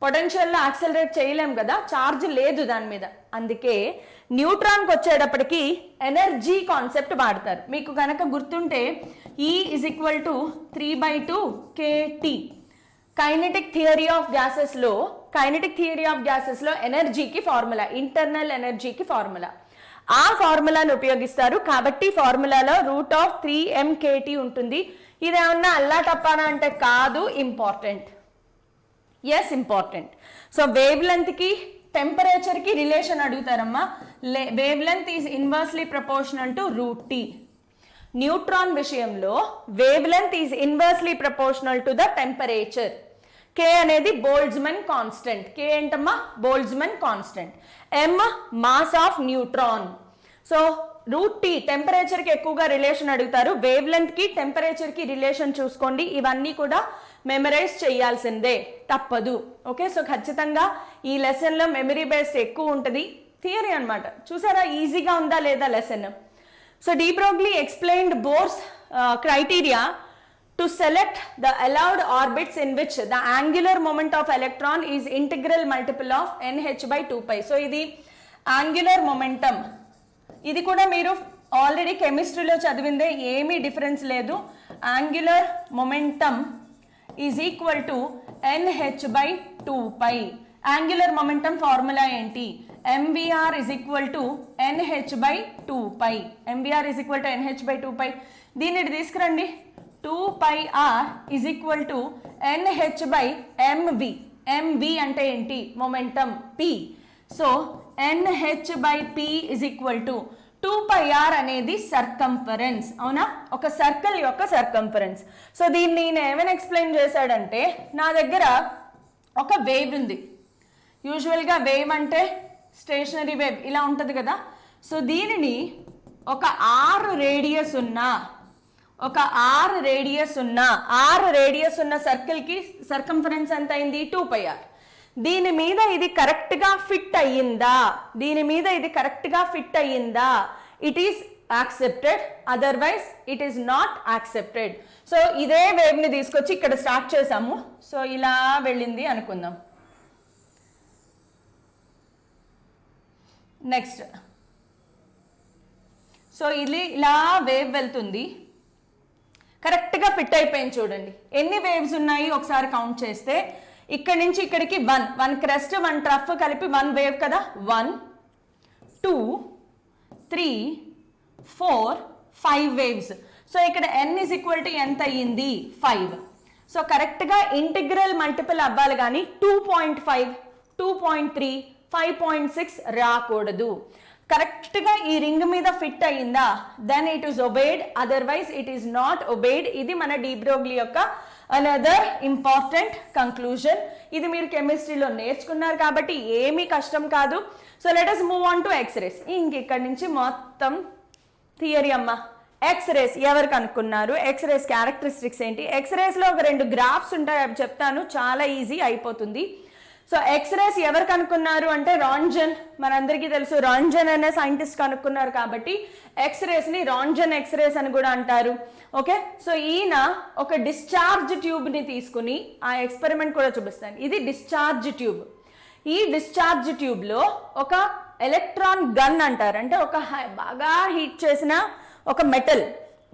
పొటెన్షియల్లో యాక్సెలరేట్ చేయలేం కదా, చార్జ్ లేదు దాని మీద. అందుకే న్యూట్రాన్కి వచ్చేటప్పటికి ఎనర్జీ కాన్సెప్ట్ వాడతారు. మీకు కనుక గుర్తుంటే E is equal to 3/2 kT. Kinetic theory of గ్యాసెస్లో ఎనర్జీకి ఫార్ములా, ఇంటర్నల్ ఎనర్జీకి ఫార్ములా, ఆ ఫార్ములాను ఉపయోగిస్తారు. కాబట్టి ఫార్ములాలో √3mkT ఉంటుంది. ఇదేమన్నా అల్లా టప్పానా అంటే కాదు, ఇంపార్టెంట్. Yes, important. సో వేవ్ లెంత్కి టెంపరేచర్కి రిలేషన్ అడుగుతారమ్మా. Wavelength is inversely proportional to √T. Neutron విషయంలో wavelength is inversely proportional to the temperature. K అనేది బోల్ట్జ్మన్ కాన్స్టెంట్. K ఏంటమ్మా? Boltzmann constant. M mass of neutron. So √T టెంపరేచర్కి ఎక్కువగా relation అడుగుతారు. వేవ్ లెంత్కి టెంపరేచర్కి relation చూసుకోండి. ఇవన్నీ కూడా మెమరైజ్ చేయాల్సిందే, తప్పదు. ఓకే, సో ఖచ్చితంగా ఈ లెసన్లో మెమరీ బేస్డ్ ఎక్కువ ఉంటుంది, థియరీ అనమాట. చూసారా ఈజీగా ఉందా లేదా lesson? So de Broglie explained Bohr's criteria to select the allowed orbits in which the angular moment of electron is integral multiple of nh/2π. So ఇది యాంగులర్ మొమెంటం. ఇది కూడా మీరు ఆల్రెడీ కెమిస్ట్రీలో చదివిందే, ఏమీ డిఫరెన్స్ లేదు. Angular momentum is equal to nh/2π. Angular momentum formula ఏంటి? mvr is equal to nh/2π. mvr is equal to nh/2π. దీన్ని తీసుకురండి. 2πr is equal to nh/mv. mv అంటే ఏంటి? Momentum p. So nh/p is equal to 2πr అనేది circumference. అవునా? ఒక circle యొక్క circumference. So దీన్ని నేను ఏమైనా ఎక్స్ప్లెయిన్ చేశాడంటే, నా దగ్గర ఒక వేవ్ ఉంది. యూజువల్గా వేవ్ అంటే స్టేషనరీ వేవ్ ఇలా ఉంటుంది కదా. సో దీనిని ఒక r రేడియస్ ఉన్న సర్కిల్కి సర్కంఫరెన్స్ ఎంత అయింది? 2πr. దీని మీద ఇది కరెక్ట్గా ఫిట్ అయ్యిందా? It is accepted, otherwise it is not accepted. So ఇదే వేవ్ని తీసుకొచ్చి ఇక్కడ స్టార్ట్ చేసాము. సో ఇలా వెళ్ళింది అనుకుందాం. నెక్స్ట్, సో ఇది ఇలా వేవ్ వెళ్తుంది, కరెక్ట్గా ఫిట్ అయిపోయింది. చూడండి ఎన్ని వేవ్స్ ఉన్నాయి ఒకసారి కౌంట్ చేస్తే, ఇక్కడి నుంచి ఇక్కడికి 1 క్రెస్ట్ 1 ట్రఫ్ కలిపి 1 వేవ్ కదా. 1 2 3 4 5 వేవ్స్. సో ఇక్కడ n is equal to ఎంత అయ్యింది? 5. సో కరెక్ట్గా ఇంటిగ్రల్ మల్టిపుల్ అవ్వాలి కానీ 2.5 2.3 5.6 రాకూడదు. కరెక్ట్గా ఈ రింగ్ మీద ఫిట్ అయ్యిందా, then it is obeyed, otherwise it is not obeyed. ఇది మన డి బ్రోగ్లీ యొక్క అనదర్ ఇంపార్టెంట్ కంక్లూజన్. ఇది మీరు కెమిస్ట్రీలో నేర్చుకున్నారు కాబట్టి ఏమీ కష్టం కాదు. So let us move on to X rays. ఇంక ఇక్కడి నుంచి మొత్తం థియరీ అమ్మా. ఎక్స్రేస్ ఎవరు కనుక్కున్నారు, ఎక్స్రేస్ క్యారెక్టరిస్టిక్స్ ఏంటి, ఎక్స్రేస్లో ఒక 2 గ్రాఫ్స్ ఉంటాయి, అవి చెప్తాను, చాలా ఈజీ అయిపోతుంది. సో ఎక్స్రేస్ ఎవరు కనుక్కున్నారు అంటే రాంజన్, మనందరికీ తెలుసు రాంజన్ అనే సైంటిస్ట్ కనుక్కున్నారు కాబట్టి ఎక్స్రేస్ని రాంజన్ ఎక్స్రేస్ అని కూడా అంటారు. ఓకే, సో ఈయన ఒక డిశ్చార్జ్ ట్యూబ్ని తీసుకుని, ఆ ఎక్స్పెరిమెంట్ కూడా చూపిస్తాను, ఇది డిశ్చార్జ్ ట్యూబ్. ఈ డిశ్చార్జ్ ట్యూబ్లో ఒక ఎలక్ట్రాన్ గన్ అంటారు, అంటే ఒక బాగా హీట్ చేసిన ఒక మెటల్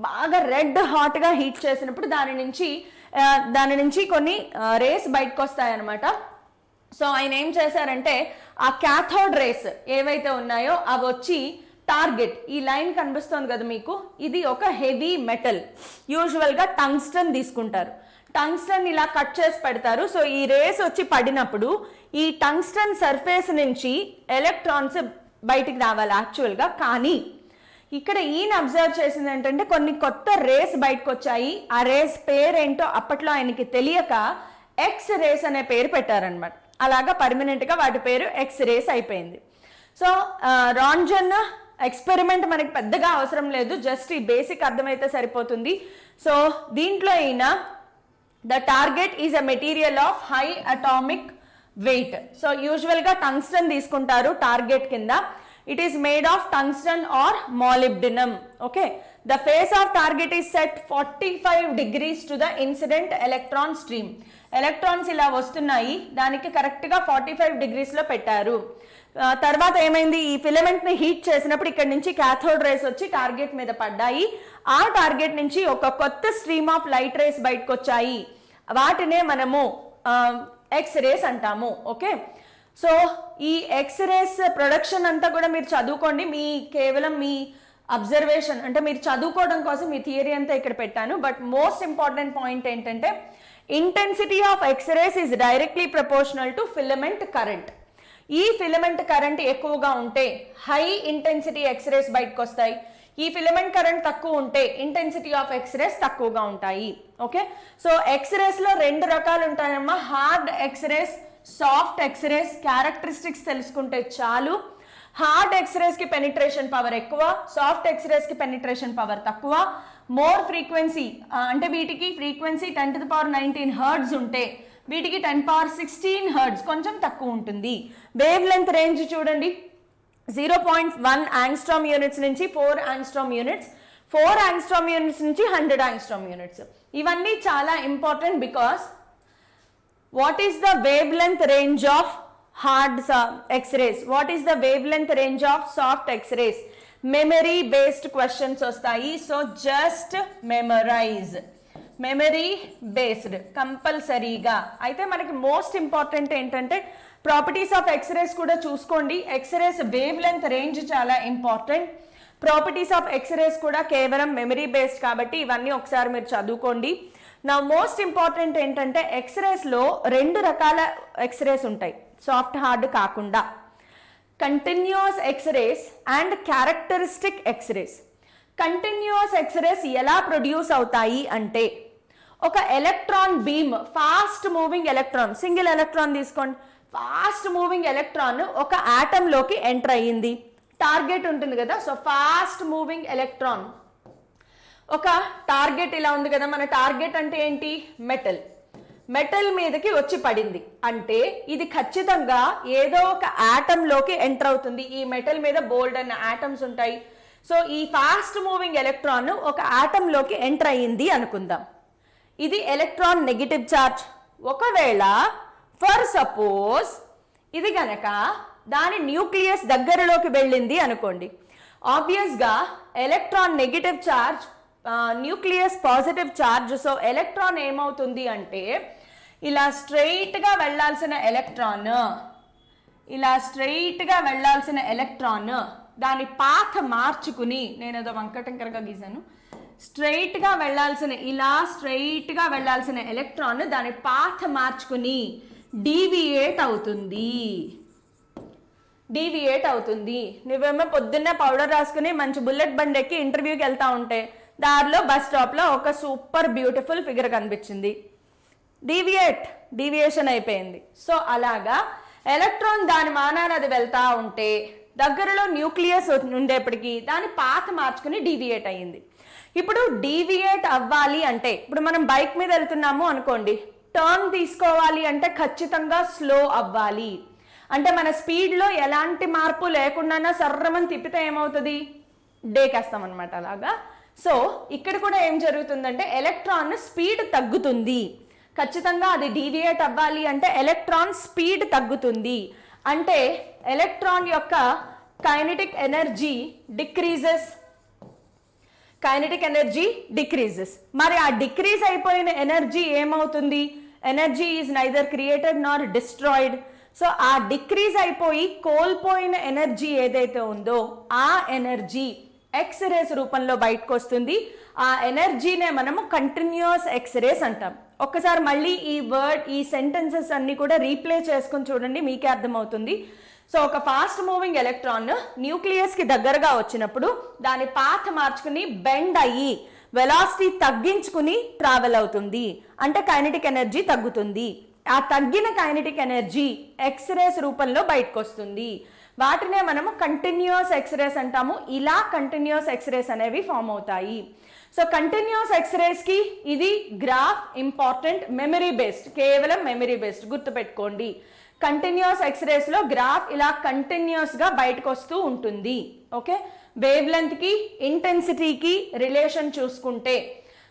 బాగా రెడ్ హాట్గా హీట్ చేసినప్పుడు దాని నుంచి కొన్ని రేస్ బయటకు వస్తాయన్నమాట. సో ఆయన ఏం చేశారంటే ఆ క్యాథోడ్ రేస్ ఏవైతే ఉన్నాయో అవి వచ్చి టార్గెట్, ఈ లైన్ కనిపిస్తుంది కదా మీకు, ఇది ఒక హెవీ మెటల్, యూజువల్గా టంగ్స్టన్ తీసుకుంటారు, టంగ్స్టన్ ఇలా కట్ చేసి పెడతారు. సో ఈ రేస్ వచ్చి పడినప్పుడు ఈ టంగ్స్టన్ సర్ఫేస్ నుంచి ఎలక్ట్రాన్స్ బయటికి రావాలి యాక్చువల్గా, కానీ ఇక్కడ ఈయన అబ్జర్వ్ చేసింది ఏంటంటే కొన్ని కొత్త రేస్ బయటకు వచ్చాయి, ఆ రేస్ పేరేంటో అప్పట్లో ఆయనకి తెలియక ఎక్స్ రేస్ అనే పేరు పెట్టారనమాట. అలాగా పర్మనెంట్గా వాటి పేరు ఎక్స్ రేస్ అయిపోయింది. సో రాంజన్ ఎక్స్పెరిమెంట్ మనకి పెద్దగా అవసరం లేదు, జస్ట్ ఈ బేసిక్ అర్థమైతే సరిపోతుంది. సో దీంట్లో అయినా the target is a material of high atomic weight. So యూజువల్గా టంగ్స్టన్ తీసుకుంటారు టార్గెట్ కింద. It is made of tungsten or molybdenum. Okay, the face of target is set 45 degrees to the incident electron stream. Electrons ఇలా వస్తున్నాయి, దానికి కరెక్ట్గా 45 డిగ్రీస్లో పెట్టారు. తర్వాత ఏమైంది, ఈ ఫిలమెంట్ని హీట్ చేసినప్పుడు ఇక్కడ నుంచి క్యాథోడ్ రేస్ వచ్చి టార్గెట్ మీద పడ్డాయి, ఆ టార్గెట్ నుంచి ఒక కొత్త స్ట్రీమ్ ఆఫ్ లైట్ రేస్ బయటకు వచ్చాయి, వాటినే మనము ఎక్స్ రేస్ అంటాము. ఓకే, సో ఈ ఎక్స్రేస్ ప్రొడక్షన్ అంతా కూడా మీరు చదువుకోండి, కేవలం మీ అబ్జర్వేషన్ అంటే మీరు చదువుకోవడం కోసం మీ థియరీ అంతా ఇక్కడ పెట్టాను. బట్ మోస్ట్ ఇంపార్టెంట్ పాయింట్ ఏంటంటే intensity of X rays is directly proportional to filament current. ఈ ఫిలమెంట్ కరెంట్ ఎక్కువగా ఉంటే హై ఇంటెన్సిటీ ఎక్స్రేస్ బయటకు వస్తాయి, ఈ ఫిలమెంట్ కరెంట్ తక్కువ ఉంటే ఇంటెన్సిటీ ఆఫ్ ఎక్స్రేస్ తక్కువగా ఉంటాయి. ఓకే, సో ఎక్స్రేస్లో 2 రకాలు ఉంటాయమ్మా, hard X-rays, soft X-rays. Characteristics తెలుసుకుంటే చాలు. హార్డ్ ఎక్స్రేస్కి పెనిట్రేషన్ పవర్ ఎక్కువ, సాఫ్ట్ ఎక్స్రేస్కి పెనిట్రేషన్ పవర్ తక్కువ. మోర్ ఫ్రీక్వెన్సీ అంటే వీటికి ఫ్రీక్వెన్సీ 10⁻19 హర్ట్జ్ ఉంటే వీటికి 10⁻16 హర్ట్జ్ కొంచెం తక్కువ ఉంటుంది. వేవ్ లెంత్ రేంజ్ చూడండి, 0.1 యాంగ్స్ట్రామ్ యూనిట్స్ నుంచి 4 యాంగ్స్ట్రామ్ యూనిట్స్, 4 యాంగ్స్ట్రామ్ యూనిట్స్ నుంచి 100 యాంగ్స్ట్రామ్ యూనిట్స్. ఇవన్నీ చాలా important because what is the wavelength range of hard x-rays, what is the wavelength range of soft x-rays, memory based questions వస్తాయి. So just memory based కంపల్సరీగా. అయితే మనకి most important ఏంటంటే properties of X-rays కూడా చూసుకోండి. X-rays wave length range చాలా important, properties of X-rays కూడా కేవలం మెమరీ బేస్డ్ కాబట్టి ఇవన్నీ ఒకసారి మీరు చదువుకోండి. నా మోస్ట్ ఇంపార్టెంట్ ఏంటంటే ఎక్స్రేస్లో 2 రకాల ఎక్స్రేస్ ఉంటాయి, సాఫ్ట్ హార్డ్ కాకుండా, continuous X rays and characteristic X rays. Continuous X rays ఎలా ప్రొడ్యూస్ అవుతాయి అంటే ఒక electron beam, fast moving electron, single electron తీసుకోండి, ఫాస్ట్ మూవింగ్ ఎలక్ట్రాన్ ఒక ఆటంలోకి ఎంటర్ అయ్యింది, టార్గెట్ ఉంటుంది కదా, సో ఫాస్ట్ మూవింగ్ ఎలక్ట్రాన్ ఒక టార్గెట్ ఇలా ఉంది కదా, మన టార్గెట్ అంటే ఏంటి, మెటల్ మీదకి వచ్చి పడింది అంటే ఇది ఖచ్చితంగా ఏదో ఒక ఆటంలోకి ఎంటర్ అవుతుంది. ఈ మెటల్ మీద బోల్డ్ అన్న ఆటమ్స్ ఉంటాయి. సో ఈ ఫాస్ట్ మూవింగ్ ఎలక్ట్రాన్ ఒక ఆటంలోకి ఎంటర్ అయ్యింది అనుకుందాం, ఇది ఎలక్ట్రాన్ నెగిటివ్ చార్జ్. ఒకవేళ ఫర్ సపోజ్ ఇది గనక దాని న్యూక్లియస్ దగ్గరలోకి వెళ్ళింది అనుకోండి, ఆబ్వియస్గా electron negative charge, nucleus positive charge. So electron ఏమవుతుంది అంటే ఇలా స్ట్రెయిట్గా వెళ్ళాల్సిన ఎలక్ట్రాన్ దాని పాత్ మార్చుకుని, నేను ఏదో వంకటంకరగా గీసాను, స్ట్రెయిట్గా వెళ్ళాల్సిన ఎలక్ట్రాన్ దాని పాత్ మార్చుకుని డీవియేట్ అవుతుంది. నువ్వేమో పొద్దున్నే పౌడర్ రాసుకుని మంచి బుల్లెట్ బండి ఎక్కి ఇంటర్వ్యూకి వెళ్తా ఉంటే దారిలో బస్ స్టాప్లో ఒక సూపర్ బ్యూటిఫుల్ ఫిగర్ కనిపించింది, డీవియేషన్ అయిపోయింది. సో అలాగా ఎలక్ట్రాన్ దాని మానాన అది వెళ్తా ఉంటే దగ్గరలో న్యూక్లియస్ ఉండేప్పటికీ దాని పాత్ మార్చుకుని డీవియేట్ అయ్యింది. ఇప్పుడు డీవియేట్ అవ్వాలి అంటే, ఇప్పుడు మనం బైక్ మీద వెళ్తున్నాము అనుకోండి, టర్న్ తీసుకోవాలి అంటే ఖచ్చితంగా స్లో అవ్వాలి. అంటే మన స్పీడ్లో ఎలాంటి మార్పు లేకుండా సర్రమని తిప్పితే ఏమవుతుంది, డేకేస్తాం అనమాట అలాగా. సో ఇక్కడ కూడా ఏం జరుగుతుందంటే ఎలక్ట్రాన్ స్పీడ్ తగ్గుతుంది. ఖచ్చితంగా అది డీవియేట్ అవ్వాలి అంటే ఎలక్ట్రాన్ స్పీడ్ తగ్గుతుంది. అంటే ఎలక్ట్రాన్ యొక్క కైనెటిక్ ఎనర్జీ డిక్రీజెస్. మరి ఆ డిక్రీజ్ అయిపోయిన ఎనర్జీ ఏమవుతుంది, energy is neither created Nar destroyed. So ఆ డిక్రీజ్ అయిపోయి కోల్పోయిన ఎనర్జీ ఏదైతే ఉందో ఆ ఎనర్జీ ఎక్స్రేస్ రూపంలో బయటకు వస్తుంది. ఆ ఎనర్జీనే మనము కంటిన్యూస్ ఎక్స్రేస్ అంటాం. ఒక్కసారి మళ్ళీ ఈ సెంటెన్సెస్ అన్ని కూడా రీప్లే చేసుకుని చూడండి, మీకే అర్థమవుతుంది. సో ఒక ఫాస్ట్ మూవింగ్ ఎలక్ట్రాన్ న్యూక్లియస్ కి దగ్గరగా వచ్చినప్పుడు దాని పాత్ మార్చుకుని బెండ్ అయ్యి వెలాసిటీ తగ్గించుకుని ట్రావెల్ అవుతుంది. అంటే కైనెటిక్ ఎనర్జీ తగ్గుతుంది. ఆ తగ్గిన కైనెటిక్ ఎనర్జీ ఎక్స్రేస్ రూపంలో బయటకు వస్తుంది. వాటినే మనము కంటిన్యూస్ ఎక్స్రేస్ అంటాము. ఇలా కంటిన్యూస్ ఎక్స్రేస్ అనేవి ఫామ్ అవుతాయి. సో కంటిన్యూస్ ఎక్స్రేస్ కి ఇది గ్రాఫ్ ఇంపార్టెంట్, మెమరీ బేస్డ్, కేవలం మెమరీ బేస్డ్ గుర్తుపెట్టుకోండి. కంటిన్యూస్ ఎక్స్రేస్ లో గ్రాఫ్ ఇలా కంటిన్యూస్ గా బయటకు వస్తూ ఉంటుంది. ఓకే, వేవ్ లెంత్ కి ఇంటెన్సిటీకి రిలేషన్ చూసుకుంటే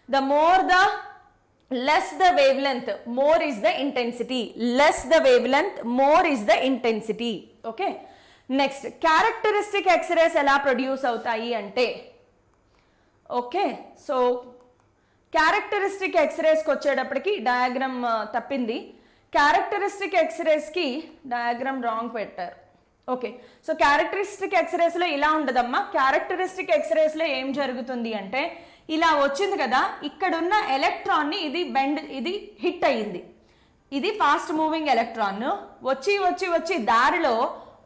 the more the less the wavelength, more is the intensity. Less the wavelength, more is the intensity. Okay, next characteristic x-rays ఎలా ప్రొడ్యూస్ అవుతాయి అంటే, ఓకే సో క్యారెక్టరిస్టిక్ ఎక్స్రేస్కి వచ్చేటప్పటికి డయాగ్రామ్ తప్పింది. క్యారెక్టరిస్టిక్ ఎక్స్రేస్కి డయాగ్రామ్ రాంగ్ పెట్టారు. Okay, so characteristic ఎక్స్రేస్లో ఇలా ఉండదమ్మా. Characteristic ఎక్స్రేస్లో ఏం జరుగుతుంది అంటే ఇలా వచ్చింది కదా, ఇక్కడున్న ఎలక్ట్రాన్ని ఇది హిట్ అయ్యింది. ఇది ఫాస్ట్ మూవింగ్ ఎలక్ట్రాన్ వచ్చి దారిలో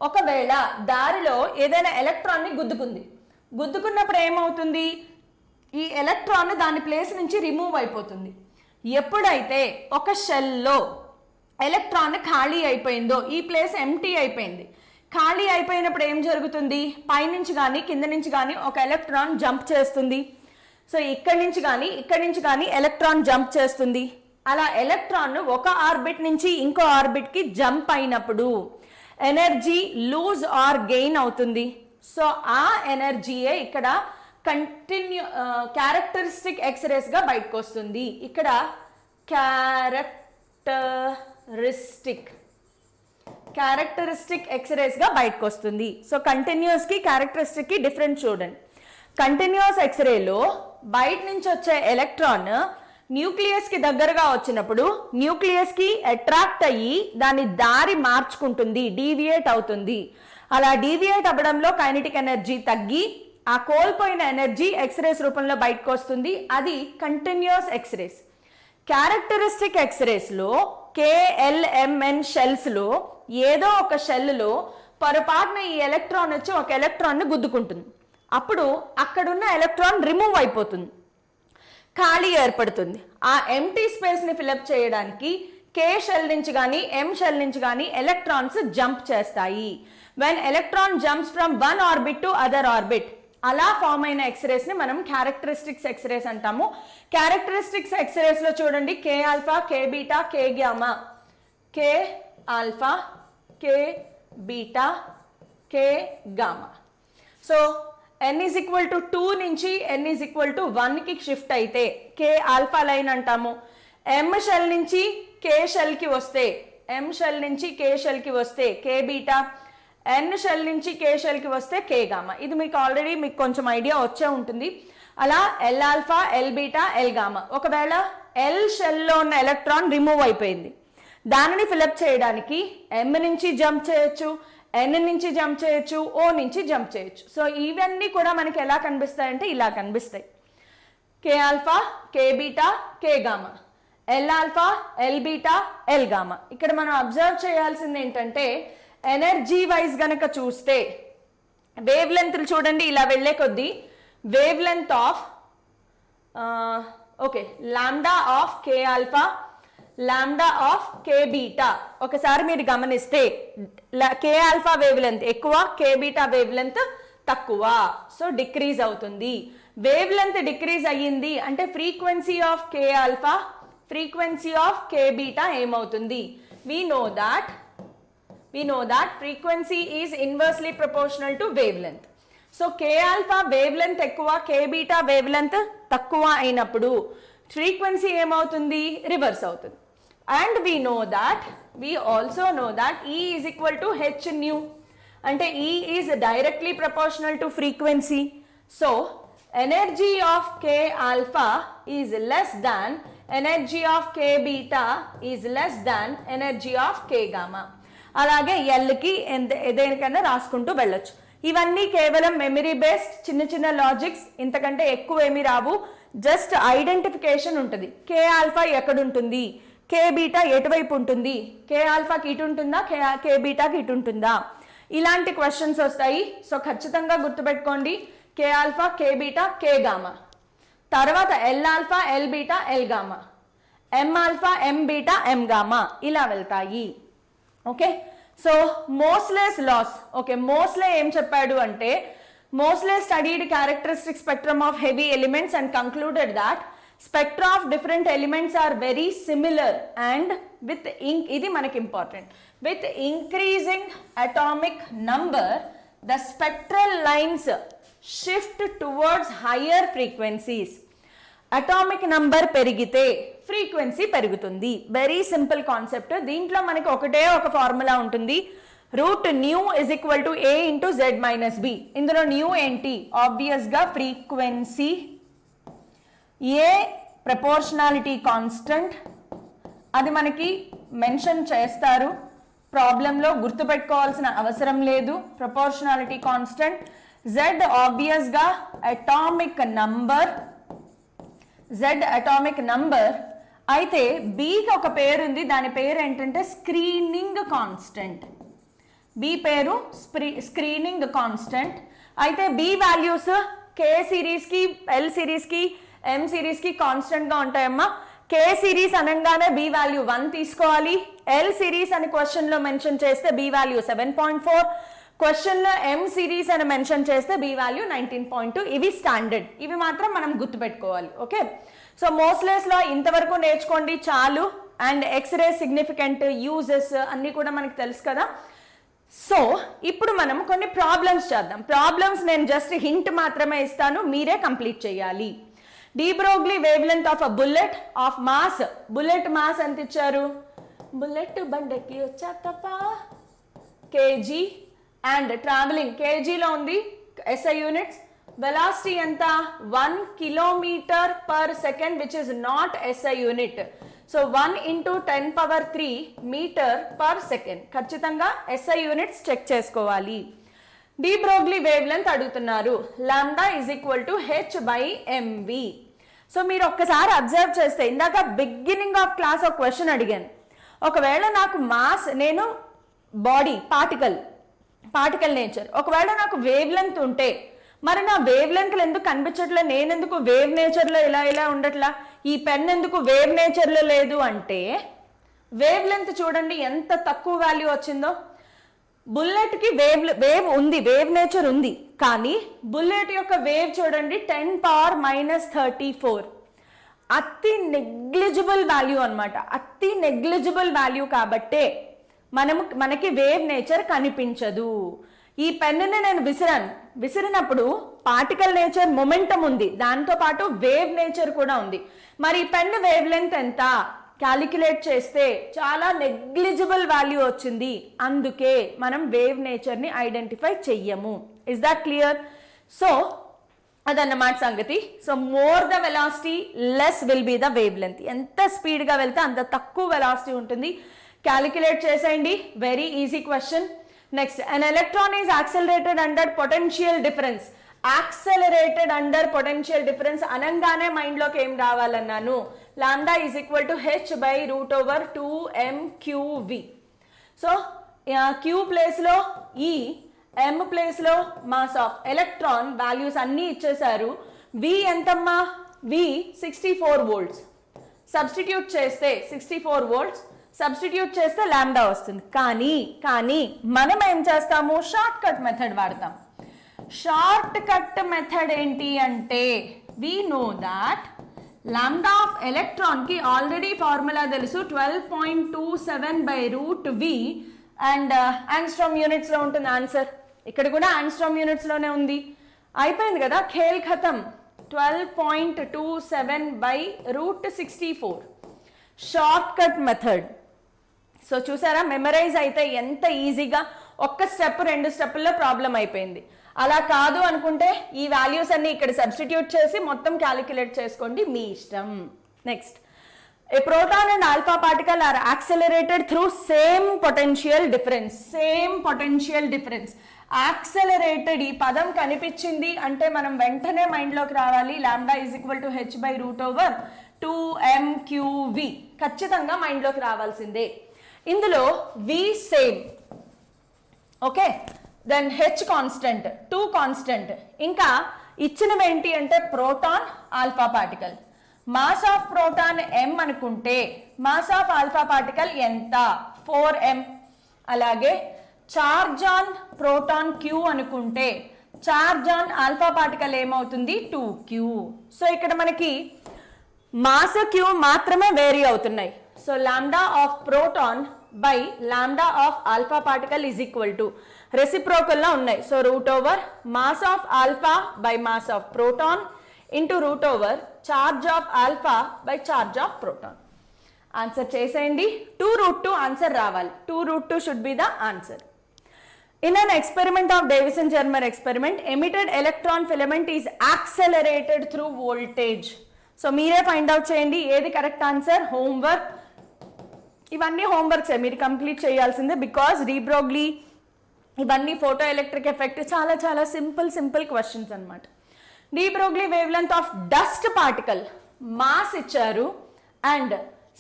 ఒకవేళ దారిలో ఏదైనా ఎలక్ట్రాన్ని గుద్దుకున్నప్పుడు ఏమవుతుంది, ఈ ఎలక్ట్రాన్ దాని ప్లేస్ నుంచి రిమూవ్ అయిపోతుంది. ఎప్పుడైతే ఒక షెల్లో ఎలక్ట్రాన్ ఖాళీ అయిపోయిందో, ఈ ప్లేస్ ఎంటీ అయిపోయింది, ఖాళీ అయిపోయినప్పుడు ఏం జరుగుతుంది, పైనుంచి కానీ కింద నుంచి కానీ ఒక ఎలక్ట్రాన్ జంప్ చేస్తుంది. సో ఇక్కడి నుంచి కానీ ఎలక్ట్రాన్ జంప్ చేస్తుంది. అలా ఎలక్ట్రాన్ ఒక ఆర్బిట్ నుంచి ఇంకో ఆర్బిట్కి జంప్ అయినప్పుడు ఎనర్జీ లూజ్ ఆర్ గెయిన్ అవుతుంది. సో ఆ ఎనర్జీయే ఇక్కడ క్యారెక్టరిస్టిక్ ఎక్స్రేస్గా బయటకు వస్తుంది. ఇక్కడ క్యారెక్టరిస్టిక్ ఎక్స్రేస్గా బయటకు వస్తుంది. సో కంటిన్యూస్కి క్యారెక్టరిస్టిక్కి డిఫరెన్స్ చూడండి. కంటిన్యూస్ ఎక్స్రేలో బయట నుంచి వచ్చే ఎలక్ట్రాన్ న్యూక్లియస్కి దగ్గరగా వచ్చినప్పుడు న్యూక్లియస్కి అట్రాక్ట్ అయ్యి దాని దారి మార్చుకుంటుంది, డీవియేట్ అవుతుంది. అలా డీవియేట్ అవ్వడంలో కైనెటిక్ ఎనర్జీ తగ్గి ఆ కోల్పోయిన ఎనర్జీ ఎక్స్రేస్ రూపంలో బయటకు వస్తుంది. అది కంటిన్యూస్ ఎక్స్రేస్. క్యారెక్టరిస్టిక్ ఎక్స్రేస్లో KLMN షెల్స్లో ఏదో ఒక షెల్లో పొరపాటున ఈ ఎలక్ట్రాన్ వచ్చి ఒక ఎలక్ట్రాన్ని గుద్దుకుంటుంది. అప్పుడు అక్కడున్న ఎలక్ట్రాన్ రిమూవ్ అయిపోతుంది, ఖాళీ ఏర్పడుతుంది. ఆ ఎంటీ స్పేస్ని ఫిలప్ చేయడానికి K షెల్ నుంచి కానీ M షెల్ నుంచి కానీ ఎలక్ట్రాన్స్ జంప్ చేస్తాయి. When electron jumps from one orbit to other orbit, అలా ఫామ్ అయిన ఎక్స్రేస్ని మనం క్యారెక్టరిస్టిక్స్ ఎక్స్రేస్ అంటాము. క్యారెక్టరిస్టిక్స్ ఎక్స్రేస్లో చూడండి K alpha, K beta, K gamma, K alpha, K beta, K gamma. So n is equal to 2 నుంచి n is equal to 1కి shift అయితే K alpha line అంటాము. M shell నుంచి K షెల్కి వస్తే, M shell నుంచి K షెల్కి వస్తే K beta, N shell నుంచి K షెల్కి వస్తే K గామా. ఇది మీకు కొంచెం ఐడియా వచ్చే ఉంటుంది. అలా L alpha, L beta, L gamma. ఒకవేళ L షెల్లో ఉన్న ఎలక్ట్రాన్ రిమూవ్ అయిపోయింది, దానిని ఫిలప్ చేయడానికి M నుంచి జంప్ చేయొచ్చు, N నుంచి జంప్ చేయొచ్చు, O నుంచి జంప్ చేయొచ్చు. సో ఇవన్నీ కూడా మనకి ఎలా కనిపిస్తాయంటే ఇలా కనిపిస్తాయి. K alpha, K beta, K gamma, L alpha, L beta, L gamma. ఇక్కడ మనం అబ్జర్వ్ చేయాల్సింది ఏంటంటే ఎనర్జీ వైజ్ గనక చూస్తే వేవ్ లెంత్లు చూడండి, ఇలా వెళ్ళే కొద్దీ wave length of lambda of K alpha, lambda of K beta ఒకసారి మీరు గమనిస్తే K ఆల్ఫా వేవ్ లెంత్ ఎక్కువ, K బీటా వేవ్ లెంత్ తక్కువ. సో డిక్రీజ్ అవుతుంది. వేవ్ లెంత్ డిక్రీజ్ అయ్యింది అంటే frequency of K alpha, frequency of K beta ఏమవుతుంది? we know that frequency is inversely proportional to wavelength. So K alpha wave length ఎక్కువ, కే beta wave length తక్కువ అయినప్పుడు frequency ఏమవుతుంది? Reverse అవుతుంది. And we also know that E is equal to h nu అంటే E is directly proportional to frequency. So energy of k alpha is less than energy of k beta is less than energy of k gamma. అలాగే ఎల్కి దేనికైనా రాసుకుంటూ వెళ్ళొచ్చు. ఇవన్నీ కేవలం memory based చిన్న చిన్న logics, ఇంతకంటే ఎక్కువ ఏమీ రావు. జస్ట్ ఐడెంటిఫికేషన్ ఉంటుంది. కే ఆల్ఫా ఎక్కడుంటుంది, కే బీటా ఎటువైపు ఉంటుంది, కే ఆల్ఫాకి ఇటు ఉంటుందా, కే బీటాకి ఇటు ఉంటుందా, ఇలాంటి క్వశ్చన్స్ వస్తాయి. సో ఖచ్చితంగా గుర్తుపెట్టుకోండి, K alpha, K beta, K gamma. తర్వాత L alpha, L beta, L gamma, M alpha, M beta, M gamma ఇలా వెళ్తాయి. Okay, so Moseley's laws. Okay, Moseley ఏం చెప్పాడు అంటే, Moseley studied characteristic spectrum of heavy elements and concluded that spectra of different elements are very similar and with ఇది మనకి important, with increasing atomic number the spectral lines shift towards higher frequencies. Atomic number పెరిగితే frequency పెరుగుతుంది. Very simple concept. దీంట్లో మనకి ఒకటే ఒక formula ఉంటుంది, root nu is equal to a into Z minus b. ఇందులో న్యూ ఏంటి? ఆబ్వియస్గా ఫ్రీక్వెన్సీ, ఏ ప్రపోర్షనాలిటీ కాన్స్టెంట్, అది మనకి మెన్షన్ చేస్తారు ప్రాబ్లంలో, గుర్తుపెట్టుకోవాల్సిన అవసరం లేదు. Proportionality constant. జెడ్ ఆబ్వియస్గా atomic number, Z atomic number. అయితే బికి ఒక పేరు ఉంది, దాని పేరు ఏంటంటే స్క్రీనింగ్ కాన్స్టెంట్. బి పేరు స్క్రీనింగ్ కాన్స్టెంట్. అయితే బి వాల్యూస్ కే సిరీస్కి, ఎల్ సిరీస్కి, ఎం సిరీస్కి కాన్స్టెంట్గా ఉంటాయమ్మా. కే సిరీస్ అనగానే బి వాల్యూ 1 తీసుకోవాలి. ఎల్ సిరీస్ అని క్వశ్చన్లో మెన్షన్ చేస్తే బి వాల్యూ 7.4, క్వశ్చన్లో ఎం సిరీస్ అని మెన్షన్ చేస్తే బి వాల్యూ 19.2. ఇవి స్టాండర్డ్, ఇవి మాత్రం మనం గుర్తుపెట్టుకోవాలి. ఓకే, సో మోస్లెస్లో ఇంతవరకు నేర్చుకోండి చాలు. అండ్ ఎక్స్రే సిగ్నిఫికెంట్ యూజెస్ అన్నీ కూడా మనకి తెలుసు కదా. సో ఇప్పుడు మనం కొన్ని ప్రాబ్లమ్స్ చేద్దాం. ప్రాబ్లమ్స్ నేను జస్ట్ హింట్ మాత్రమే ఇస్తాను, మీరే కంప్లీట్ చేయాలి. de Broglie wavelength of a bullet of mass, bullet mass ఎంత ఇచ్చారు? బుల్లెట్ బండకి వచ్చాకపా kg అండ్ ట్రావెలింగ్ kgలో ఉంది, SI యూనిట్స్. వెలాసిటీ ఎంత? 1 kilometre per second which is not SI unit. So 1 into 10 power 3 metre per second. ఖచ్చితంగా SI units check చేసుకోవాలి. de Broglie wave length అడుగుతున్నారు. Lambda is equal to h/mv. సో మీరు ఒక్కసారి observe చేస్తే, ఇందాక బిగినింగ్ ఆఫ్ క్లాస్ ఒక క్వశ్చన్ అడిగాను. ఒకవేళ నాకు మాస్, నేను బాడీ పార్టికల్ నేచర్, ఒకవేళ నాకు వేవ్ లెంత్ ఉంటే మరి నా వేవ్ లెంత్లు ఎందుకు కనిపించట్లే, నేనెందుకు వేవ్ నేచర్లో ఇలా ఉండట్లా, ఈ పెన్ ఎందుకు వేవ్ నేచర్లో లేదు అంటే, వేవ్ లెంత్ చూడండి ఎంత తక్కువ వాల్యూ వచ్చిందో. బుల్లెట్కి వేవ్ ఉంది, వేవ్ నేచర్ ఉంది, కానీ బుల్లెట్ యొక్క వేవ్ చూడండి 10⁻⁻34. అతి నెగ్లిజిబుల్ వాల్యూ అనమాట, అతి నెగ్లిజిబుల్ వాల్యూ. కాబట్టే మనకి వేవ్ నేచర్ కనిపించదు. ఈ పెన్నుని నేను విసిరినప్పుడు పార్టికల్ నేచర్ మొమెంటం ఉంది, దాంతోపాటు వేవ్ నేచర్ కూడా ఉంది. మరి ఈ పెన్ను వేవ్ లెంత్ ఎంత క్యాలిక్యులేట్ చేస్తే చాలా నెగ్లిజిబుల్ వాల్యూ వచ్చింది. అందుకే మనం వేవ్ నేచర్ని ఐడెంటిఫై చెయ్యము. Is that clear? సో అదన్నమాట సంగతి. So more the velocity less will be the wavelength. ఎంత స్పీడ్గా వెళ్తే అంత తక్కువ వెలాసిటీ ఉంటుంది. క్యాలిక్యులేట్ చేసేయండి, very easy question. Next, an electron is accelerated under potential difference. Accelerated under potential difference అనగానే మైండ్లోకి ఏం రావాలన్నాను? Lambda is equal to h/√2mqv. So Q ప్లేస్లో ఈ, ఎం ప్లేస్లో మాస్ ఆఫ్ ఎలక్ట్రాన్ వాల్యూస్ అన్నీ ఇచ్చేశారు. వి ఎంతమ్మా? వి 64 volts. సబ్స్టిట్యూట్ చేస్తే 64 volts, సబ్స్టిట్యూట్ చేస్తే లాంబ్డా వస్తుంది. కానీ మనం ఏం చేస్తాము? షార్ట్ కట్ మెథడ్ వాడతాం. షార్ట్ కట్ మెథడ్ ఏంటి అంటే we know that lambda of electron కి ఆల్రెడీ ఫార్ములా తెలుసు 12.27 by root v and angstrom units లో ఉంటుంది ఆన్సర్. ఇక్కడ కూడా ఆంగ్స్ట్రామ్ యూనిట్స్ లోనే ఉంది. అయిపోయింది కదా, ఖేల్ ఖతం. 12.27 by root 64 short cut method. So చూసారా, మెమరైజ్ అయితే ఎంత ఈజీగా, ఒక్క స్టెప్ 2 స్టెప్పుల్లో ప్రాబ్లం అయిపోయింది. అలా కాదు అనుకుంటే ఈ వాల్యూస్ అన్ని ఇక్కడ సబ్స్టిట్యూట్ చేసి మొత్తం క్యాలిక్యులేట్ చేసుకోండి, మీ ఇష్టం. Next, a proton and alpha particle are accelerated through same potential difference. Same potential difference. Accelerated ఈ పదం కనిపించింది అంటే మనం వెంటనే మైండ్లోకి రావాలి, lambda is equal to h by root over 2mqv. ఖచ్చితంగా మైండ్లోకి రావాల్సిందే. ఇందులో v same, okay, then h constant, 2 constant, ఇంకా ఇచ్చినవి ఏంటి అంటే proton alpha particle. Mass of proton m అనుకుంటే మాస్ ఆఫ్ ఆల్ఫా పార్టికల్ ఎంత, 4m. అలాగే చార్జ్ ఆన్ ప్రోటాన్ q అనుకుంటే చార్జ్ ఆన్ ఆల్ఫా పార్టికల్ ఏమవుతుంది, 2q. సో ఇక్కడ మనకి మాస్ q మాత్రమే వేరీ అవుతున్నాయి. So lambda of proton by lambda of alpha particle is equal to రెసిప్రోకల్లో ఉన్నాయి. So root over mass of alpha by mass of proton into root over charge of alpha by charge of proton. Answer చేసేయండి. 2√2 answer రావాలి. 2√2 should be the answer. In an experiment of Davison-Germer experiment, emitted electron filament is accelerated through voltage. So మీరే find out చేయండి ఏది correct answer. Homework, ఇవన్నీ homeworks మీరు complete చేయాల్సిందే, because de Broglie ఇవన్నీ photo electric effect చాలా చాలా simple questions అనమాట. De Broglie wave length of dust particle, mass ఇచ్చారు అండ్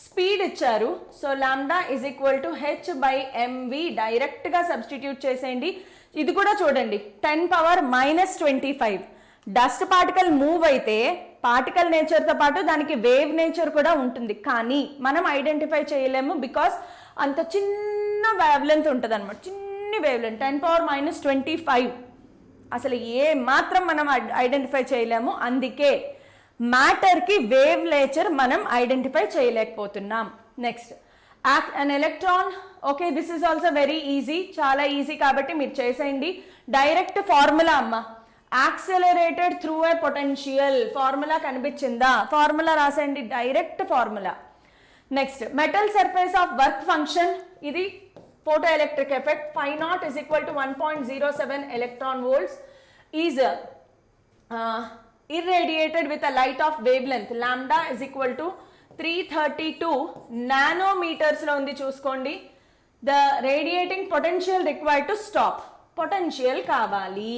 స్పీడ్ ఇచ్చారు. So lambda is equal to h by m v డైరెక్ట్గా సబ్స్టిట్యూట్ చేసేయండి. ఇది కూడా చూడండి, 10⁻⁻25. డస్ట్ పార్టికల్ మూవ్ అయితే పార్టికల్ నేచర్తో పాటు దానికి వేవ్ నేచర్ కూడా ఉంటుంది, కానీ మనం ఐడెంటిఫై చేయలేము బికాస్ అంత చిన్న వేవ్ లెంత్ ఉంటుంది అనమాట. చిన్ని వేవ్ లెంత్ 10⁻⁻25 అసలు ఏ మాత్రం మనం ఐడెంటిఫై చేయలేము. అందుకే మ్యాటర్కి వేవ్ నేచర్ మనం ఐడెంటిఫై చేయలేకపోతున్నాం. Next, an electron, okay, this is also very easy, చాలా ఈజీ కాబట్టి మీరు చేసేయండి. డైరెక్ట్ ఫార్ములా అమ్మ, accelerated through a potential. Formula కనిపించిందా, ఫార్ములా రాసేయండి, direct formula. Next, metal surface of work function, ఇది photo electric effect. φ0 is equal to 1.07 electron volts is irradiated with a light of wavelength lambda is equal to 332 nanometers లో ఉంది చూసుకోండి. The radiating potential required to stop, potential కావాలి.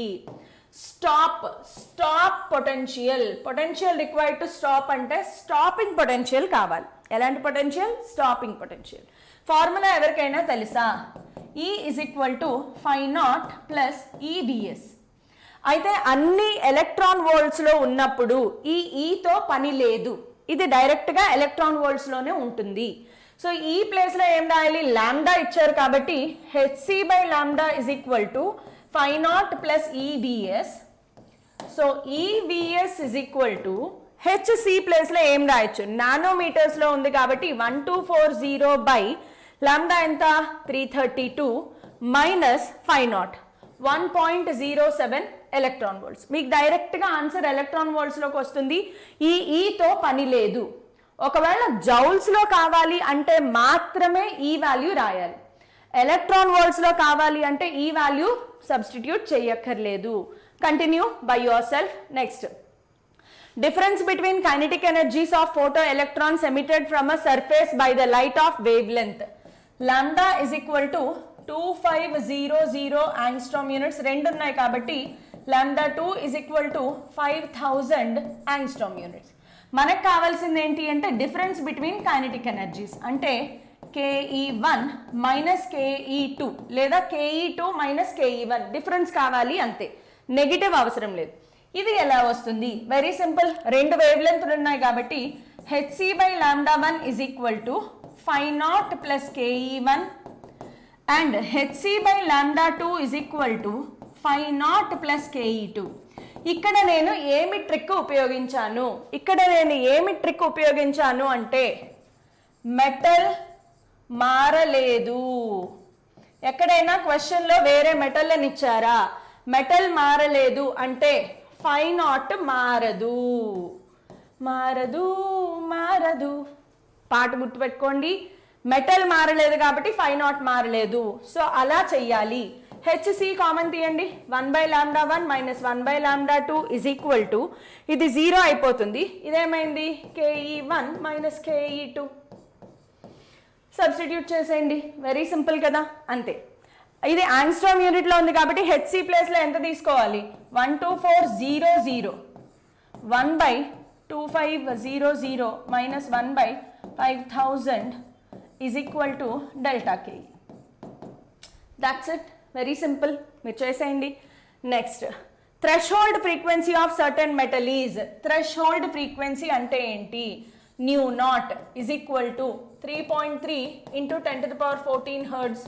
Stop potential required to stop అంటే stopping potential కావాలి. ఎలాంటి potential, stopping potential. Formula ఎవరికైనా తెలుసా, E is equal to φ0 plus EVS. అయితే అన్ని ఎలక్ట్రాన్ వోల్ట్స్ లో ఉన్నప్పుడు ఈ ఈతో పని లేదు, ఇది డైరెక్ట్ గా ఎలక్ట్రాన్ వోల్ట్స్ లోనే ఉంటుంది. సో ఈ ప్లేస్ లో ఏం రాయాలి, లాంబ్డా ఇచ్చారు కాబట్టి hc by lambda is equal to φ0 plus EVS. So EVS is equal to hc place లో ఏం రాయొచ్చు, నానోమీటర్స్ లో ఉంది కాబట్టి 1240 by లాంబ్డా ఎంత 332 మైనస్ φ0 1.07 ఎలక్ట్రాన్ వోల్ట్స్. మీకు డైరెక్ట్గా ఆన్సర్ ఎలక్ట్రాన్ వోల్ట్స్లోకి వస్తుంది. ఈ ఈతో పని లేదు. ఒకవేళ జౌల్స్లో కావాలి అంటే మాత్రమే ఈ వాల్యూ రాయాలి. ఎలక్ట్రాన్ వోల్ట్స్లో కావాలి అంటే ఈ వాల్యూ సబ్స్టిట్యూట్ చేయక్కర్లేదు. Continue by your self. Next, difference between kinetic energies of photoelectrons emitted from a surface by the light of wavelength. Lambda is equal to 2500 angstrom units. రెండు ఉన్నాయి కాబట్టి lambda 2 is equal to 5000 angstrom units. మనకు కావాల్సింది ఏంటి అంటే difference between kinetic energies, అంటే KE1 minus KE2 లేదా KE2 minus KE1 difference కావాలి అంతే, నెగిటివ్ అవసరం లేదు. ఇది ఎలా వస్తుంది, వెరీ సింపుల్. రెండు వేవ్ లెంత్లు ఉన్నాయి కాబట్టి hc by lambda 1 is equal to φ0 plus KE1 and hc by lambda 2 is equal to φ0 plus ke2. ఇక్కడ నేను ఏమి ట్రిక్ ఉపయోగించాను అంటే మెటల్ మారలేదు. ఎక్కడైనా క్వశ్చన్లో వేరే మెటల్ అని ఇచ్చారా? మెటల్ మారలేదు అంటే φ0 మారదు. పాట గుర్తుపెట్టుకోండి, మెటల్ మారలేదు కాబట్టి φ0 మారలేదు. సో అలా చెయ్యాలి. హెచ్సి కామన్ తీయండి. 1/λ1 మైనస్ 1/λ2 ఇజ్ ఈక్వల్ టు, ఇది 0 అయిపోతుంది. ఇదేమైంది? ke1 minus ke2. సబ్స్టిట్యూట్ చేసేయండి. వెరీ సింపుల్ కదా, అంతే. ఇది యాంగ్స్ట్రామ్ యూనిట్లో ఉంది కాబట్టి హెచ్సి ప్లేస్లో ఎంత తీసుకోవాలి? 12400 1/2500 minus 1/5000 is equal to delta K. That's it, very simple. మీరు చేసేయండి. Next, threshold frequency of certain metal is. Threshold frequency అంటే ఏంటి? μ0 is equal to 3.3 into 10⁻14 hertz.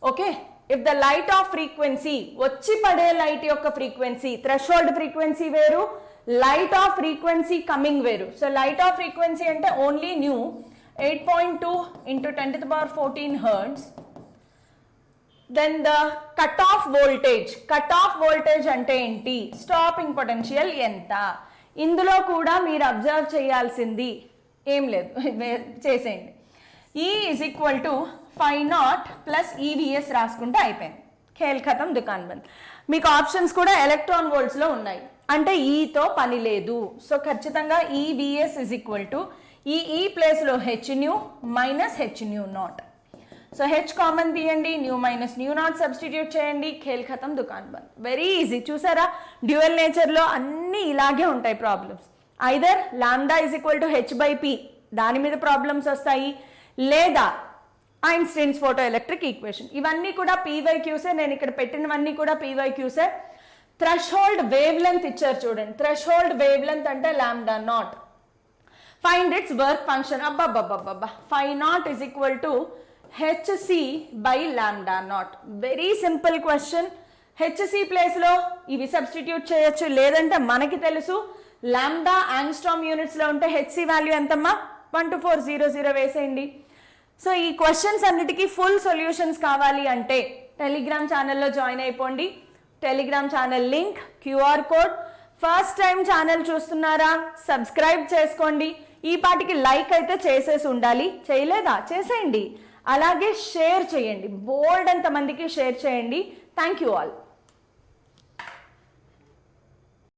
Okay, if the light of frequency, వచ్చి పడే light యొక్క frequency, threshold frequency వేరు, light of frequency coming వేరు. So light of frequency అంటే only nu 8.2 into 10⁻14 hertz. Then the cut of voltage అంటే ఏంటి? Stopping potential ఎంత? ఇందులో కూడా మీరు అబ్జర్వ్ చేయాల్సింది ఏం లేదు, చేసేయండి. E is equal to φ0 plus EVS రాసుకుంటే అయిపోయింది. ఖేల్ ఖతం, దుకాన్ బంద్. మీకు ఆప్షన్స్ కూడా ఎలక్ట్రాన్ వోల్ట్స్లో ఉన్నాయి, అంటే ఈతో పని లేదు. సో ఖచ్చితంగా EVS is equal to E ప్లేస్లో హెచ్న్యూ మైనస్ హెచ్న్యూ0. సో హెచ్ కామన్ తీయండి, న్యూ మైనస్ న్యూ0 సబ్స్టిట్యూట్ చేయండి. ఖేల్ ఖతం, దుకాన్ బంద్. Very easy. చూసారా, డ్యూయల్ నేచర్లో అన్నీ ఇలాగే ఉంటాయి problems. Either lambda is equal to h/p, దాని మీద ప్రాబ్లమ్స్ వస్తాయి, లేదా ఐన్స్టీన్స్ ఫోటో ఎలక్ట్రిక్ ఈక్వేషన్. ఇవన్నీ కూడా పీవైక్యూసే. నేను ఇక్కడ పెట్టినవన్నీ కూడా పీవైక్యూసే. థ్రెషోల్డ్ వేవ్ లెంత్ ఇచ్చారు చూడండి. థ్రెషోల్డ్ వేవ్ లెంత్ అంటే λ0. Find its work function. అబ్బబ్బబ్బబ్బా, φ0 is equal to hc/λ0. Very simple question. HC ప్లేస్లో ఇవి సబ్స్టిట్యూట్ చేయొచ్చు, లేదంటే మనకి తెలుసు లాంబ్డా యాంగ్స్ట్రామ్ యూనిట్స్లో ఉంటే హెచ్సి వాల్యూ ఎంతమ్మా? 12400 వేసేయండి. సో ఈ క్వశ్చన్స్ అన్నిటికీ ఫుల్ సొల్యూషన్స్ కావాలి అంటే టెలిగ్రామ్ ఛానల్లో జాయిన్ అయిపోండి. Telegram channel link, QR code. First time channel చూస్తున్నారా? సబ్స్క్రైబ్ చేసుకోండి. ఈ పాటికి లైక్ అయితే చేసేసి ఉండాలి, చేయలేదా? చేసేయండి. అలాగే షేర్ చేయండి, బోల్డ్ అంత మందికి షేర్ చేయండి. Thank you all.